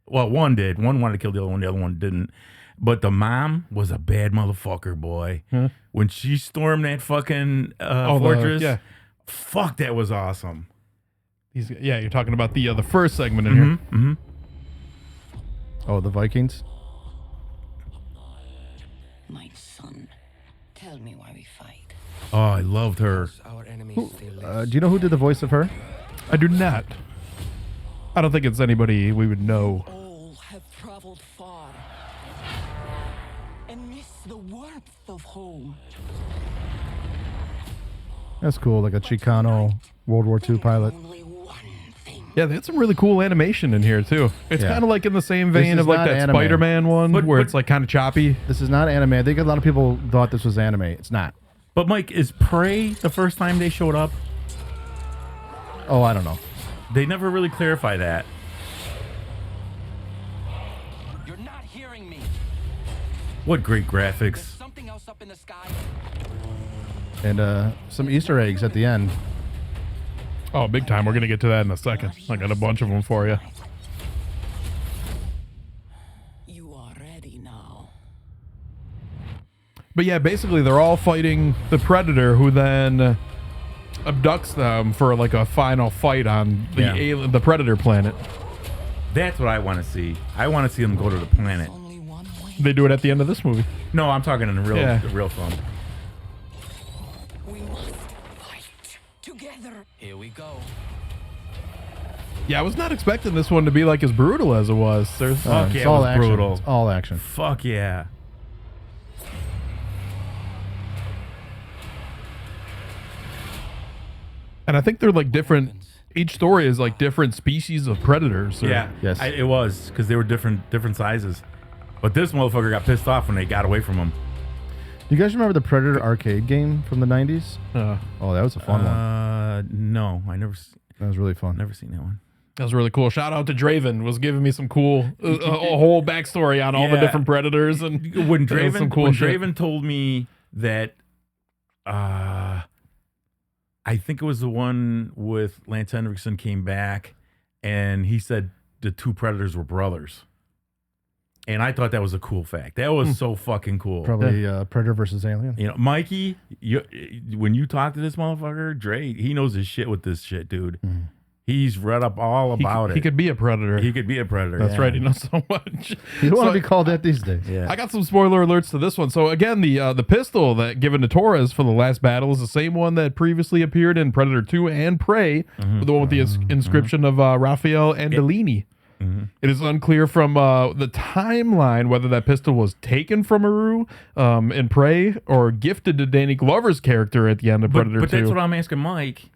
Well, one did. One wanted to kill the other one didn't. But the mom was a bad motherfucker, boy. Huh? When she stormed that fucking fortress, yeah. Fuck, that was awesome. You're talking about the first segment in here. Mm-hmm. Oh, the Vikings? My son, tell me why we fight. Oh, I loved her. Do you know who did the voice of her? I do not. I don't think it's anybody we would know. All have traveled far and miss the warmth of home. That's cool, like a Chicano World War II pilot. Yeah, they had some really cool animation in here too. It's kind of like in the same vein of like that anime. Spider-Man one, where it's like kind of choppy. This is not anime. I think a lot of people thought this was anime. It's not. But Mike, is Prey the first time they showed up? Oh, I don't know. They never really clarify that. You're not hearing me. What great graphics. Something else up in the sky. And some Easter eggs at the end. Oh, big time. We're going to get to that in a second. I got a bunch of them for you. You are ready now. But yeah, basically they're all fighting the Predator, who then abducts them for like a final fight on the the Predator planet. That's what I want to see. I want to see them go to the planet. They do it at the end of this movie. No, I'm talking in the real film. We must fight together. Here we go. Yeah, I was not expecting this one to be like as brutal as it was. There's Fuck yeah, it's all it was action. brutal. It's all action. Fuck yeah. And I think they're like different. Each story is like different species of predators. Yeah, Yes. it was because they were different sizes. But this motherfucker got pissed off when they got away from him. You guys remember the Predator arcade game from the 90s? Oh, that was a fun one. No, I never. That was really fun. Never seen that one. That was really cool. Shout out to Draven, was giving me some cool, a whole backstory on all the different predators and When that was Draven, some cool when shit. Draven told me that, I think it was the one with Lance Henriksen came back, and he said the two predators were brothers. And I thought that was a cool fact. That was so fucking cool. Probably Predator versus Alien. You know, Mikey, when you talk to this motherfucker, Dre, he knows his shit with this shit, dude. Mm-hmm. He's read up all about it. He could be a predator. He could be a predator. That's yeah. right. He knows so much. You don't want So- to be called that these days. Yeah. I got some spoiler alerts to this one. So again, the pistol that given to Torres for the last battle is the same one that previously appeared in Predator 2 and Prey, the one with the inscription of Raphael Andolini. It is unclear from the timeline whether that pistol was taken from Aru in Prey or gifted to Danny Glover's character at the end of Predator 2. But that's what I'm asking Mike.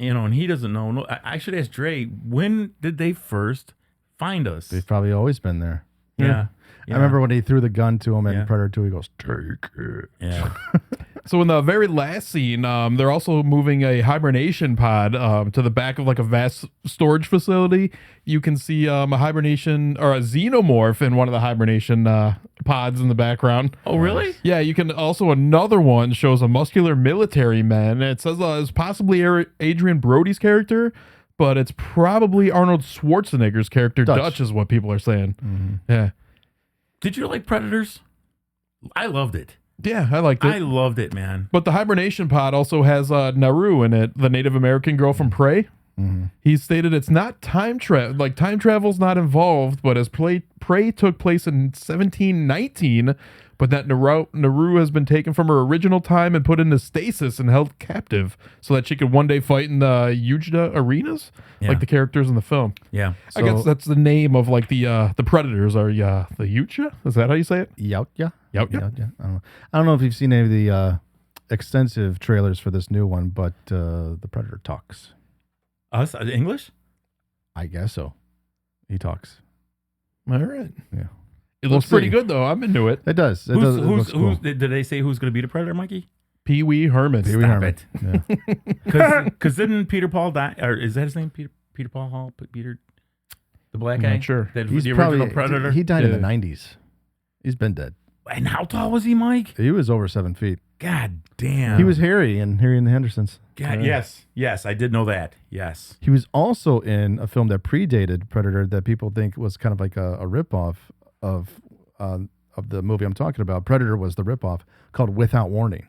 You know, and he doesn't know. No, I should ask Dre, when did they first find us? They've probably always been there. Yeah. I remember when he threw the gun to him in Yeah. Predator 2, he goes, take it. Yeah. So in the very last scene, they're also moving a hibernation pod to the back of like a vast storage facility. You can see a hibernation or a xenomorph in one of the hibernation pods in the background. Oh, really? Yeah, you can also, another one shows a muscular military man. It says it's possibly Adrian Brody's character, but it's probably Arnold Schwarzenegger's character. Dutch is what people are saying. Yeah. Did you like Predators? I loved it. Yeah, I liked it. I loved it, man. But the hibernation pod also has Naru in it, the Native American girl from Prey. He stated it's not time travel, like time travel's not involved, but as Prey took place in 1719, but that Naru has been taken from her original time and put into stasis and held captive so that she could one day fight in the Yujda arenas, like the characters in the film. Yeah. I guess that's the name of like the predators are the Yujda. Is that how you say it? Yautja? Yautja. I don't know. I don't know if you've seen any of the extensive trailers for this new one, but the Predator talks. Us English? I guess so. He talks. All right. Yeah. It looks pretty good though. I'm into it. It does. It does. It looks cool. Did they say who's going to be the Predator, Mikey? Pee Wee Herman. Stop it. Because didn't Peter Paul die? Or is that his name? Peter Paul Hall? Peter, the black guy? Not sure. He's the probably, original Predator? He died in the 90s. He's been dead. And how tall was he, Mike? He was over 7 feet. God damn. He was Harry and the Hendersons. God, yes, I did know that. Yes. He was also in a film that predated Predator that people think was kind of like a ripoff of the movie I'm talking about. Predator was the ripoff, called Without Warning,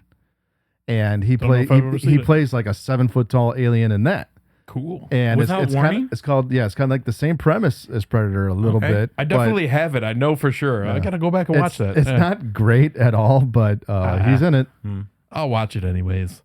and he plays like a 7 foot tall alien in that. Cool. And Without Warning? It's called it's kind of like the same premise as Predator a little bit. I definitely have it. I know for sure. I gotta go back and watch that. It's not great at all, but he's in it. I'll watch it anyways.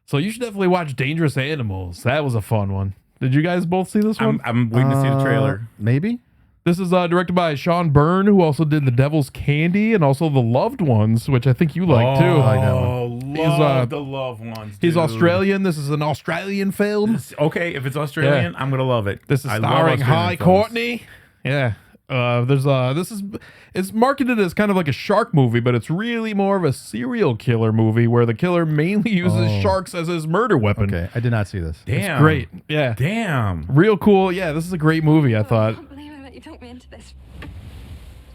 So you should definitely watch Dangerous Animals. That was a fun one. Did you guys both see this one? I'm waiting to see the trailer. Maybe. This is directed by Sean Byrne, who also did The Devil's Candy and also The Loved Ones, which I think you like too. Love The Loved Ones. Dude. He's Australian. This is an Australian film. Okay, if it's Australian, I'm gonna love it. This is starring High Courtney. Yeah. It's marketed as kind of like a shark movie, but it's really more of a serial killer movie where the killer mainly uses sharks as his murder weapon. Okay, I did not see this. Damn. It's great. Yeah. Damn. Real cool. Yeah, this is a great movie, I thought. You took me into this.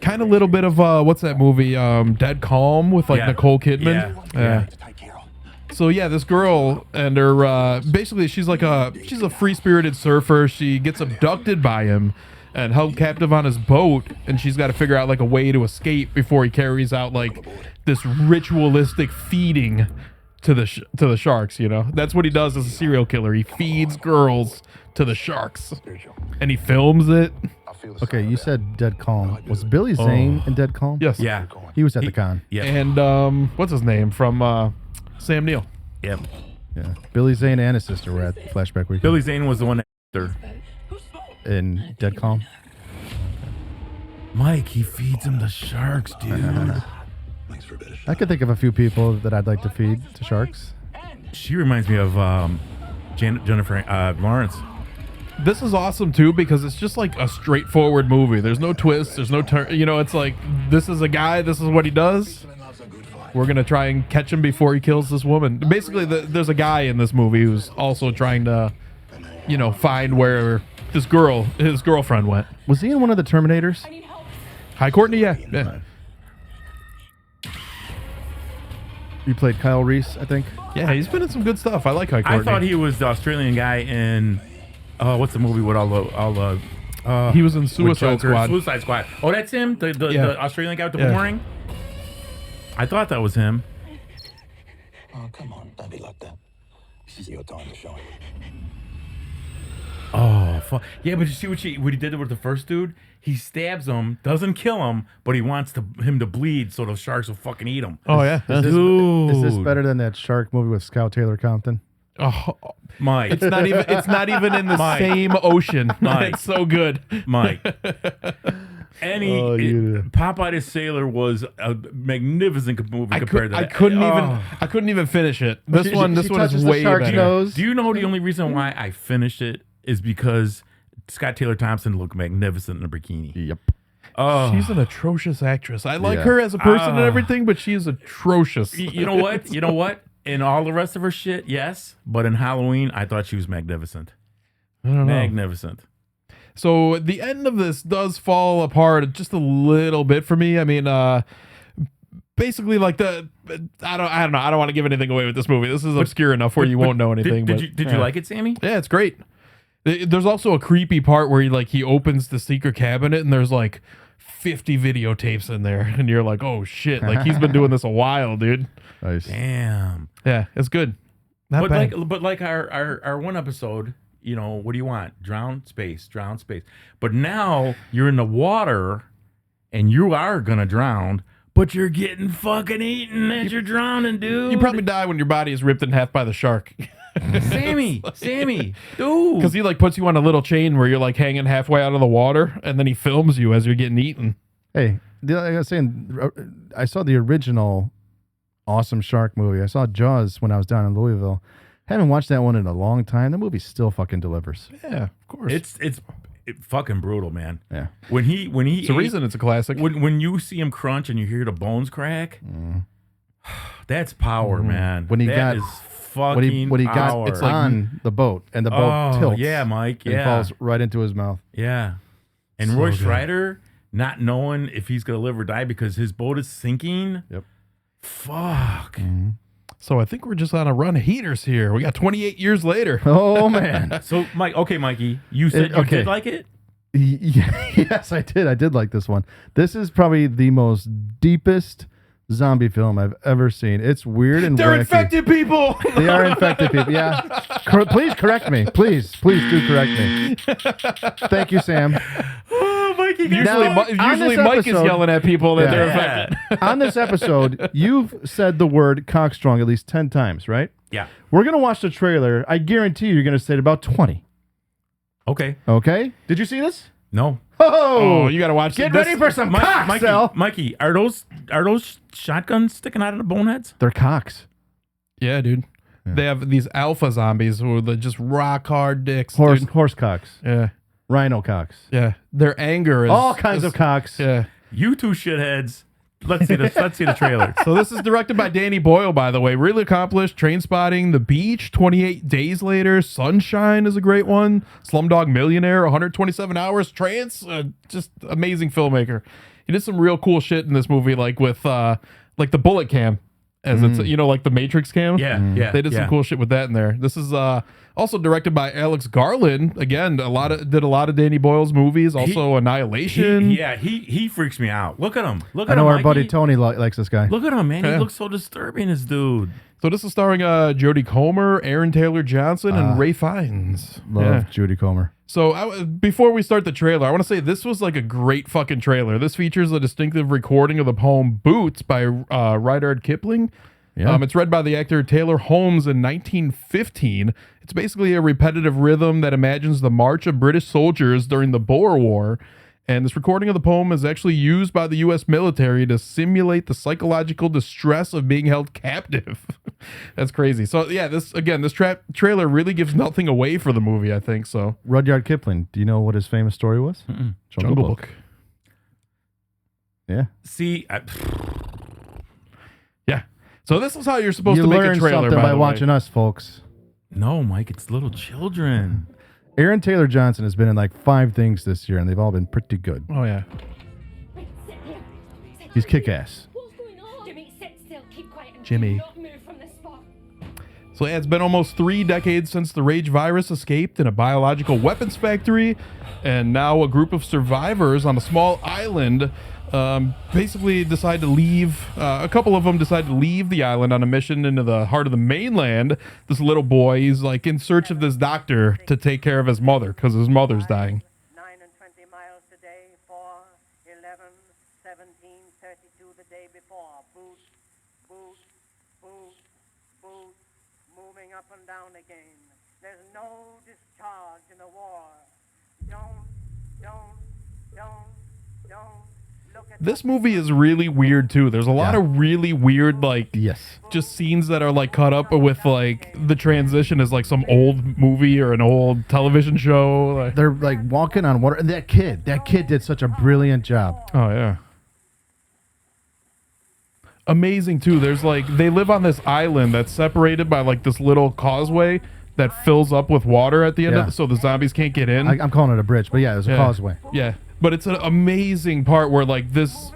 Kind of little bit of what's that movie? Dead Calm with like Nicole Kidman. Yeah. So yeah, this girl and her basically she's a free-spirited surfer. She gets abducted by him and held captive on his boat, and she's got to figure out like a way to escape before he carries out like this ritualistic feeding to the sharks. You know, that's what he does as a serial killer. He feeds girls to the sharks, and he films it. Okay, you said Dead Calm. Was Billy Zane in Dead Calm? Yes. Yeah. He was at the con. Yeah. And what's his name from Sam Neill? Yep. Yeah. Billy Zane and his sister were at Flashback Weekend. Billy Zane was the one after. In Dead Calm. Mike, he feeds him the sharks, dude. I could think of a few people that I'd like to feed to sharks. She reminds me of Jennifer Lawrence. This is awesome too because it's just like a straightforward movie. There's no twists. There's no turn. You know, it's like this is a guy. This is what he does. We're gonna try and catch him before he kills this woman. Basically, there's a guy in this movie who's also trying to, find where his girlfriend went. Was he in one of the Terminators? High Courtney, yeah. He played Kyle Reese, I think. Yeah, he's been in some good stuff. I like High Courtney. I thought he was the Australian guy in. What's the movie with all the he was in Suicide Squad. Suicide Squad. Oh, that's him? The Australian guy with the boomerang? I thought that was him. Oh, come on. Don't be like that. This is your time to shine. Oh, fuck. Yeah, but you see what he did with the first dude? He stabs him, doesn't kill him, but he wants him to bleed so the sharks will fucking eat him. Oh, yeah. Is this better than that shark movie with Scout Taylor Compton? Oh, Mike. It's not even in the same ocean. Mike. It's so good. Mike. Popeye the Sailor was a magnificent movie compared to that. I couldn't even finish it. This one is way better. Do you know the only reason why I finished it is because Scott Taylor Thompson looked magnificent in a bikini. Yep. Oh. She's an atrocious actress. I like her as a person and everything, but she is atrocious. You know what? You know what? In all the rest of her shit, yes. But in Halloween, I thought she was magnificent. I don't know. Magnificent. So the end of this does fall apart just a little bit for me. I mean, basically, like I don't know. I don't want to give anything away with this movie. This is obscure enough where you won't know anything. Did you like it, Sammy? Yeah, it's great. There's also a creepy part where he opens the secret cabinet and there's like 50 videotapes in there, and you're like, oh shit, like he's been doing this a while, dude. Nice. Damn. Yeah, it's good. Not bad. But like our one episode, what do you want? Drown space. But now you're in the water and you are gonna drown, but you're getting fucking eaten as you're drowning, dude. You probably die when your body is ripped in half by the shark. Sammy, dude. Because he like puts you on a little chain where you're like hanging halfway out of the water, and then he films you as you're getting eaten. Hey, I was saying, I saw the original awesome shark movie. I saw Jaws when I was down in Louisville. Haven't watched that one in a long time. The movie still fucking delivers. Yeah, of course. It's fucking brutal, man. Yeah. When he It's a reason it's a classic. When you see him crunch and you hear the bones crack, that's power, man. When he That got is fucking when he got power. it's on the boat and the boat tilts. Yeah, Mike. And Yeah, falls right into his mouth. yeah. And So Roy good. Schreider not knowing if he's gonna live or die because his boat is sinking. Yep. Fuck. So I think we're just on a run of heaters here. We got 28 years later. Oh man. So Mike, okay, Mikey, you said you did like it. Yes, I did. I did like this one. This is probably the most deepest zombie film I've ever seen. It's weird and They're wacky. infected people. They are infected people. Yeah. Please correct me. Please do correct me. Thank you, Sam. Oh, Mikey. Usually, on this Mike is episode- yelling at people that Yeah. they're infected. On this episode, you've said the word cockstrong at least 10 times, right? Yeah. We're going to watch the trailer. I guarantee you're going to say it about 20. Okay. Okay? Did you see this? No. Oh, you got to watch Get this. ready for some cock, Mikey, Sal. Mikey, are those shotguns sticking out of the boneheads? They're cocks. Yeah, dude. Yeah. They have these alpha zombies who are just rock hard dicks. Horse dude. cocks. Yeah. Rhino cocks. Yeah. Their anger is All kinds of cocks. Yeah. You two shitheads. Let's see the trailer. So this is directed by Danny Boyle, by the way. Really accomplished. Trainspotting, The Beach, 28 Days Later, Sunshine is a great one. Slumdog Millionaire, 127 Hours, Trance, just amazing filmmaker. He did some real cool shit in this movie, like with like the bullet cam, as it's like the Matrix cam. Yeah, yeah. They did some yeah. cool shit with that in there. This is also directed by Alex Garland. Again, did a lot of Danny Boyle's movies. Also Annihilation. He freaks me out. Look at him. Look I at know him, our Mikey. buddy Tony likes this guy. Look at him, man. Yeah. He looks so disturbing, this dude. So this is starring Jodie Comer, Aaron Taylor Johnson, and Ray Fiennes. Love Judy Comer. So before we start the trailer, I want to say this was like a great fucking trailer. This features a distinctive recording of the poem "Boots" by Rudyard Kipling. Yeah. It's read by the actor Taylor Holmes in 1915. It's basically a repetitive rhythm that imagines the march of British soldiers during the Boer War. And this recording of the poem is actually used by the U.S. military to simulate the psychological distress of being held captive. That's crazy. So yeah, this trailer really gives nothing away for the movie, I think so. Rudyard Kipling. Do you know what his famous story was? Jungle Book. Yeah. See, Yeah. So this is how you're supposed You to make a learn trailer something by the way. watching us, folks. no, Mike, it's little children. Aaron Taylor Johnson has been in like 5 things this year, and they've all been pretty good. Oh yeah. He's kick-ass. What's going on? Jimmy, sit still. Keep quiet and Jimmy. do not move from this spot. So yeah, it's been almost 3 decades since the rage virus escaped in a biological weapons factory, and now a group of survivors on a small island basically decide to leave. A couple of them decide to leave the island on a mission into the heart of the mainland. This little boy, he's like in search of this doctor to take care of his mother because his mother's dying. 9 and 20 miles today, 4, 11, 17, 32 the day before. Boot, boot, boot, boot, moving up and down again. There's no discharge in the war. Don't look at This movie is really weird too. There's a lot of really weird, like, just scenes that are like cut up with like the transition is like some old movie or an old television show. Like, They're like walking on water. And that kid did such a brilliant job. oh yeah. Amazing too. There's like they live on this island that's separated by like this little causeway that fills up with water at the end Yeah. of it, so the zombies can't get in. I'm calling it a bridge, but yeah, there's a causeway. Yeah, but it's an amazing part where like this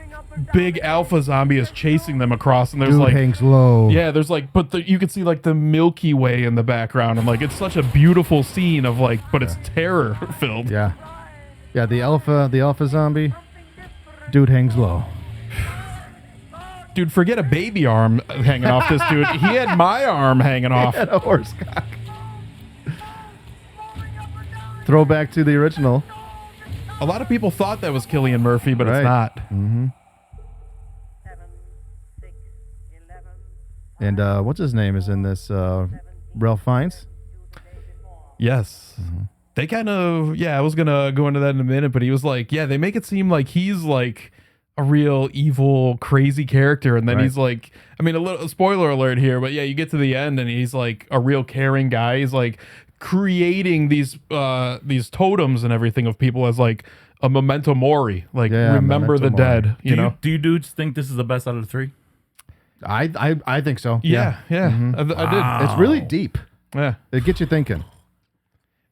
big alpha zombie is chasing them across, and there's Dude like hangs low. yeah, there's like, but you can see like the Milky Way in the background, and like it's such a beautiful scene of like, but it's terror filled. Yeah. Yeah, the alpha zombie. Dude hangs low. Dude, forget a baby arm hanging off this dude. He had my arm hanging off. He had a horse cock. Throwback to the original. A lot of people thought that was Cillian Murphy, but Right. it's not. Mm-hmm. And what's his name is in this? Ralph Fiennes. Yes. They kind of, I was going to go into that in a minute, but he was like, they make it seem like he's like a real evil, crazy character, and then Right. he's like, I mean, a little spoiler alert here, but yeah, you get to the end, and he's like a real caring guy. He's like creating these totems and everything of people as like a memento mori, like remember memento the mori. dead. You know? Do you dudes think this is the best out of the three? I think so. Yeah. Mhm. I did. It's really deep. Yeah. It gets you thinking.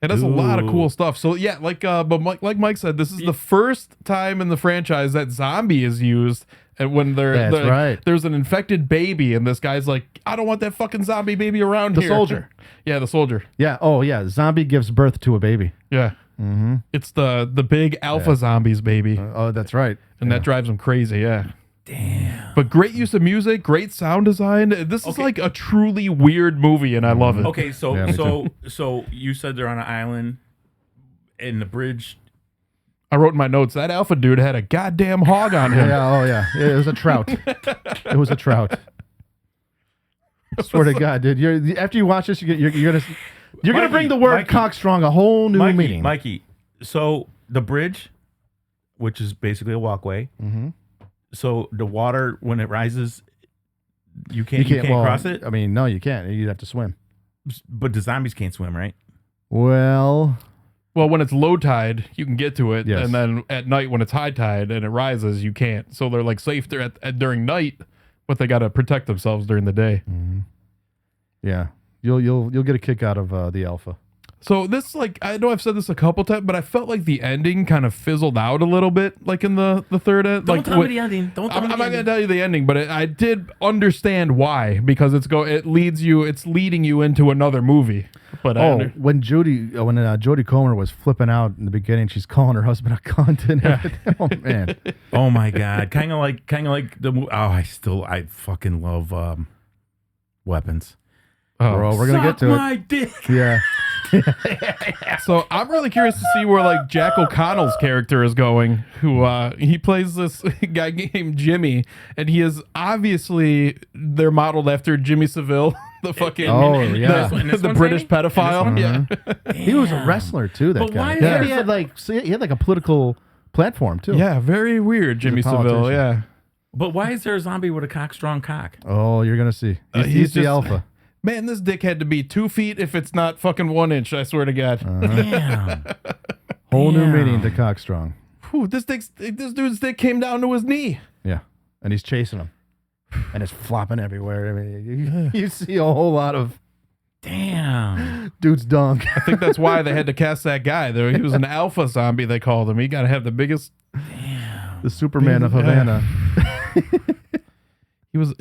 It has a lot of Ooh. cool stuff. So yeah, but like Mike said, this is the first time in the franchise that zombie is used. And when That's right. there's an infected baby, and this guy's like, I don't want that fucking zombie baby around The here. soldier. Yeah, the soldier. Yeah. Oh, yeah. Zombie gives birth to a baby. Yeah. Mm-hmm. It's the big alpha zombies baby. Oh, that's right. And that drives them crazy. Yeah. Damn. But great use of music, great sound design. This is like a truly weird movie, and I love it. Okay, so Yeah, me too. so you said they're on an island, and the bridge. I wrote in my notes that alpha dude had a goddamn hog on him. Yeah. Oh, yeah. It was a trout. It was a trout. Swear to God, dude. After you watch this, you're gonna bring the word cockstrong a whole new meaning. Mikey. So the bridge, which is basically a walkway. Mm-hmm. So the water, when it rises, you can't cross it. I mean, no, you can't. You'd have to swim. But the zombies can't swim, right? Well, when it's low tide, you can get to it, Yes. and then at night when it's high tide and it rises, you can't. So they're like safe there during night, but they got to protect themselves during the day. Mm-hmm. Yeah, you'll get a kick out of the alpha. So this, like, I know I've said this a couple times, but I felt like the ending kind of fizzled out a little bit, like in the third end. Don't Like, tell me the ending. Don't tell I'm me not the going to ending. tell you the ending, but I did understand why, because it's leading you into another movie. But when Jodie Comer was flipping out in the beginning, she's calling her husband a cunt and everything. Oh man. Oh my God. Kind of like the. Oh, I fucking love Weapons. Bro, we're gonna get to my it. Dick. Yeah. So I'm really curious to see where like Jack O'Connell's character is going, who he plays this guy named Jimmy, and he is obviously they're modeled after Jimmy Seville, the fucking the British pedophile. Yeah. He was a wrestler too. That But guy. why is Yeah, there he had like a political platform too. Yeah, very weird, Jimmy He's a Seville. politician. Yeah. But why is there a zombie with a strong cock? Oh, you're gonna see. He's the just- alpha. Man, this dick had to be 2 feet if it's not fucking 1 inch. I swear to God. Damn. Whole new meaning to cockstrong. Whew, this dude's dick came down to his knee. Yeah, and he's chasing him, and it's flopping everywhere. I mean, you see a whole lot of Damn. dude's dunk. I think that's why they had to cast that guy. Though he was an alpha zombie, they called him. He got to have the biggest. The Superman of Havana. He was.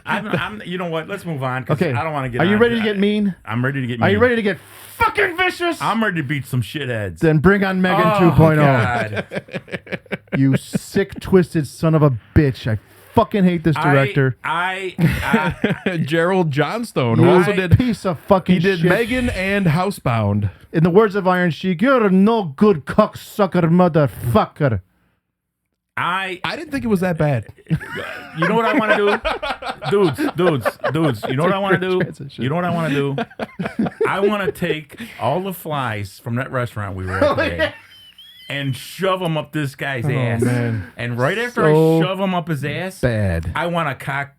I'm. You know what? Let's move on. Okay. I don't want to get. Are you on ready to get mean? I'm ready to get mean. Are you ready to get fucking vicious? I'm ready to beat some shitheads. Then bring on Megan 2.0. You sick, twisted son of a bitch. I fucking hate this director. Gerald Johnstone, who You also did piece of fucking He did shit. Megan and Housebound. In the words of Iron Sheik, you're a no good cocksucker motherfucker. I didn't think it was that bad. You know what I want to do? Dudes. You know what I want to do? You know what I want to do? I want to take all the flies from that restaurant we were at today and shove them up this guy's ass. Man. And right after So I shove him up his ass, bad. I want to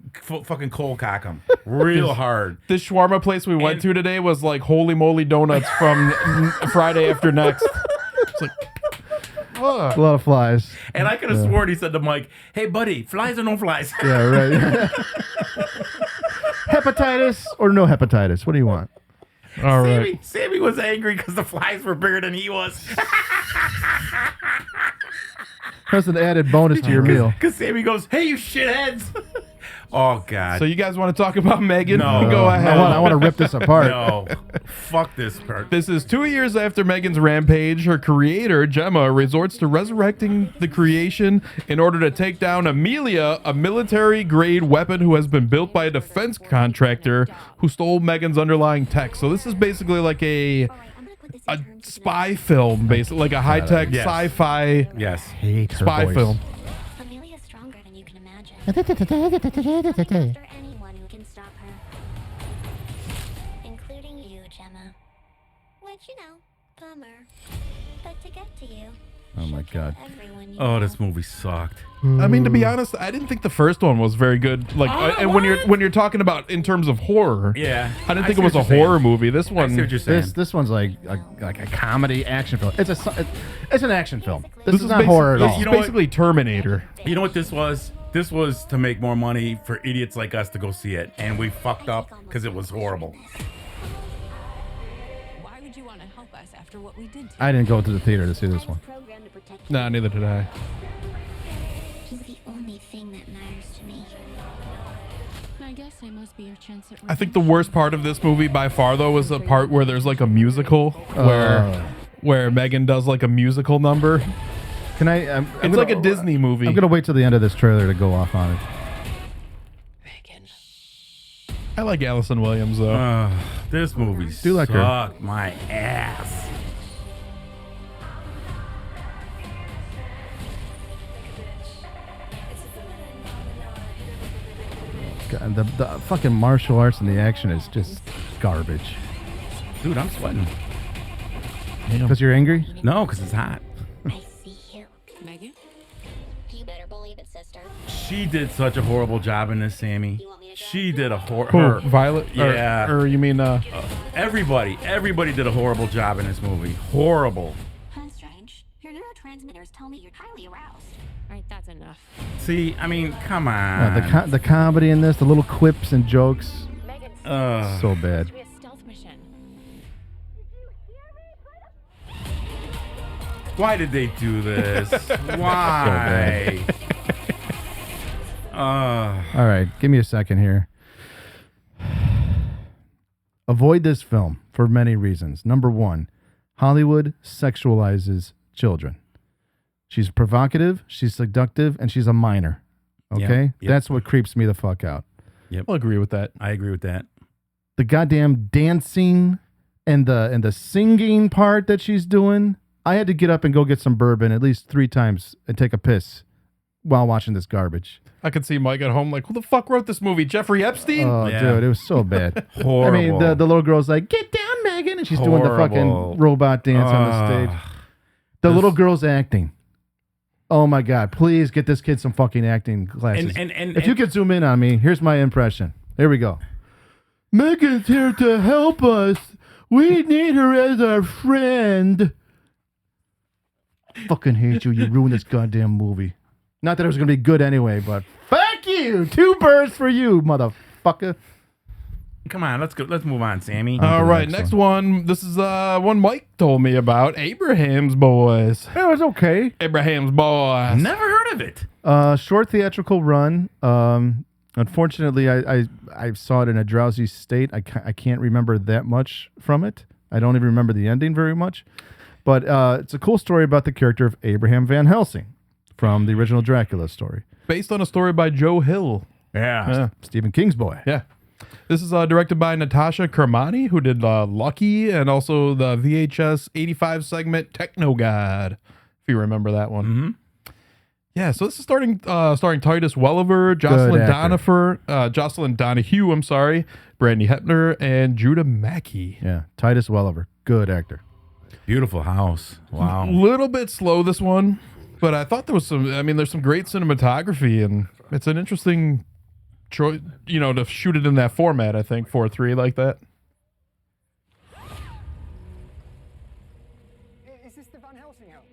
fucking cold cock him real hard. This shawarma place we went to today was like Holy Moly Donuts from Friday After Next. It's like, A lot of flies. And I could have sworn he said to Mike, "Hey, buddy, flies or no flies?" Yeah, right. Hepatitis or no hepatitis? What do you want? All right. Sammy was angry because the flies were bigger than he was. That's an added bonus to your meal. Because Sammy goes, "Hey, you shitheads!" Oh God. So you guys want to talk about Megan? No. Go ahead. I want to rip this apart. No, fuck this part. This is 2 years after Megan's rampage. Her creator, Gemma, resorts to resurrecting the creation in order to take down Amelia, a military-grade weapon who has been built by a defense contractor who stole Megan's underlying tech. So this is basically like a spy film, basically like a high-tech Yes. sci-fi Hate her spy voice. film. Amelia's stronger than you can imagine. Anyone Who can stop her, including you, Gemma. Which, bummer. But to get to you, Oh my god. Oh, this movie sucked. I mean, to be honest, I didn't think the first one was very good. Like, and when you're talking about in terms of horror, Yeah. I didn't I think see it was a what you're horror saying. movie. This one, I see what you're saying. This one's like a comedy action film. It's an action film. This is not horror at all. This is basically Terminator. You know what this was? This was to make more money for idiots like us to go see it, and we fucked up because it was horrible. Why would you want to help us after what we did to I didn't go to the theater to see this one. Nah, neither did I. He's the only thing that matters to me. I guess I must be your chance at I think the worst part of this movie by far, though, is the part where there's like a musical where Megan does like a musical number. Can I? It's like a Disney movie. I'm gonna wait till the end of this trailer to go off on it. I like Allison Williams though. This movie Do like her. sucked my ass. God, the fucking martial arts and the action is just garbage. Dude, I'm sweating. Because you're angry? No, because it's hot. Megan? You better believe it, sister. She did such a horrible job in this, Sammy. She did a Who? horrible. Violet? Yeah. Or you mean Everybody did a horrible job in this movie. Horrible. That's strange. Your neurotransmitters tell me you're highly aroused. All right, that's enough. See, I mean, come on. The comedy in this, the little quips and jokes, so bad. Be a stealth mission. Why did they do this? Why? All right, give me a second here. Avoid this film for many reasons. Number one, Hollywood sexualizes children. She's provocative, she's seductive, and she's a minor. Okay? Yep. That's what creeps me the fuck out. Yep. I'll agree with that. I agree with that. The goddamn dancing and the singing part that she's doing. I had to get up and go get some bourbon at least 3 times and take a piss while watching this garbage. I could see Mike at home like, who the fuck wrote this movie? Jeffrey Epstein? Oh, dude, it was so bad. Horrible. I mean, the little girl's like, "Get down, Megan," and she's doing the fucking robot dance on the stage. The little girl's acting. Oh my God! Please get this kid some fucking acting classes. If you could zoom in on me, here's my impression. Here we go. Megan's here to help us. We need her as our friend. Fucking hate you. You ruined this goddamn movie. Not that it was gonna be good anyway, but fuck you. 2 birds for you, motherfucker. Come on, let's go. Let's move on, Sammy. All right, next one. This is one Mike told me about. Abraham's Boys. It was okay. Abraham's Boys. Never heard of it. Short theatrical run. Unfortunately, I saw it in a drowsy state. I can't remember that much from it. I don't even remember the ending very much. But it's a cool story about the character of Abraham Van Helsing from the original Dracula story. Based on a story by Joe Hill. Yeah. Stephen King's boy. Yeah. This is directed by Natasha Kermani, who did Lucky and also the VHS 85 segment Techno God, if you remember that one. Mm-hmm. Yeah, so this is starring Titus Welliver, Jocelyn Donahue, I'm sorry, Brandy Hepner, and Judah Mackey. Yeah, Titus Welliver. Good actor. Beautiful house. Wow. Little bit slow, this one, but I thought there was there's some great cinematography, and it's an interesting choice, to shoot it in that format, I think, 4:3 like that. Is this the Van Helsing house?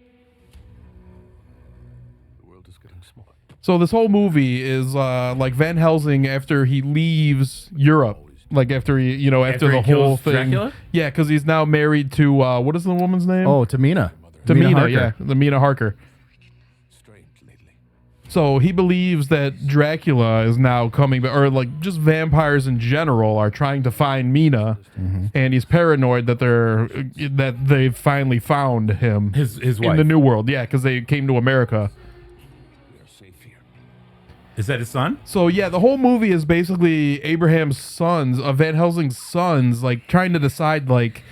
The world is getting smaller. So this whole movie is like Van Helsing after he leaves Europe. Like after he, after the he whole kills thing. Dracula? Yeah, because he's now married to, what is the woman's name? Oh, Tamina. Tamina, yeah. The Mina Harker. So he believes that Dracula is now coming, or like just vampires in general are trying to find Mina, and he's paranoid that they've finally found him. His in wife. the New World, yeah, because they came to America. Is that his son? So yeah, the whole movie is basically Abraham's sons, Van Helsing's sons, like trying to decide like,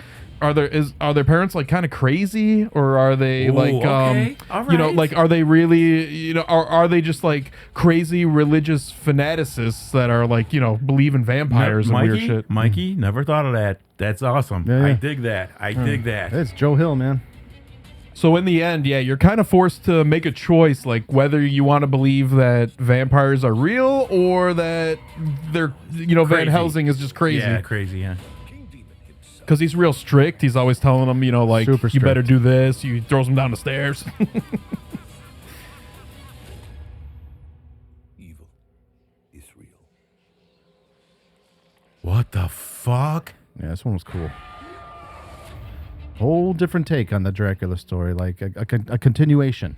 are their parents like kind of crazy, or are they okay. All right. like are they really are they just like crazy religious fanaticists that are like believe in vampires and weird shit? Mikey, never thought of that. That's awesome. Yeah. I dig that. I dig that. It's Joe Hill, man. So in the end, yeah, you're kind of forced to make a choice, like whether you want to believe that vampires are real or that they're, Van Crazy. Helsing is just crazy. Yeah, crazy, yeah. Because he's real strict. He's always telling them, like, Super you better strict. do this. He throws them down the stairs. Evil is real. What the fuck? Yeah, this one was cool. Whole different take on the Dracula story, like a continuation.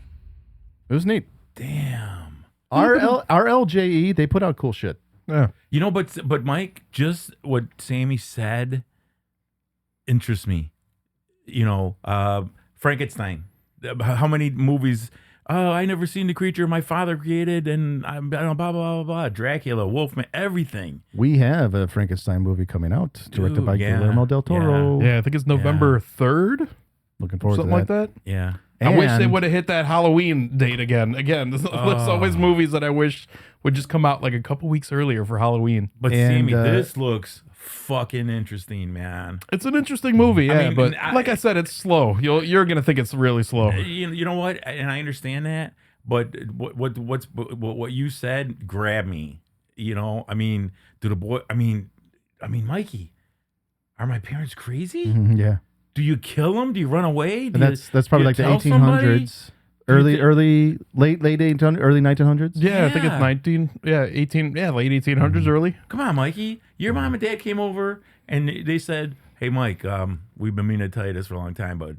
It was neat. Damn. RLJE, they put out cool shit. Yeah. But Mike, just what Sammy said interests me. Frankenstein. How many movies? Oh, I never seen the creature my father created, and I'm blah blah blah blah. Dracula, Wolfman, everything. We have a Frankenstein movie coming out, directed Dude, by yeah. Guillermo del Toro. Yeah, I think it's November 3rd. Looking forward Something to like that. Yeah. I wish they And- would have hit that Halloween date again. There's always movies that I wish would just come out like a couple weeks earlier for Halloween. But And, Sammy, this looks fucking interesting, man. It's an interesting movie, yeah. I mean, but like I said, it's slow. You're gonna think it's really slow. You know what? And I understand that, but what you said grabbed me. I mean, Mikey, are my parents crazy? Yeah. Do you kill them? Do you run away? And that's probably like the 1800s. Early 1800s, early 1900s. Yeah, I think it's 18, late 1800s, early. Come on, Mikey. Your mom and dad came over and they said, "Hey, Mike, we've been meaning to tell you this for a long time, but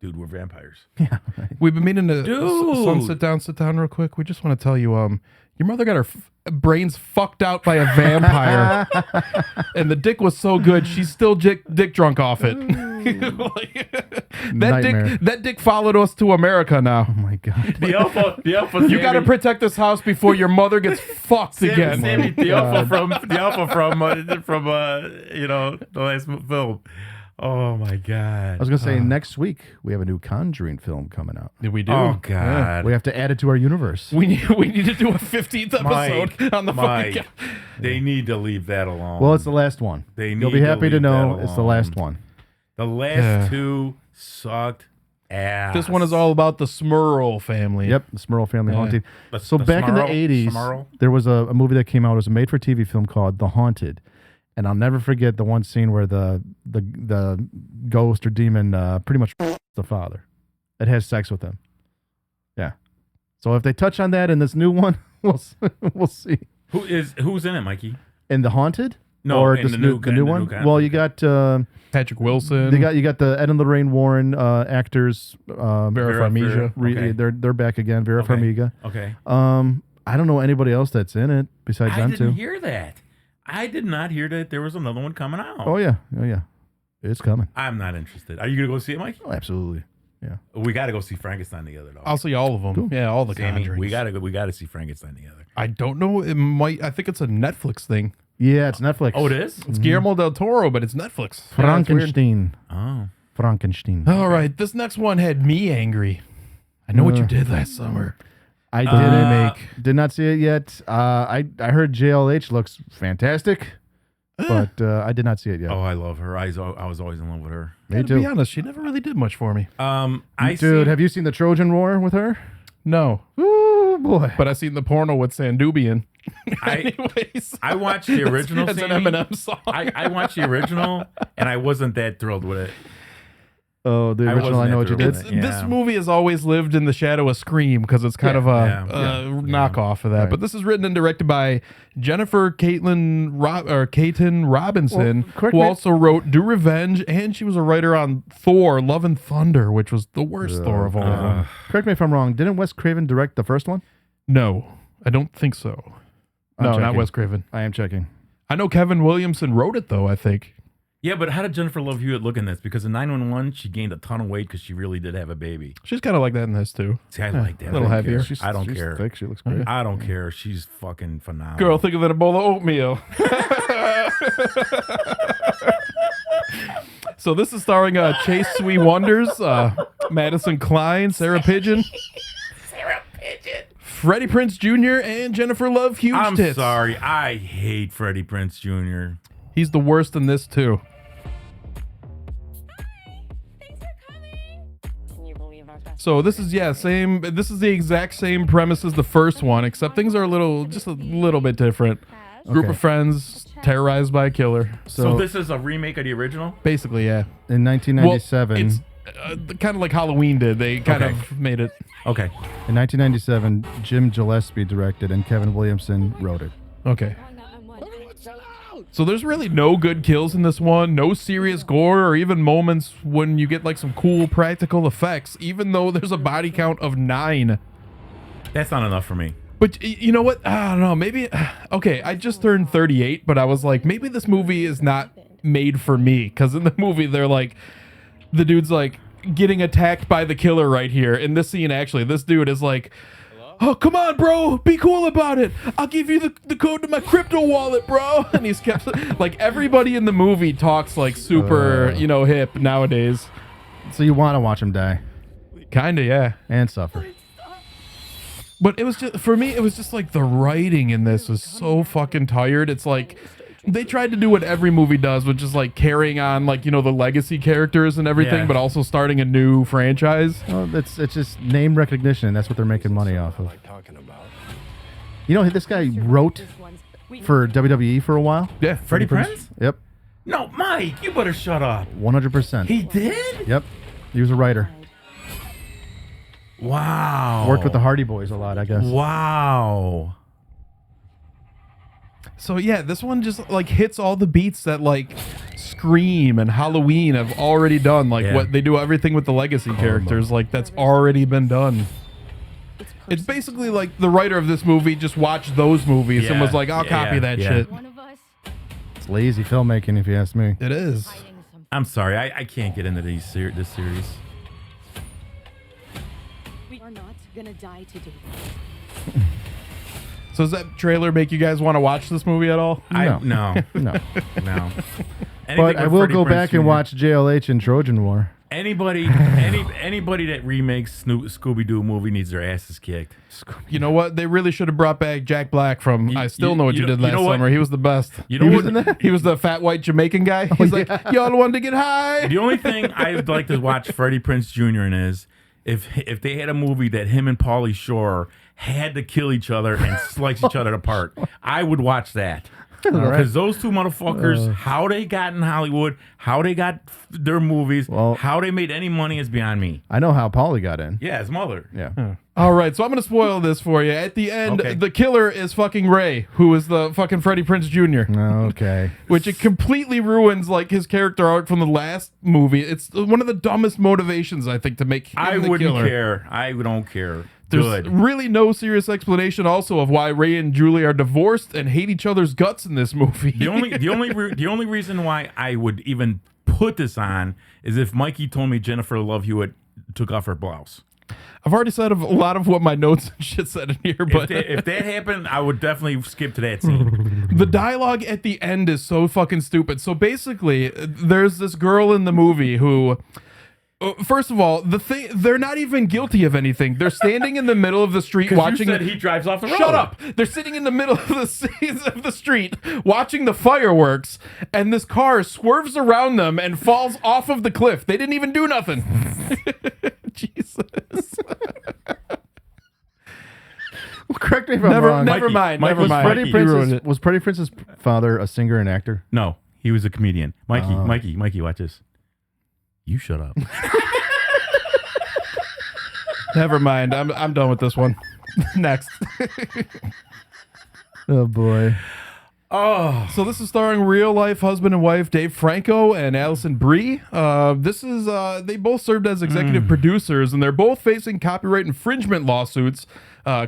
dude, we're vampires." Yeah, we've been meaning to. Dude. Sit down, real quick. We just want to tell you, your mother got her brains fucked out by a vampire, and the dick was so good, she's still dick drunk off it. That dick followed us to America now. Oh my god. The alpha. You got to protect this house before your mother gets fucked again. Sammy, the alpha from the last film. Oh my god. I was gonna say next week we have a new Conjuring film coming out. We do. Oh god. Yeah, we have to add it to our universe. We need to do a 15th episode on the fucking. They need to leave that alone. Well, it's the last one. You'll be happy to know it's the last one. The last two sucked ass. This one is all about the Smurl family. Yep, the Smurl family haunting. So the back in the Smurl? 80s, there was a movie that came out. It was a made-for-TV film called The Haunted. And I'll never forget the one scene where the ghost or demon pretty much the father. It has sex with him. Yeah. So if they touch on that in this new one, we'll see. Who's in it, Mikey? In The Haunted? No, or in this the new new one? kind. Well, you got Patrick Wilson. You got the Ed and Lorraine Warren actors. Vera Farmiga. Okay. They're back again. Vera Farmiga. Okay. I don't know anybody else that's in it besides them two. I didn't hear that. I did not hear that there was another one coming out. Oh yeah, it's coming. I'm not interested. Are you gonna go see it, Mike? Oh, absolutely. Yeah. We got to go see Frankenstein together, though. I'll see all of them. Cool. Yeah, all the Sammy, Conjurings. we got to see Frankenstein together. I don't know. It might. I think it's a Netflix thing. Yeah, it's Netflix. Oh, it is? It's Guillermo del Toro, but it's Netflix. Frankenstein. Oh. Frankenstein. All right, this next one had me angry. I know what you did last summer. I did not see it yet. I heard JLH looks fantastic, but I did not see it yet. Oh, I love her. I was always in love with her. Me To too. be honest, she never really did much for me. Dude, have you seen the Trojan War with her? No. Oh boy! But I seen the porno with Sandubian. Anyways, I watched the original. That's an Sammy. Eminem song. I watched the original, and I wasn't that thrilled with it. Oh, the original. I know what you did. This movie has always lived in the shadow of Scream because it's kind of a knockoff of that. Right. But this is written and directed by Jennifer Caitlin Robinson, correct who me- also wrote Do Revenge, and she was a writer on Thor: Love and Thunder, which was the worst Thor of all of them. Correct me if I'm wrong. Didn't Wes Craven direct the first one? No, I don't think so. I'm No, not checking. Wes Craven. I am checking. I know Kevin Williamson wrote it though. I think. Yeah, but how did Jennifer Love Hewitt look in this? Because in 911, she gained a ton of weight because she really did have a baby. She's kind of like that in this too. See, I like that. A little I don't heavier. care. She's- I don't she's care. thick. She looks great. I don't care. She's fucking phenomenal. Girl, think of it a bowl of oatmeal. So this is starring Chase Sweet Wonders, Madison Klein, Sarah Pigeon, Freddie Prinze Jr., and Jennifer Love Hewitt. I'm sorry. I hate Freddie Prinze Jr. He's the worst in this too. Can you believe So this is same. This is the exact same premise as the first one, except things are just a little bit different. Group of friends terrorized by a killer. So this is a remake of the original? Basically, yeah. In 1997. Well, it's kind of like Halloween did. They kind of made it. Okay. In 1997, Jim Gillespie directed and Kevin Williamson wrote it. Okay. So there's really no good kills in this one, no serious gore, or even moments when you get like some cool practical effects, even though there's a body count of 9. That's not enough for me. But you know what? I don't know. Maybe, okay, I just turned 38, but I was like, maybe this movie is not made for me. Because in the movie, they're like, the dude's like getting attacked by the killer right here. In this scene, actually, this dude is like, oh, come on, bro. Be cool about it. I'll give you the code to my crypto wallet, bro. And he's kept, like, everybody in the movie talks like super, hip nowadays. So you want to watch him die. Kind of, yeah. And suffer. But it was just, for me, it was just like the writing in this was so fucking tired. It's like, they tried to do what every movie does, which is like carrying on like, the legacy characters and everything, but also starting a new franchise. Well, it's just name recognition, and that's what they're making money off of. This guy wrote for WWE for a while. Yeah. Freddie Prinze? Yep. No, Mike, you better shut up. 100%. He did? Yep. He was a writer. Wow. Worked with the Hardy Boys a lot, I guess. Wow. So yeah, this one just like hits all the beats that like Scream and Halloween have already done. Like what they do, everything with the legacy characters, like that's already been done. It's basically like the writer of this movie just watched those movies and was like, I'll copy that shit. It's lazy filmmaking, if you ask me. It is. I'm sorry, I can't get into this series. We are not gonna die today. So does that trailer make you guys want to watch this movie at all? No. No. Anything But I with will Freddie go Prinze back and Jr. watch JLH and Trojan War. Anybody that remakes Scooby-Doo movie needs their asses kicked. You know what? They really should have brought back Jack Black from I Still Know What You Did Last Summer. He was the best. You know He was the fat white Jamaican guy. He's like, y'all wanted to get high. The only thing I'd like to watch Freddie Prinze Jr. in is if they had a movie that him and Pauly Shore had to kill each other and slice each other apart, I would watch that. Because those two motherfuckers, how they got in Hollywood, how they got their movies, how they made any money is beyond me. I know how Pauly got in. Yeah, his mother. Yeah. All right, so I'm going to spoil this for you. At the end, the killer is fucking Ray, who is the fucking Freddie Prinze Jr. Okay. Which it completely ruins like his character arc from the last movie. It's one of the dumbest motivations, I think, to make him I the wouldn't killer. care. I don't care. There's really no serious explanation also of why Ray and Julie are divorced and hate each other's guts in this movie. The only reason why I would even put this on is if Mikey told me Jennifer Love Hewitt took off her blouse. I've already said a lot of what my notes and shit said in here, but if that happened, I would definitely skip to that scene. The dialogue at the end is so fucking stupid. So basically, there's this girl in the movie who, first of all, they're not even guilty of anything. They're standing in the middle of the street watching. You said he drives off the road. Shut up! They're sitting in the middle of the street watching the fireworks, and this car swerves around them and falls off of the cliff. They didn't even do nothing. Jesus. Well, correct me if I'm wrong. Never mind. Was Freddie Prinze's father a singer and actor? No, he was a comedian. Mikey, watch this. You shut up. Never mind. I'm done with this one. Next. Oh boy. Oh, so this is starring real life husband and wife Dave Franco and Allison Brie. This is they both served as executive producers, and they're both facing copyright infringement lawsuits,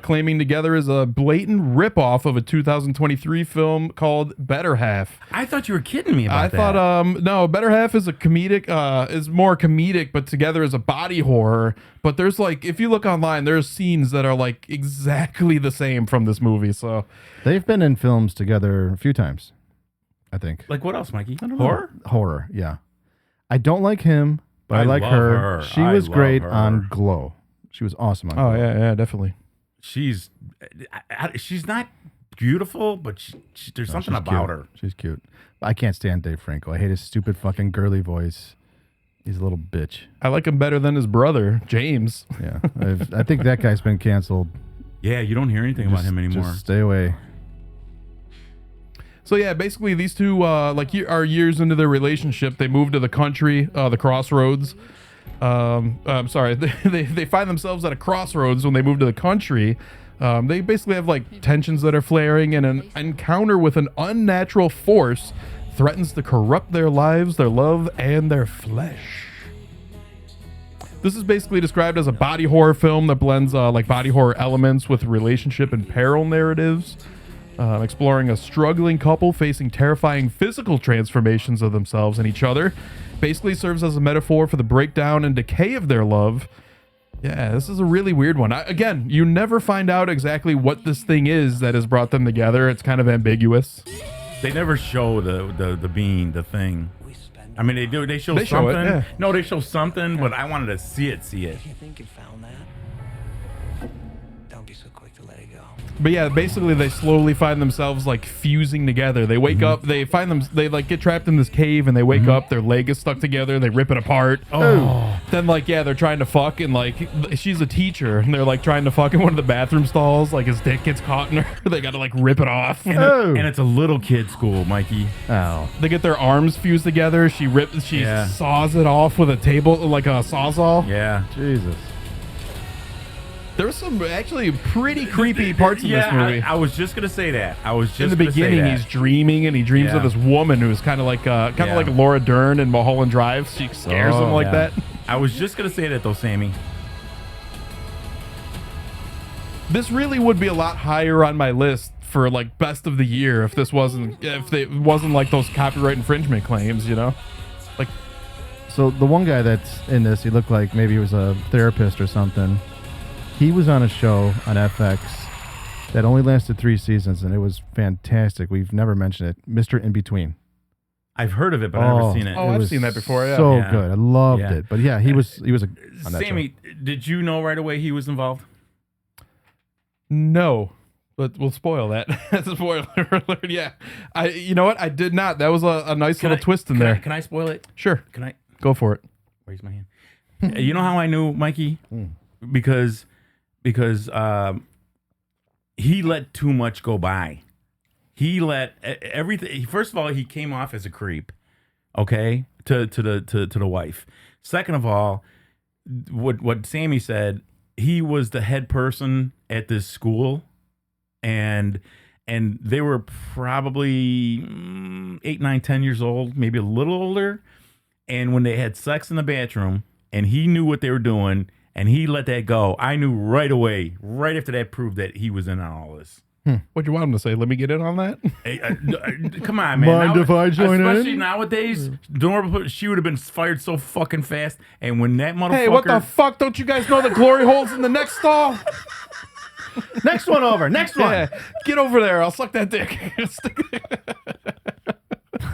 claiming together is a blatant ripoff of a 2023 film called Better Half. I thought you were kidding me about that. I thought no, Better Half is a comedic, is more comedic, but together is a body horror. But there's like, if you look online, there's scenes that are like exactly the same from this movie. So they've been in films together a few times, I think. Like what else, Mikey? Horror? Horror, yeah. I don't like him, but I like her. She was great on Glow. She was awesome on Glow. Oh, yeah, definitely. She's not beautiful, but there's something about her. She's cute. I can't stand Dave Franco. I hate his stupid fucking girly voice. He's a little bitch. I like him better than his brother, James. Yeah. I think that guy's been canceled. Yeah, you don't hear anything about him anymore. Just stay away. So yeah, basically these two are years into their relationship. They move to the country, the crossroads. I'm sorry, they find themselves at a crossroads when they move to the country. They basically have like tensions that are flaring, and an encounter with an unnatural force threatens to corrupt their lives, their love, and their flesh. This is basically described as a body horror film that blends like body horror elements with relationship and peril narratives. Exploring a struggling couple facing terrifying physical transformations of themselves and each other. Basically serves as a metaphor for the breakdown and decay of their love. Yeah, this is a really weird one. Again, you never find out exactly what this thing is that has brought them together. It's kind of ambiguous. They never show the being, the thing. I mean, they do. They show something. Show it, yeah. No, they show something, but I wanted to see it. If you think you found that, don't be so quick to let it go. But yeah, basically they slowly find themselves like fusing together. They wake up, they like get trapped in this cave, and they wake up, their leg is stuck together, they rip it apart. Oh. Then like, yeah, they're trying to fuck, and like she's a teacher, and they're like trying to fuck in one of the bathroom stalls, like his dick gets caught in her. They gotta like rip it off. And it's a little kid school, Mikey. Oh. They get their arms fused together. She saws it off with a table, like a sawzall. Yeah. Jesus. There's some actually pretty creepy parts in this movie. I was just gonna say that. In the beginning, he's dreaming, and he dreams of this woman who's kind of like Laura Dern in Mulholland Drive. She scares him like that. I was just gonna say that though, Sammy. This really would be a lot higher on my list for like best of the year if it wasn't like those copyright infringement claims, you know? Like, so the one guy that's in this, he looked like maybe he was a therapist or something. He was on a show on FX that only lasted 3 seasons, and it was fantastic. We've never mentioned it. Mr. In Between. I've heard of it, but I've never seen it. Oh, I've seen that before. Yeah. So good. I loved it. But yeah, he was on that Sammy, did you know right away he was involved? No, but we'll spoil that. That's a spoiler alert. Yeah, you know what? I did not. That was a nice little twist in there. Can I spoil it? Sure. Can I? Go for it. Raise my hand. You know how I knew, Mikey? Because he let too much go by. He let everything. First of all, he came off as a creep, okay, to the wife. Second of all, what Sammy said, he was the head person at this school, and they were probably 8, 9, 10 years old, maybe a little older. And when they had sex in the bathroom, and he knew what they were doing, and he let that go, I knew right away, right after that proved that he was in on all this. What'd you want him to say? Let me get in on that? Hey, come on, man. Mind if I join in? Especially nowadays, she would have been fired so fucking fast. And when that motherfucker... Hey, what the fuck? Don't you guys know the glory hole's in the next stall? Next one over. Next one. Yeah, get over there. I'll suck that dick.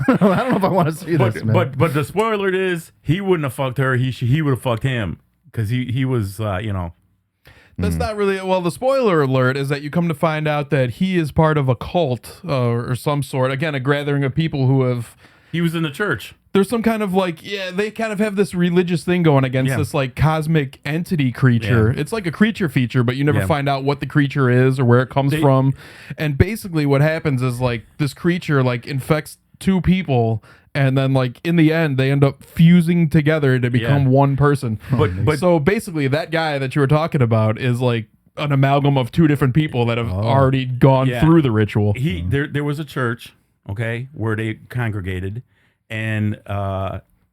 I don't know if I want to see this, man. But the spoiler alert is he wouldn't have fucked her. He would have fucked him because he was That's not really well. The spoiler alert is that you come to find out that he is part of a cult or some sort. Again, a gathering of people who have. He was in the church. There's some kind of they kind of have this religious thing going against this like cosmic entity creature. It's like a creature feature, but you never find out what the creature is or where it comes from. And basically, what happens is like this creature like infects 2 people. And then, like, in the end, they end up fusing together to become one person. But so basically, that guy that you were talking about is like an amalgam of 2 different people that have already gone through the ritual. There was a church, okay, where they congregated, and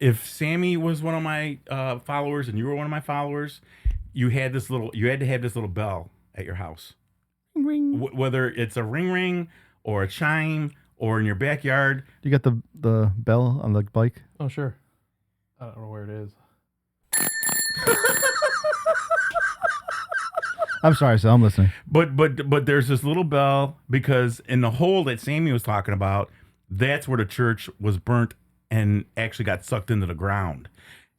if Sammy was one of my followers and you were one of my followers, you had to have this little bell at your house, Ring. Whether it's a ring or a chime. Or in your backyard. You got the bell on the bike? Oh, sure. I don't know where it is. I'm sorry, so I'm listening. But there's this little bell because in the hole that Sammy was talking about, that's where the church was burnt and actually got sucked into the ground.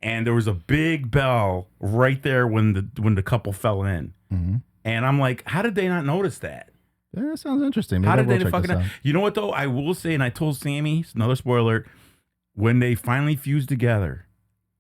And there was a big bell right there when the couple fell in. Mm-hmm. And I'm like, how did they not notice that? Yeah, that sounds interesting. Maybe How did we'll they check fucking? this out. You know what though? I will say, and I told Sammy, another spoiler, when they finally fused together,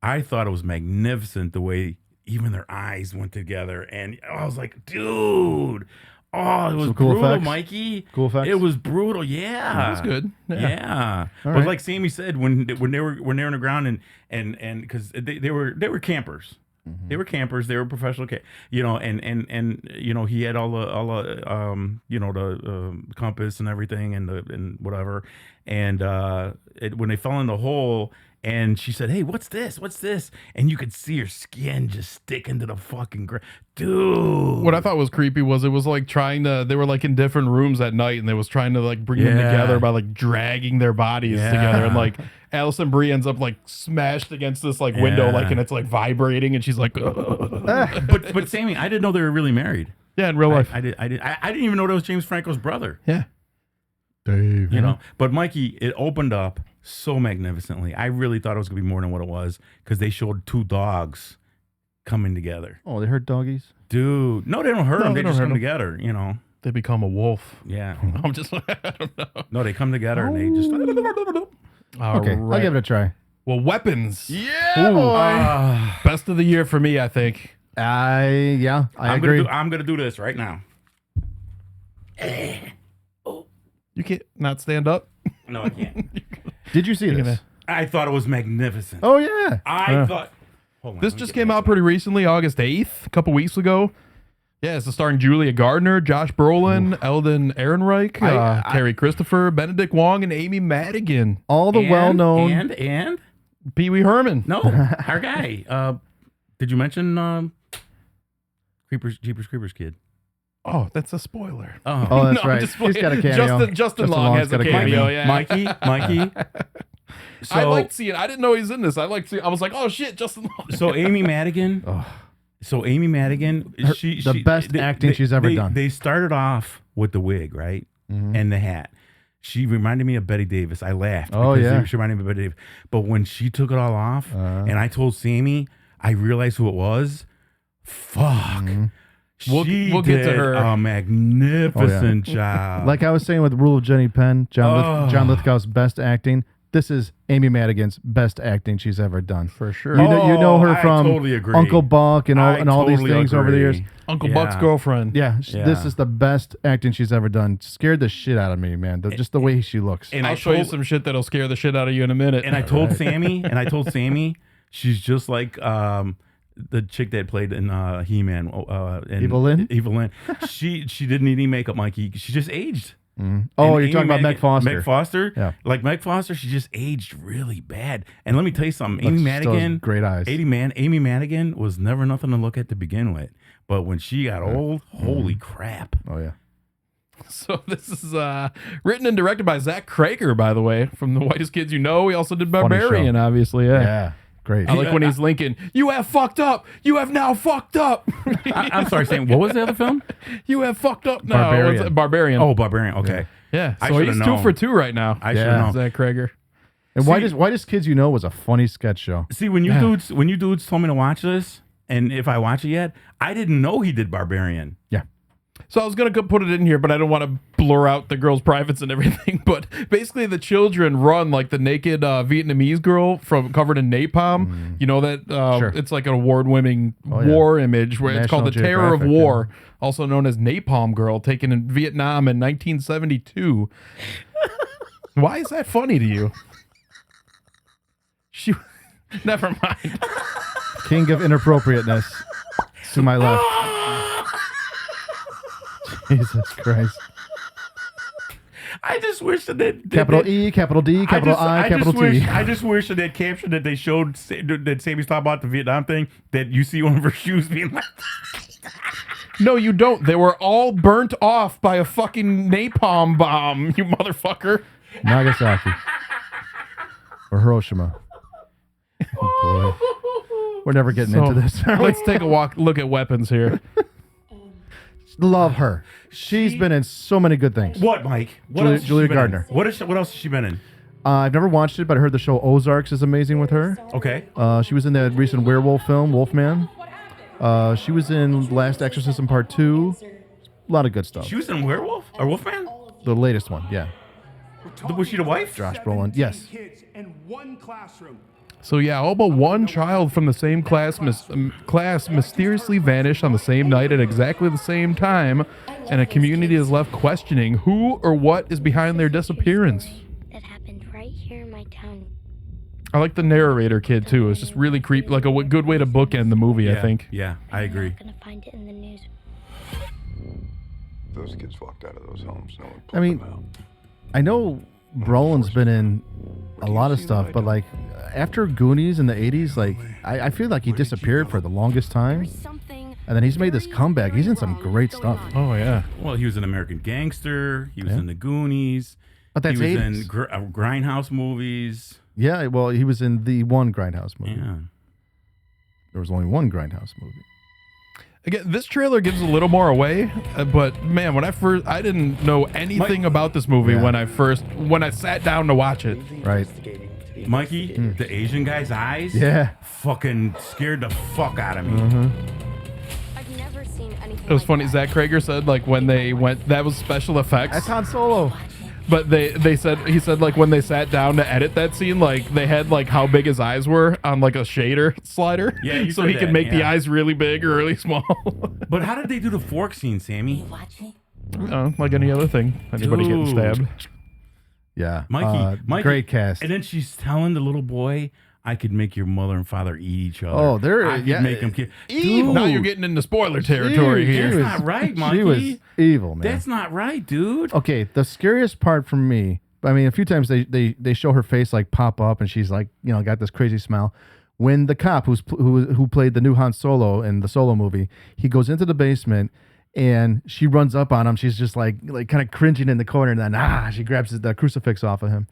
I thought it was magnificent the way even their eyes went together. And I was like, dude, oh, it was cool brutal, effects? Mikey. Cool effects? It was brutal. Yeah. That was good. Yeah. All But right. like Sammy said, when they were on the ground and because they were campers. They were campers. They were professional, you know, and you know, he had all the you know, the compass and everything and whatever. And when they fell in the hole, and she said, "Hey, what's this? What's this?" And you could see her skin just sticking to the fucking ground, dude. What I thought was creepy was it was like they were like in different rooms at night, and they was trying to like bring them together by like dragging their bodies together, and like Allison Brie ends up like smashed against this like window, like, and it's like vibrating, and she's like, but Sammy, I didn't know they were really married. Yeah, in real life, I didn't even know that was James Franco's brother. Yeah, Dave. You know, but Mikey, it opened up so magnificently. I really thought it was gonna be more than what it was because they showed two dogs coming together. Oh, they hurt doggies? Dude, no, they don't hurt them. They don't just hurt come them. together. You know, they become a wolf. yeah. I'm just, I don't know. No, they come together and they just. Okay, I'll give it a try. Well, weapons. Yeah, boy. Best of the year for me, I think. I I'm agree. I'm gonna do this right now. You can't not stand up. No, I can't. Did you see this? I thought it was magnificent. Oh yeah. I thought. Hold on, This let me just get came my- out pretty recently, August 8th, a couple weeks ago. Yeah, it's starring Julia Gardner, Josh Brolin, Eldon Ehrenreich, Carrie Christopher, Benedict Wong, and Amy Madigan. All the well-known and Pee Wee Herman. no, our guy. Did you mention Jeepers Creepers kid? Oh, that's a spoiler. Oh, that's right. He's got a cameo. Justin Long has a cameo. Yeah, Mikey. So, I liked seeing. I didn't know he's in this. I was like, oh shit, Justin Long. So Amy Madigan. She the best acting she's ever done. They started off with the wig, right, and the hat. She reminded me of Betty Davis. I laughed. Oh, because yeah. she reminded me of Betty Davis. But when she took it all off, and I told Sammy, I realized who it was. Fuck. We'll get to her. A magnificent job. Like I was saying with Rule of Jenny Penn, John Lithgow's best acting. This is Amy Madigan's best acting she's ever done. For sure. You know her I from totally agree. Uncle Buck and all these totally things over the agree. years. Uncle Buck's girlfriend. Yeah, this is the best acting she's ever done. Scared the shit out of me, man. Just the way she looks. And I'll show you some shit that'll scare the shit out of you in a minute. And I told Sammy, she's just like the chick that played in He-Man. Evil Lynn? Evil Lynn. She didn't need any makeup, Mikey. She just aged. Oh, And you're talking about Meg Foster. Meg Foster? Yeah. Like Meg Foster, she just aged really bad. And let me tell you something. But Amy she still has Madigan. great eyes. Amy Madigan was never nothing to look at to begin with. But when she got old, holy crap. Oh, yeah. So this is written and directed by Zach Krager, by the way, from The Whitest Kids You Know. He also did Barbarian, obviously. Yeah, great. I like when he's linking, you have fucked up. You have now fucked up. I'm sorry, Sam. What was the other film? You have fucked up now. Barbarian. What's it? Barbarian. Oh, Barbarian. Okay. Yeah. I So should've he's known. 2 for 2 right now. I should know. Zach Krager. And Whitest Kids You Know was a funny sketch show. See, when you dudes told me to watch this, and if I watch it yet, I didn't know he did Barbarian. Yeah. So I was going to put it in here, but I don't want to blur out the girls' privates and everything. But basically the children run like the naked Vietnamese girl covered in napalm. You know that Sure. it's like an award-winning Oh, yeah. war image where it's called The National Terror of Geographic, War, also known as Napalm Girl, taken in Vietnam in 1972. Why is that funny to you? Never mind. King of inappropriateness to my left. Jesus Christ. I just wish that they Capital E, capital D, capital I, capital T. I just wish that that caption that they showed that Sammy's talking about the Vietnam thing, that you see one of her shoes being like. No, you don't. They were all burnt off by a fucking napalm bomb, you motherfucker. Nagasaki. Or Hiroshima. Oh, boy. We're never getting into this. Let's take a look at weapons here. Love her. She's been in so many good things. What, Mike? What Julia, else has Julia she been Gardner. in? What else has she been in? I've never watched it, but I heard the show Ozarks is amazing with her. Okay. She was in that recent werewolf film, Wolfman. She was in Last Exorcism Part 2. A lot of good stuff. She was in Werewolf or Wolfman? The latest one, yeah. Was she the wife? Josh Brolin, yes. Kids in one classroom. So yeah, all but one child from the same class mysteriously vanished on the same night at exactly the same time, and a community is left questioning who or what is behind their disappearance. That happened right here in my town. I like the narrator kid too. It's just really creepy, like a good way to bookend the movie. I think. Yeah, I agree. I'm not gonna find it in the news. Those kids walked out of those homes. No one I mean, I know Brolin's been in a lot of stuff, but like after Goonies in the 80s, like I feel like he disappeared for the longest time. And then he's made this comeback. He's in some great stuff. Oh, yeah. Well, he was an American Gangster. He was in the Goonies. But that's he was 80s. in Grindhouse movies. Yeah, well, he was in the one Grindhouse movie. Yeah. There was only one Grindhouse movie. Again, this trailer gives a little more away, but man, I didn't know anything about this movie when I sat down to watch it. Right. Mikey, the Asian guy's eyes, fucking scared the fuck out of me. I've never seen anything. It was funny. Zach Krager said like when they went, that was special effects. That's Han Solo. But he said like when they sat down to edit that scene, like they had like how big his eyes were on like a shader slider. Yeah, you so said he could that, make the eyes really big or really small. But how did they do the fork scene, Sammy? Like any other thing, anybody getting Dude. stabbed. Yeah, Mikey, great cast. And then she's telling the little boy, "I could make your mother and father eat each other. Oh, I could make them kill." Evil. Now you're getting into spoiler territory here. That's not right, Mikey. She was evil, man. That's not right, dude. Okay, the scariest part for me, I mean, a few times they show her face like pop up, and she's like, got this crazy smile. When the cop who played the new Han Solo in the Solo movie, he goes into the basement and she runs up on him. She's just like kind of cringing in the corner, and then she grabs the crucifix off of him.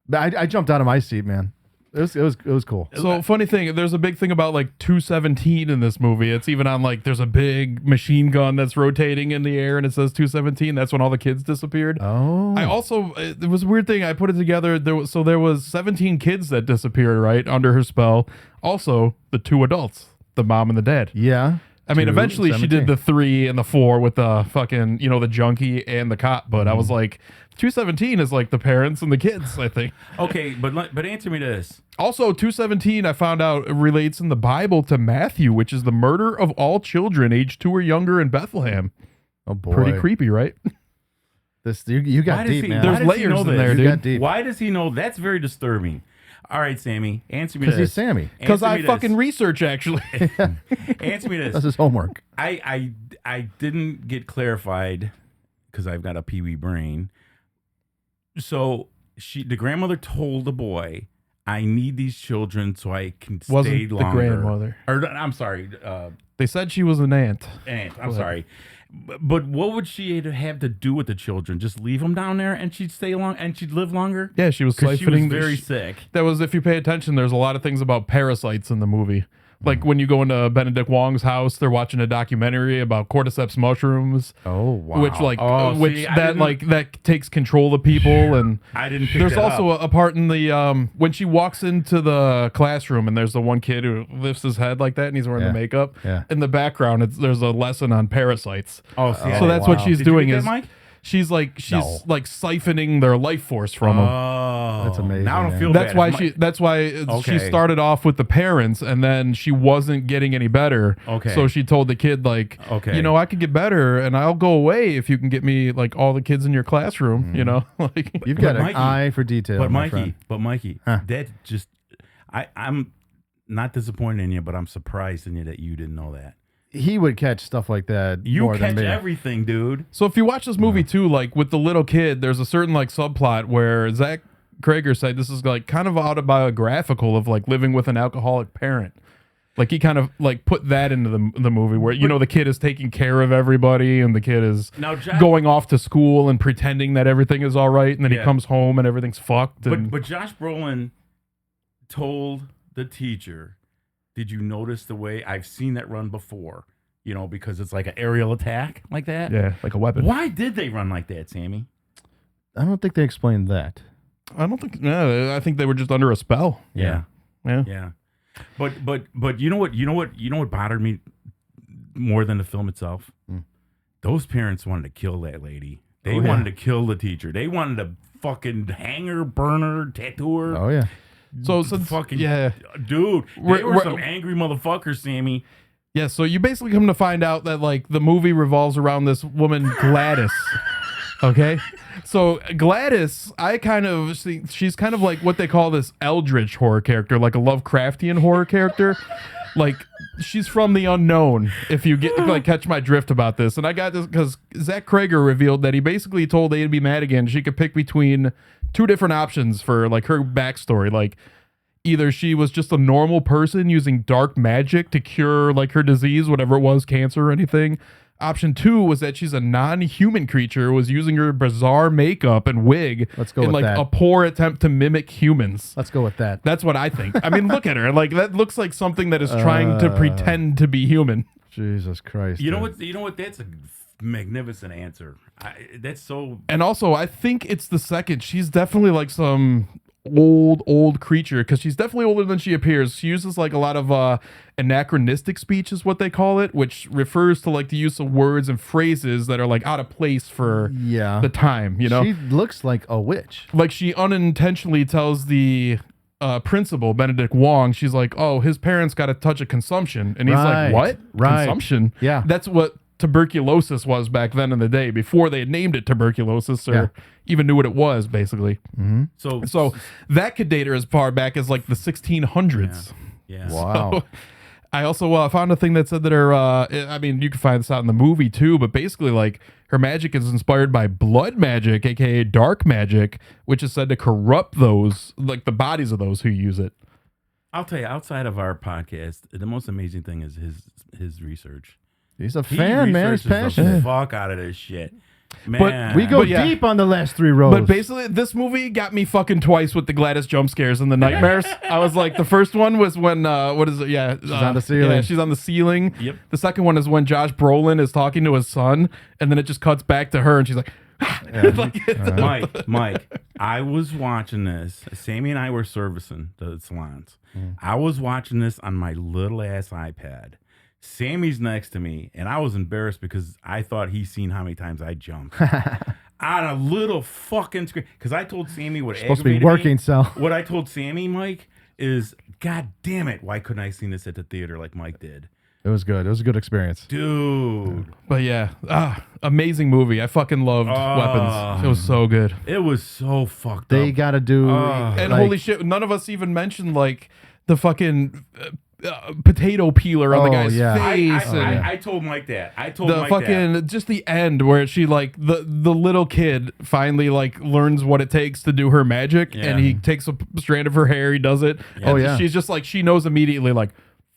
But I jumped out of my seat, man. It was cool. So funny thing, there's a big thing about like 217 in this movie. It's even on like there's a big machine gun that's rotating in the air and it says 217. That's when all the kids disappeared. Oh. I also it was a weird thing. I put it together. There was 17 kids that disappeared right under her spell. Also the two adults, the mom and the dad. Yeah. I mean, 2, eventually 17. she did the 3 and the 4 with the fucking, the junkie and the cop. But I was like, 217 is like the parents and the kids, I think. Okay, but answer me this. Also, 217, I found out, relates in the Bible to Matthew, which is the murder of all children aged 2 or younger in Bethlehem. Oh, boy. Pretty creepy, right? You got deep, man. There's layers in there, You dude. got deep. Why does he know? That's very disturbing. All right, Sammy, answer me this. Because he's Sammy. Because Answer I me this. fucking research, actually. Answer me this. That's his homework. I didn't get clarified because I've got a peewee brain. So the grandmother told the boy, "I need these children so I can stay Wasn't the longer." grandmother. Or I'm sorry. They said she was an aunt. I'm sorry. But what would she have to do with the children? Just leave them down there and she'd stay long and she'd live longer? Yeah, she was 'Cause siphoning. she was very sick. That was, if you pay attention, there's a lot of things about parasites in the movie. Like when you go into Benedict Wong's house, they're watching a documentary about cordyceps mushrooms. Oh wow! Which that takes control of people, and I didn't pick there's that also up. a part in the when she walks into the classroom and there's the one kid who lifts his head like that and he's wearing the makeup. Yeah. In the background, there's a lesson on parasites. Oh, so that's what she's Did you doing get is that, Mike? she's siphoning their life force from them. Oh, That's amazing, Now I don't man. feel That's bad. why Mike- she Okay. started off with the parents, and then she wasn't getting any better. Okay. So she told the kid Okay. I could get better, and I'll go away if you can get me like all the kids in your classroom. Like You've got an Mikey- eye for detail, But my friend. Mikey, Huh. that just I'm not disappointed in you, but I'm surprised in you that you didn't know that. He would catch stuff like that You more catch than me. everything, dude. So if you watch this movie too, like with the little kid, there's a certain like subplot where Zach Krager said this is like kind of autobiographical of like living with an alcoholic parent. Like he kind of like put that into the movie where the kid is taking care of everybody and the kid is Now, Jack- going off to school and pretending that everything is all right, and then he Yeah. comes home and everything's fucked. And But Josh Brolin told the teacher, "Did you notice the way I've seen that run before? Because it's like an aerial attack like that." yeah, like a weapon. Why did they run like that, Sammy? I don't think they explained that. I don't think. No, I think they were just under a spell. Yeah. Yeah. But you know what bothered me more than the film itself? Those parents wanted to kill that lady. They wanted to kill the teacher. They wanted to fucking hang her, burn her, tattoo her. Oh yeah. So since fucking yeah, dude, We're- they were we're- some angry motherfuckers, Sammy. yeah. So you basically come to find out that like the movie revolves around this woman Gladys. Okay, so Gladys, I kind of see she's kind of like what they call this eldritch horror character, like a Lovecraftian horror character. Like she's from the unknown. If you get like catch my drift about this, and I got this because Zach Krager revealed that he basically told A to B Madigan she could pick between two different options for like her backstory. Like either she was just a normal person using dark magic to cure like her disease, whatever it was, cancer or anything. Option 2 was that she's a non-human creature, was using her bizarre makeup and wig Let's go in with like that. a poor attempt to mimic humans. Let's go with that. That's what I think. I mean, look at her. Like that looks like something that is trying to pretend to be human. Jesus Christ. You know dude. what? You know what? That's a magnificent answer. That's so. And also, I think it's the second. She's definitely like some old creature because she's definitely older than she appears. She uses like a lot of anachronistic speech is what they call it, which refers to like the use of words and phrases that are like out of place for the time, you know? She looks like a witch. Like she unintentionally tells the principal, Benedict Wong, she's like, oh, his parents got a touch of consumption. And he's Right, like, what? right. Consumption? Yeah. That's what tuberculosis was back then in the day before they had named it tuberculosis or even knew what it was, basically. Mm-hmm. So that could date her as far back as like the 1600s. Yeah. Wow. So, I also found a thing that said that her, I mean, you can find this out in the movie too, but basically like her magic is inspired by blood magic, aka dark magic, which is said to corrupt those, like the bodies of those who use it. I'll tell you, outside of our podcast, the most amazing thing is his research. He's a fan, man. He's researches passionate. the fuck out of this shit. Man. We go But yeah. deep on the last 3 rows. But basically, this movie got me fucking twice with the Gladys jump scares and the nightmares. I was like, the first one was when, what is it? Yeah. She's on the ceiling. Yeah, she's on the ceiling. Yep. The second one is when Josh Brolin is talking to his son, and then it just cuts back to her, and she's like, Mike, I was watching this. Sammy and I were servicing the salons. I was watching this on my little ass iPad. Sammy's next to me, and I was embarrassed because I thought he's seen how many times I jumped on a little fucking screen. Because I told Sammy what supposed to be aggravated working, me. so. What I told Sammy, Mike, is God damn it, why couldn't I have seen this at the theater like Mike did? It was good. It was a good experience. Dude. But yeah, amazing movie. I fucking loved Weapons. It was so good. It was so fucked They up. got to do. And like- holy shit, none of us even mentioned like the fucking potato peeler on the guy's face. I told Mike that. I told The Mike fucking that. just the end where she like the little kid finally like learns what it takes to do her magic, and he takes a strand of her hair, he does it. Oh, And yeah. she's just like she knows immediately like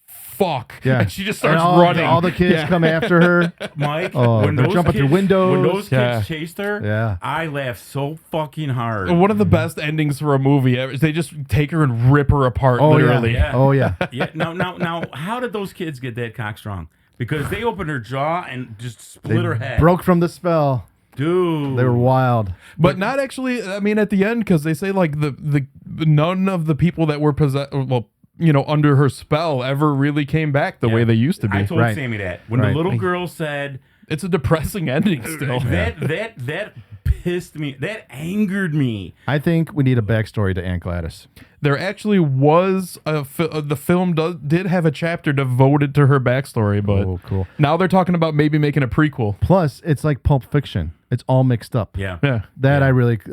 fuck. Yeah. And she just starts And running. all the kids come after her. Mike, Oh, when they're those jumping kids, through windows. When those kids Yeah. chased her, Yeah. I laughed so fucking hard. One of the best endings for a movie ever is they just take her and rip her apart, Oh, literally. yeah. Oh, yeah. Yeah. Now, how did those kids get that cock strong? Because they opened her jaw and just split her head. Broke from the spell. Dude. They were wild. But not actually. I mean, at the end, because they say like the none of the people that were possessed, well, you know, under her spell ever really came back the way they used to be. I told Right. Sammy that when Right. the little girl said It's a depressing ending still. that pissed me. That angered me. I think we need a backstory to Aunt Gladys. There actually was the film did have a chapter devoted to her backstory, but Oh, cool. now they're talking about maybe making a prequel. Plus, it's like Pulp Fiction. It's all mixed up. Yeah. Yeah. That I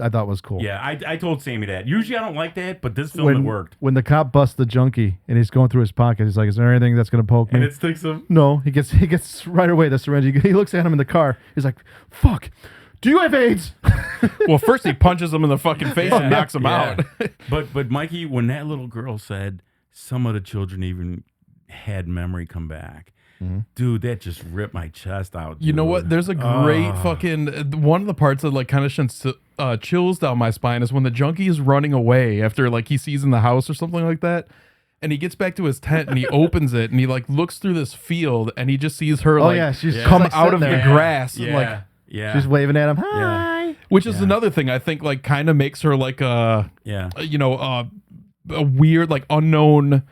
thought was cool. Yeah, I told Sammy that. Usually I don't like that, but this film it worked. When the cop busts the junkie and he's going through his pocket, he's like, "Is there anything that's going to poke me?" And it sticks him. No, he gets right away the syringe. He looks at him in the car. He's like, "Fuck, do you have AIDS?" Well, first he punches him in the fucking face and knocks him out. But Mikey, when that little girl said some of the children even had memory come back, dude, that just ripped my chest out. You know dude. what? There's a great fucking one of the parts that like kind of sends chills down my spine is when the junkie is running away after like he sees in the house or something like that. And he gets back to his tent and he opens it and he like looks through this field and he just sees her she's come like out sitting of the there. grass and Yeah. like Yeah. She's waving at him. Hi. which is another thing I think like kind of makes her like a weird like unknown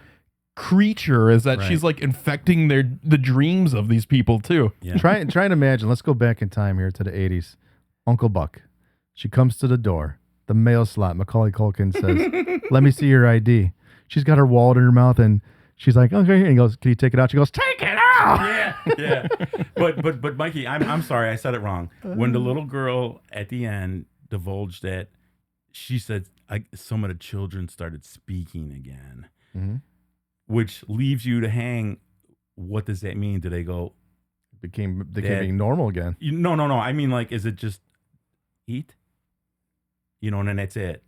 creature is that Right. she's like infecting the dreams of these people too. Yeah. Try and imagine. Let's go back in time here to the 80s. Uncle Buck. She comes to the door. the mail slot. Macaulay Culkin says, "Let me see your ID." She's got her wallet in her mouth, and she's like, "Okay." And he goes, "Can you take it out?" She goes, "Take it out." Yeah. But Mikey, I'm sorry, I said it wrong. When the little girl at the end divulged that, she said some of the children started speaking again, which leaves you to hang. What does that mean? Do they go? They became normal again. No. I mean, like, is it just eat? And then that's it.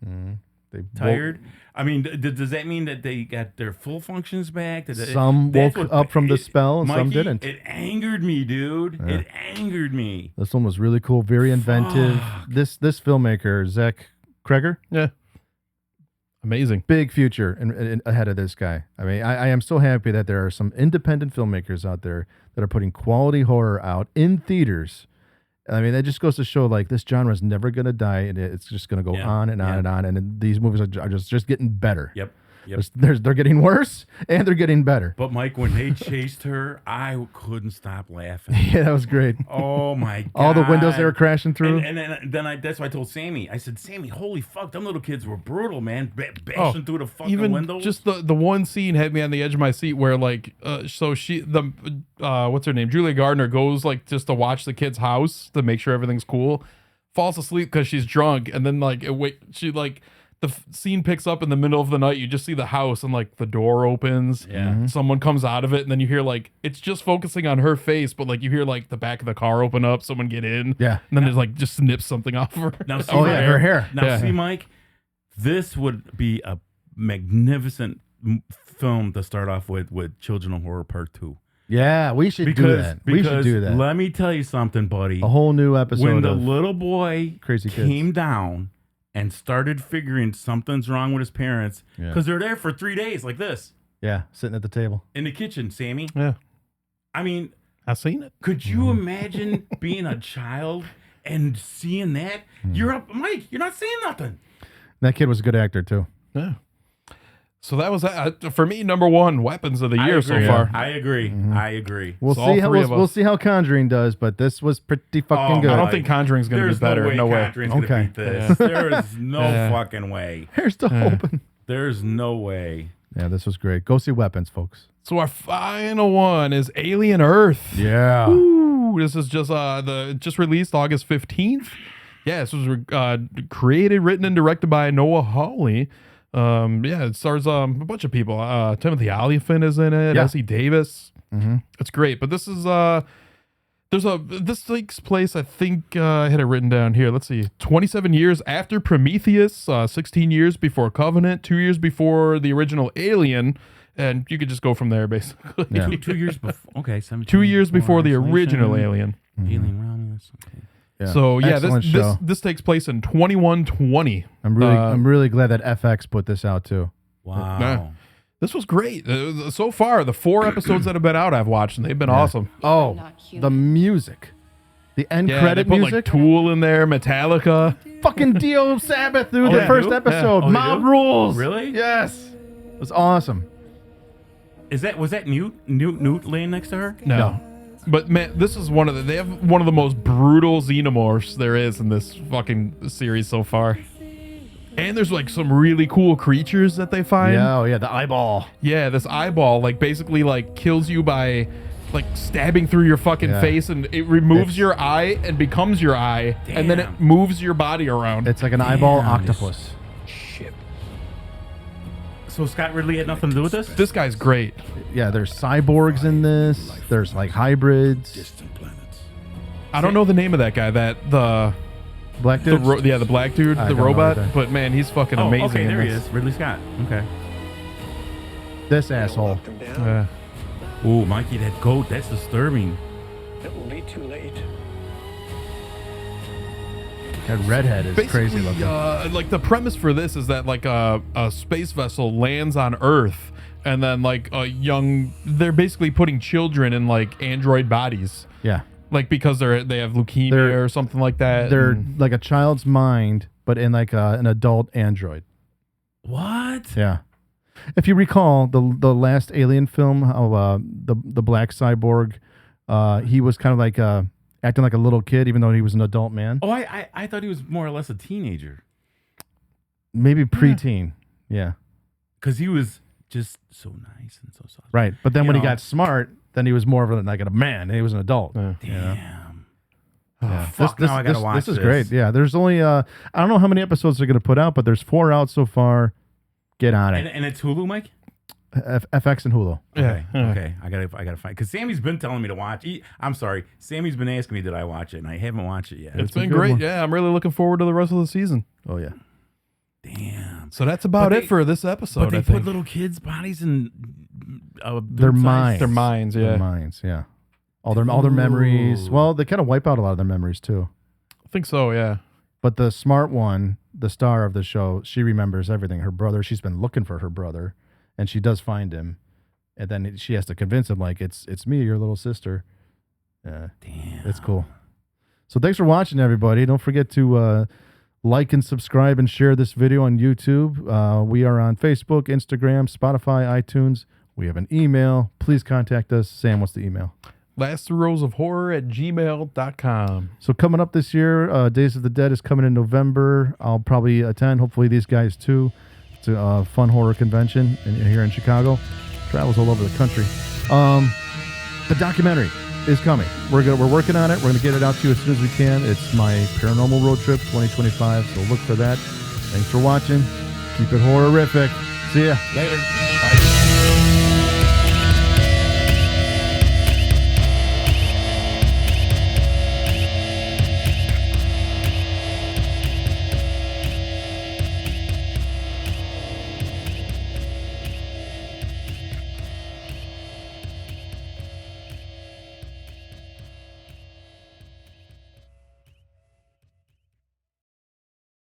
They tired. I mean, does that mean that they got their full functions back? Some woke up from the spell, and Mikey, some didn't. It angered me, dude. Yeah. It angered me. This one was really cool, very inventive. This filmmaker, Zach Kreger, amazing, big future in ahead of this guy. I mean, I am so happy that there are some independent filmmakers out there that are putting quality horror out in theaters. I mean, that just goes to show, like, this genre is never going to die, and it's just going to go on and on and on. And these movies are just getting better. Yep. They're getting worse, and they're getting better. But Mike, when they chased her, I couldn't stop laughing. Yeah, that was great. Oh my god! All the windows they were crashing through. And then that's why I told Sammy. I said, Sammy, holy fuck, them little kids were brutal, man, bashing through the fucking windows. Just the one scene had me on the edge of my seat where, like, what's her name, Julia Gardner, goes, like, just to watch the kid's house to make sure everything's cool, falls asleep because she's drunk, and then, like, the scene picks up in the middle of the night. You just see the house, and, like, the door opens. Yeah. Someone comes out of it, and then you hear, like, it's just focusing on her face, but, like, you hear, like, the back of the car open up, someone get in. Yeah. And then there's, like, just snips something off her. Now, see, her hair. Now, see, Mike, this would be a magnificent film to start off with Children of Horror Part 2. Yeah, we should do that. We should do that. Let me tell you something, buddy. A whole new episode. When the little boy Crazy came down and started figuring something's wrong with his parents, because they're there for 3 days like this. Yeah, sitting at the table. In the kitchen, Sammy. Yeah. I mean, I've seen it. Could you imagine being a child and seeing that? You're up, Mike, you're not saying nothing. That kid was a good actor, too. Yeah. So that was for me, number one weapons of the year so far. I agree. I agree. We'll see how Conjuring does, but this was pretty fucking good. I don't think Conjuring's going to be better. No way Conjuring's going to beat this. There is no fucking way. Here's the hoping. There's no way. Yeah, this was great. Go see Weapons, folks. So our final one is Alien Earth. Yeah. Ooh, this is just released August 15th. Yeah, this was created, written, and directed by Noah Hawley. It stars a bunch of people. Timothy Olyphant is in it. Essie Davis. It's great. But this is this takes place, I think I had it written down here. Let's see. 27 years after Prometheus, 16 years before Covenant, 2 years before the original Alien, and you could just go from there basically. Yeah. 2 years before. Okay, 2 years before the original Alien. Alien Romulus. Okay. Yeah. So this takes place in 2120. I'm really glad that FX put this out too. Wow. This was great. So far, the 4 episodes that have been out, I've watched, and they've been awesome. Oh, the music, the end credit they put, music, like Tool in there, Metallica, fucking Dio Sabbath through the first episode. Oh, Mob Rules. Really? Yes. It was awesome. Was that Newt laying next to her? No. But man, this is they have one of the most brutal xenomorphs there is in this fucking series so far. And there's like some really cool creatures that they find. Yeah, the eyeball. Yeah, this eyeball like basically like kills you by like stabbing through your fucking face, and it removes your eye and becomes your eye, and then it moves your body around. It's like an eyeball octopus. So Scott Ridley had nothing to do with this? This guy's great. Yeah, there's cyborgs in this. There's like hybrids. Distant planets. I don't know the name of that guy. The black dude. The black dude, the robot. But man, he's fucking amazing. Okay, there in he this. is. Ridley Scott. Okay. This asshole. Ooh, Mikey, that goat. That's disturbing. It will be too late. That redhead is Basically, crazy looking. Like the premise for this is that like a space vessel lands on Earth, and then like they're basically putting children in like android bodies. Yeah. Like because they have leukemia or something like that. They're like a child's mind, but in like an adult android. What? Yeah. If you recall the last Alien film, how the black cyborg, he was kind of like acting like a little kid, even though he was an adult man. Oh, I thought he was more or less a teenager. maybe preteen. Yeah. Because he was just so nice and so soft. Right. But then You when he know. got smart, then he was more of a man. He was an adult. Damn. Yeah. Fuck, now I gotta watch this. Is great. Yeah. There's only, I don't know how many episodes they're going to put out, but there's 4 out so far. Get on it. And it's Hulu, Mike? FX and Hulu. Okay. Okay. I gotta find, because Sammy's been telling me to watch. I'm sorry. Sammy's been asking me did I watch it, and I haven't watched it yet. It's been great. Yeah, I'm really looking forward to the rest of the season. Oh yeah. Damn. So that's about it for this episode. But they put little kids' bodies in Their minds. Their minds, yeah. Their minds, yeah. All their memories. Well, they kind of wipe out a lot of their memories too. I think so, yeah. But the smart one, the star of the show, she remembers everything. Her brother, she's been looking for her brother, and she does find him. And then she has to convince him, like, it's me, your little sister. Damn. It's cool. So thanks for watching, everybody. Don't forget to like and subscribe and share this video on YouTube. We are on Facebook, Instagram, Spotify, iTunes. We have an email. Please contact us. Sam, what's the email? LastRowsOfHorror@gmail.com. So coming up this year, Days of the Dead is coming in November. I'll probably attend. Hopefully these guys too. It's a fun horror convention here in Chicago. Travels all over the country. The documentary is coming. We're working on it. We're gonna get it out to you as soon as we can. It's my Paranormal Road Trip 2025. So look for that. Thanks for watching. Keep it horrific. See ya. Later.